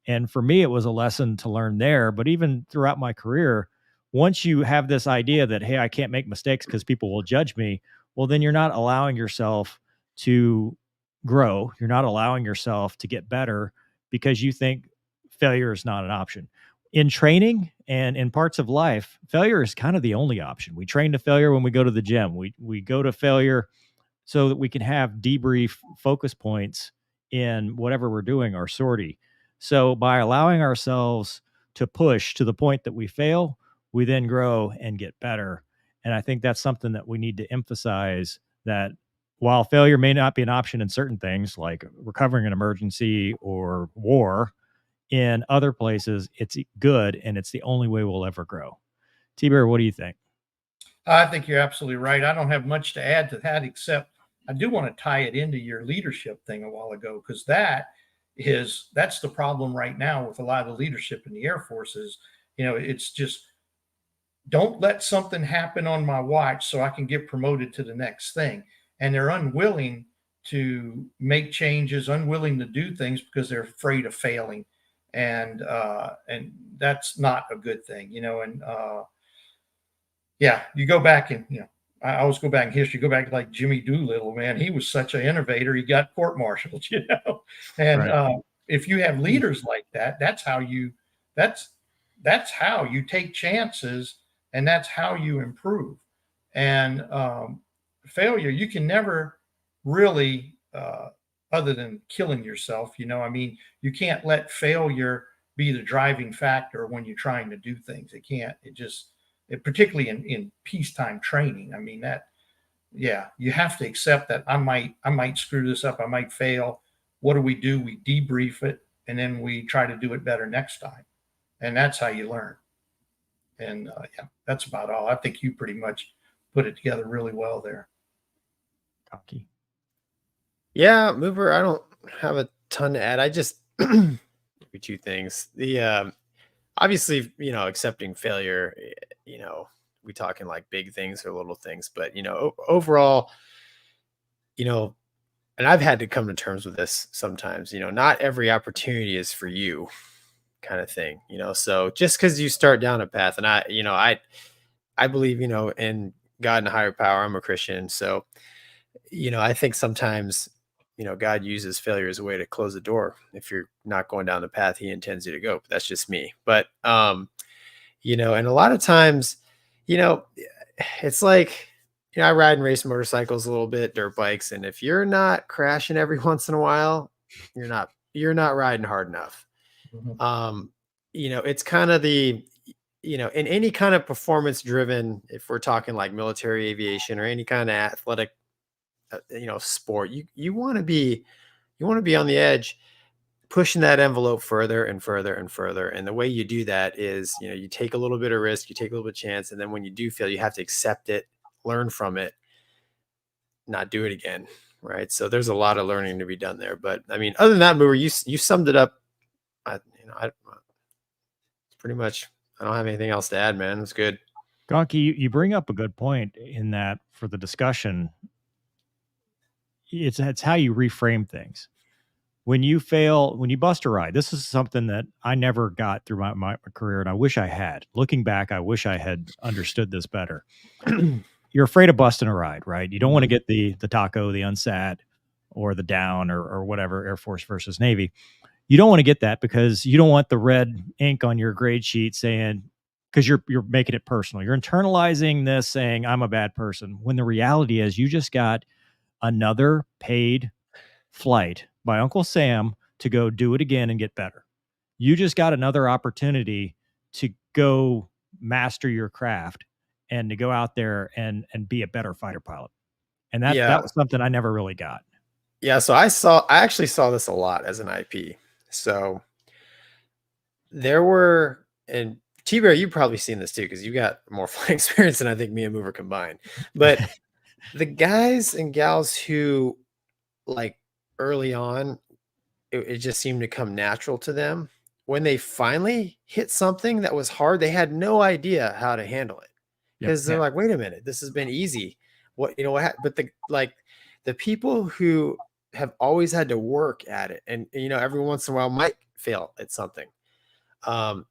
And for me, it was a lesson to learn there. But even throughout my career, once you have this idea that, hey, I can't make mistakes because people will judge me, well, then you're not allowing yourself to grow. You're not allowing yourself to get better, because you think failure is not an option. In training and in parts of life, failure is kind of the only option. We train to failure when we go to the gym. We go to failure so that we can have debrief focus points in whatever we're doing, our sortie. So by allowing ourselves to push to the point that we fail, we then grow and get better. And I think that's something that we need to emphasize, that while failure may not be an option in certain things like recovering an emergency or war, in other places it's good, and it's the only way we'll ever grow. TBear, what do you think? I think you're absolutely right. I don't have much to add to that, except I do want to tie it into your leadership thing a while ago, because that's the problem right now with a lot of the leadership in the Air Force is, it's just, don't let something happen on my watch so I can get promoted to the next thing. And they're unwilling to make changes, unwilling to do things because they're afraid of failing. And that's not a good thing, yeah, you go back and, I always go back in history, go back to like Jimmy Doolittle, man. He was such an innovator. He got court-martialed, and Right. If you have leaders like that, that's how you take chances, and that's how you improve. And failure, you can never really, other than killing yourself, you can't let failure be the driving factor when you're trying to do things. Particularly in peacetime training. You have to accept that I might screw this up. I might fail. What do? We debrief it, and then we try to do it better next time. And that's how you learn. And that's about all. I think you pretty much put it together really well there. Gonky. Yeah, Mover, I don't have a ton to add. I just maybe two things. The obviously, accepting failure, we talking like big things or little things, but overall, and I've had to come to terms with this sometimes, not every opportunity is for you, kind of thing, so just because you start down a path, and I believe, in God and a higher power. I'm a Christian. So, I think sometimes, God uses failure as a way to close the door if you're not going down the path he intends you to go. But that's just me. But, and a lot of times, it's like, I ride and race motorcycles a little bit, dirt bikes. And if you're not crashing every once in a while, you're not riding hard enough. Mhm. It's kind of in any kind of performance driven, if we're talking like military aviation or any kind of athletic, sport, you want to be on the edge, pushing that envelope further and further and further. And the way you do that is, you take a little bit of risk, you take a little bit of chance. And then when you do fail, you have to accept it, learn from it, not do it again. Right. So there's a lot of learning to be done there. But other than that, Mover, you summed it up. Pretty much, I don't have anything else to add, man. It's good. Gonky, you bring up a good point in that for the discussion. It's how you reframe things. When you fail, when you bust a ride, this is something that I never got through my career, and I wish I had. Looking back, I wish I had understood this better. You're afraid of busting a ride, right? You don't want to get the taco, the unsat, or the down, or whatever, Air Force versus Navy. You don't want to get that because you don't want the red ink on your grade sheet saying, because you're making it personal. You're internalizing this, saying I'm a bad person, when the reality is you just got another paid flight by Uncle Sam to go do it again and get better. You just got another opportunity to go master your craft and to go out there and be a better fighter pilot. And that was something I never really got. Yeah. So I actually saw this a lot as an IP. So there were, and TBear, you've probably seen this too, because you got more flight experience than I think me and Mover combined. But the guys and gals who, like, early on, it just seemed to come natural to them. When they finally hit something that was hard, they had no idea how to handle it, because they're like, wait a minute, this has been easy. What, but the people who have always had to work at it, and every once in a while might fail at something. I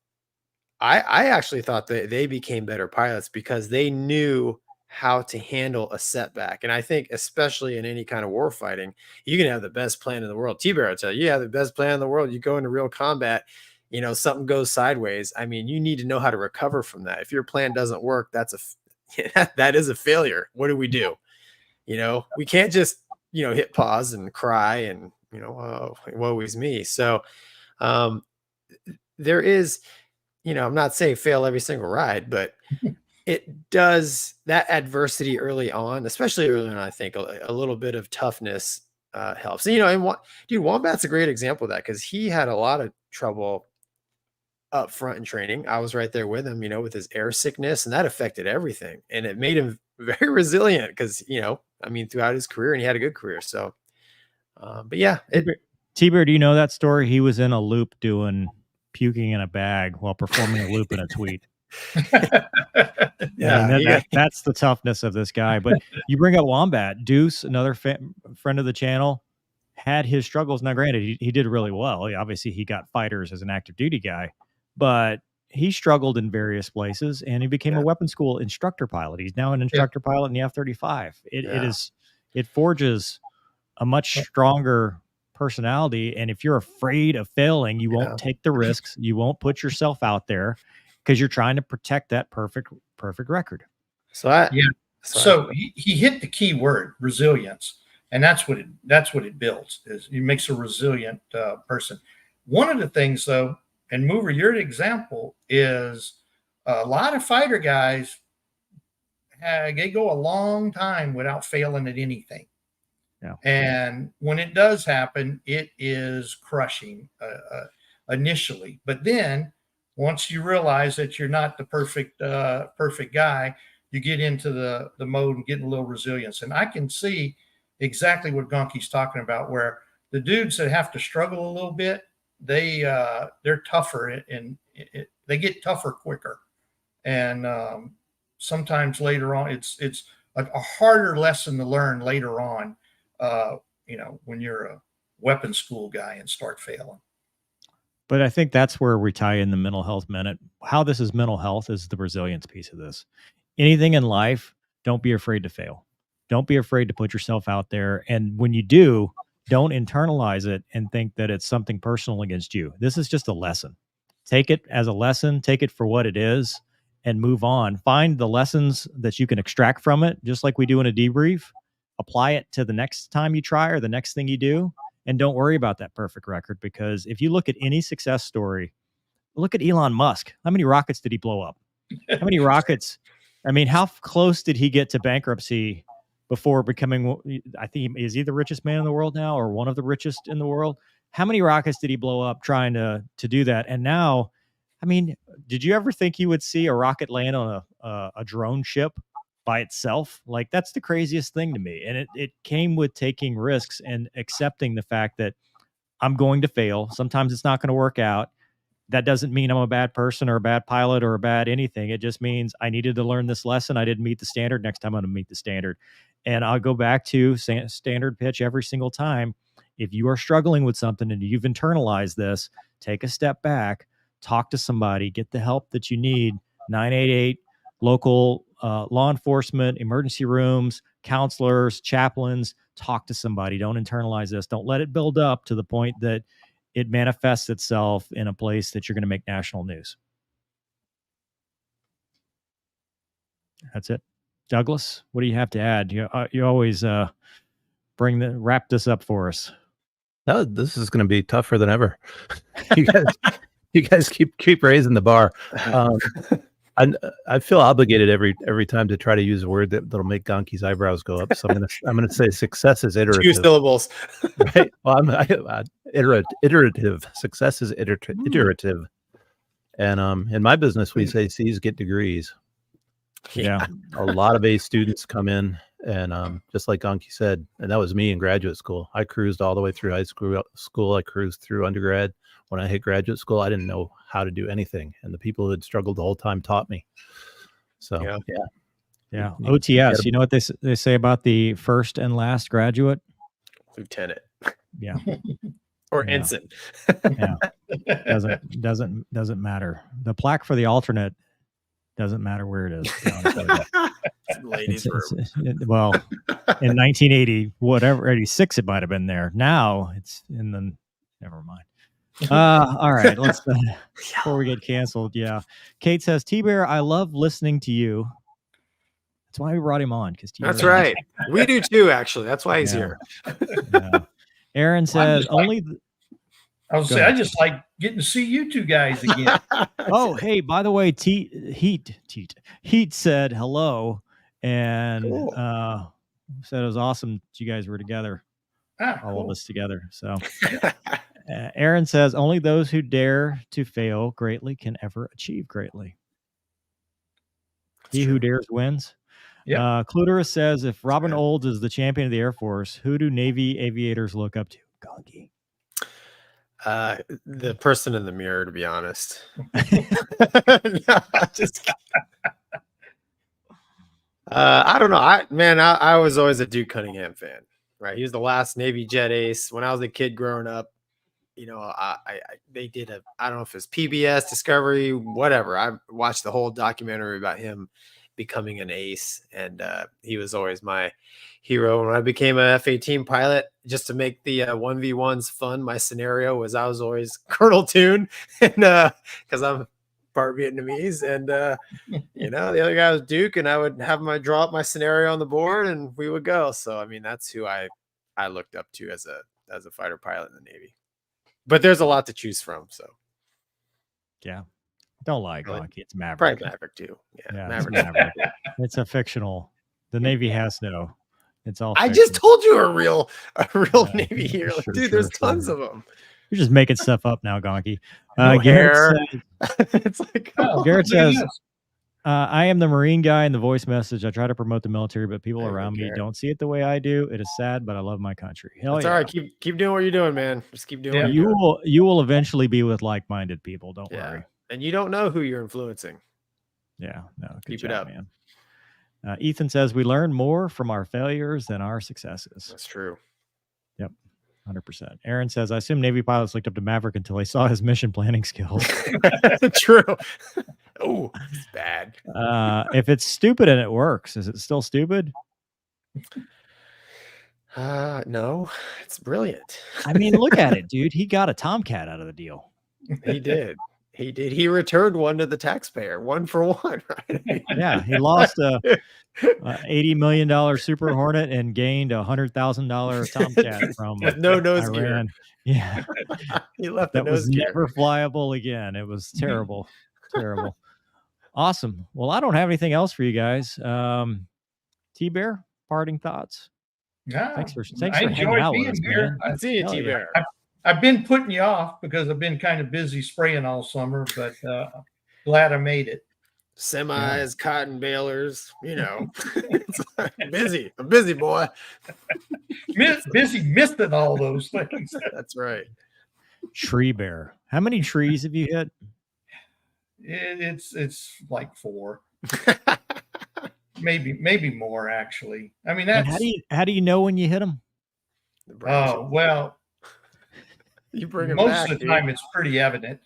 actually thought that they became better pilots because they knew how to handle a setback. And I think especially in any kind of war fighting, you can have the best plan in the world. TBear, I tell you, have the best plan in the world. You go into real combat, something goes sideways. You need to know how to recover from that. If your plan doesn't work, that is a failure. What do? We can't just, hit pause and cry and, oh, woe is me. So there is, I'm not saying fail every single ride, but it does that adversity early on, especially early on. I think a little bit of toughness helps. And, and Wombat's a great example of that because he had a lot of trouble up front in training. I was right there with him, with his air sickness, and that affected everything. And it made him very resilient because, throughout his career, and he had a good career. So, but yeah. TBear, do you know that story? He was in a loop puking in a bag while performing a loop in a tweet. That's the toughness of this guy. But you bring up Wombat. Deuce, another friend of the channel, had his struggles. Now, granted, he did really well. Obviously, he got fighters as an active duty guy, but he struggled in various places, and he became a weapons school instructor pilot. He's now an instructor pilot in the F-35. It forges a much stronger personality, and if you're afraid of failing, you won't take the risks. You won't put yourself out there because you're trying to protect that perfect record. So he hit the key word, resilience, and that's what it builds. Is it makes a resilient person. One of the things, though, and Mover, your example is a lot of fighter guys. They go a long time without failing at anything. Yeah. And when it does happen, it is crushing initially. But then once you realize that you're not the perfect guy, you get into the mode and getting a little resilience. And I can see exactly what Gonky's talking about, where the dudes that have to struggle a little bit, they're tougher and they get tougher quicker. And sometimes later on, it's a harder lesson to learn later on. When you're a weapons school guy and start failing. But I think that's where we tie in the mental health minute. How this is mental health is the resilience piece of this. Anything in life, don't be afraid to fail. Don't be afraid to put yourself out there. And when you do, don't internalize it and think that it's something personal against you. This is just a lesson. Take it as a lesson, take it for what it is, and move on. Find the lessons that you can extract from it, just like we do in a debrief. Apply it to the next time you try or the next thing you do. And don't worry about that perfect record, because if you look at any success story, look at Elon Musk. How many rockets did he blow up? How many rockets? I mean, how close did he get to bankruptcy before becoming, I think, is he the richest man in the world now, or one of the richest in the world? How many rockets did he blow up trying to do that? And now, I mean, did you ever think you would see a rocket land on a drone ship by itself? Like, that's the craziest thing to me. And it came with taking risks and accepting the fact that I'm going to fail. Sometimes it's not going to work out. That doesn't mean I'm a bad person or a bad pilot or a bad anything. It just means I needed to learn this lesson. I didn't meet the standard. Next time I'm going to meet the standard. And I'll go back to standard pitch every single time. If you are struggling with something and you've internalized this, take a step back, talk to somebody, get the help that you need. 988, local law enforcement, emergency rooms, counselors, chaplains. Talk to somebody. Don't internalize this. Don't let it build up to the point that it manifests itself in a place that you're going to make national news. That's it. Douglas, what do you have to add? You always wrap this up for us. No, this is going to be tougher than ever. you guys keep raising the bar. I feel obligated every time to try to use a word that'll make Gonky's eyebrows go up. So I'm gonna say success is iterative. 2 syllables. Right? Well, iterative. Success is iterative. And in my business, we say C's get degrees. Yeah. A lot of A students come in, and just like Gonky said, and that was me in graduate school. I cruised all the way through high school. I cruised through undergrad. When I hit graduate school, I didn't know how to do anything, and the people who had struggled the whole time taught me. So yeah. OTS. You know what they say about the first and last graduate? Lieutenant. Yeah. Or ensign. Yeah. Doesn't matter. The plaque for the alternate doesn't matter where it is. Ladies' room. Well, in 1980, 86, it might have been there. Now it's in the. Never mind. All right, let's before we get canceled. Yeah, Kate says, TBear, I love listening to you. That's why we brought him on, because that's right. We do too, actually. That's why he's here. Yeah. Aaron says I was saying, I just like getting to see you two guys again. Oh, hey, by the way, Heat said hello and Cool. said it was awesome that you guys were together, all of us together. So Aaron says only those who dare to fail greatly can ever achieve greatly. He who dares wins. Yeah. Cluterus says if Robin Olds is the champion of the Air Force, who do Navy aviators look up to? Gonky. The person in the mirror, to be honest. No, I don't know. I was always a Duke Cunningham fan, right? He was the last Navy jet ace. When I was a kid growing up, you know, they did I don't know if it was PBS, Discovery, whatever. I watched the whole documentary about him becoming an ace, and he was always my hero. When I became an F-18 pilot, just to make the 1v1s fun, my scenario was I was always Colonel Toon, and because I'm part Vietnamese, and you know, the other guy was Duke, and I would have him draw up my scenario on the board, and we would go. So I mean, that's who I looked up to as a fighter pilot in the Navy. But there's a lot to choose from. So yeah. Don't lie, Gonky. It's Maverick. Probably Maverick too. Yeah, Maverick. It's a fictional. The Navy has no. It's all. I just told you a real Navy hero, dude. There's tons of them. You're just making stuff up now, Gonky. Garrett says, it's like Garrett says, I am the Marine guy in the voice message. I try to promote the military, but people around me don't see it the way I do. It is sad, but I love my country. Hell It's all right. Keep doing what you're doing, man. Just keep doing. You will eventually be with like-minded people. Don't worry. And you don't know who you're influencing. Yeah, no. Keep it up, man. Ethan says we learn more from our failures than our successes. That's true. Yep, 100%. Aaron says I assume Navy pilots looked up to Maverick until they saw his mission planning skills. True. Oh, it's bad. If it's stupid and it works, is it still stupid? No, it's brilliant. I mean, look at it, dude. He got a Tomcat out of the deal. He did. He did. He returned one to the taxpayer, 1 for 1, right? Yeah, he lost a $80 million Super Hornet and gained a $100,000 Tomcat from with no nose Iran. gear. Yeah, he left that the was nose never flyable again. It was terrible, terrible. Awesome. Well, I don't have anything else for you guys. TBear, parting thoughts. Yeah, thanks for hanging out with us, man. I see you, TBear. I've been putting you off because I've been kind of busy spraying all summer, but glad I made it. Semis, cotton balers, you know, busy. I'm busy, boy. Busy missing all those things. That's right. Tree bear. How many trees have you hit? It's like 4. maybe more, actually. I mean, that's how do you know when you hit them? Oh, well, you bring them most back, of the time it's pretty evident.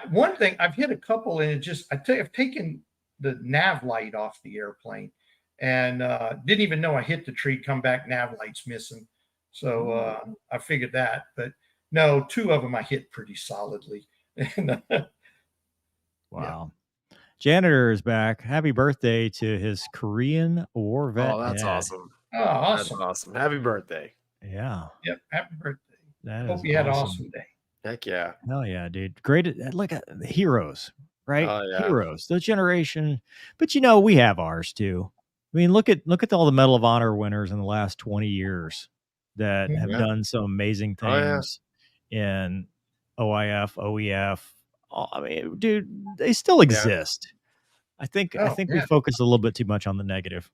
One thing, I've hit a couple, and I've taken the nav light off the airplane, and didn't even know I hit the tree. Come back, nav light's missing. So I figured that, but no, 2 of them I hit pretty solidly. Wow. Janitor is back. Happy birthday to his Korean War vet. Oh, that's awesome. Oh, awesome. That's awesome. Happy birthday. Yeah. Yep. Happy birthday. Hope you had an awesome day. Heck yeah. Hell yeah, dude. Great. Look at the heroes, right? Oh, yeah. Heroes, the generation. But you know, we have ours too. I mean, look at all the Medal of Honor winners in the last 20 years that have done some amazing things in OIF, OEF. I mean, dude, they still exist. I think we focus a little bit too much on the negative.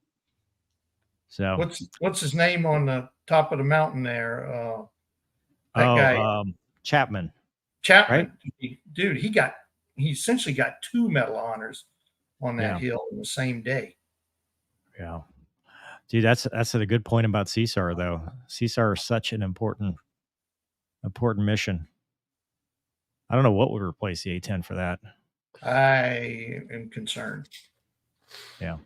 So what's his name on the top of the mountain there? That guy, Chapman. Right? Dude, he essentially got 2 Medal of Honors on that hill in the same day. Yeah. Dude, that's a good point about CSAR though. CSAR is such an important mission. I don't know what would replace the A-10 for that. I am concerned. Yeah.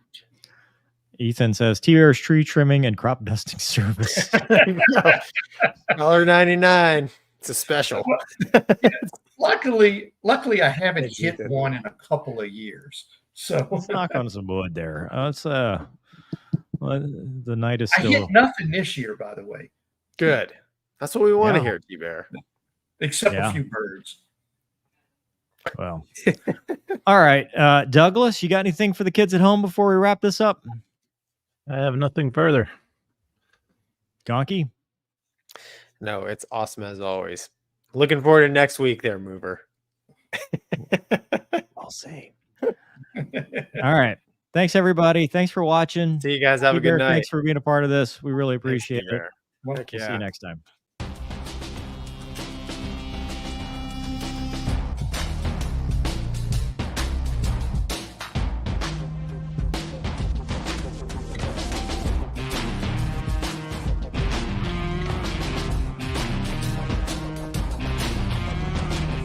Ethan says TBear's tree trimming and crop dusting service. $1.99. It's a special. Luckily, I haven't hit one in a couple of years. So let's knock on some wood there. It's the night is still. I hit nothing this year, by the way. Good. That's what we want to Yeah. hear, TBear. Except Yeah. a few birds. Well, all right. Douglas, you got anything for the kids at home before we wrap this up? I have nothing further. Gonky? No, it's awesome as always. Looking forward to next week there, Mover. I'll see. All right. Thanks, everybody. Thanks for watching. See you guys. Have a good TBear, night. thanks for being a part of this. We really appreciate it. TBear. Well, Heck We'll see yeah. you next time.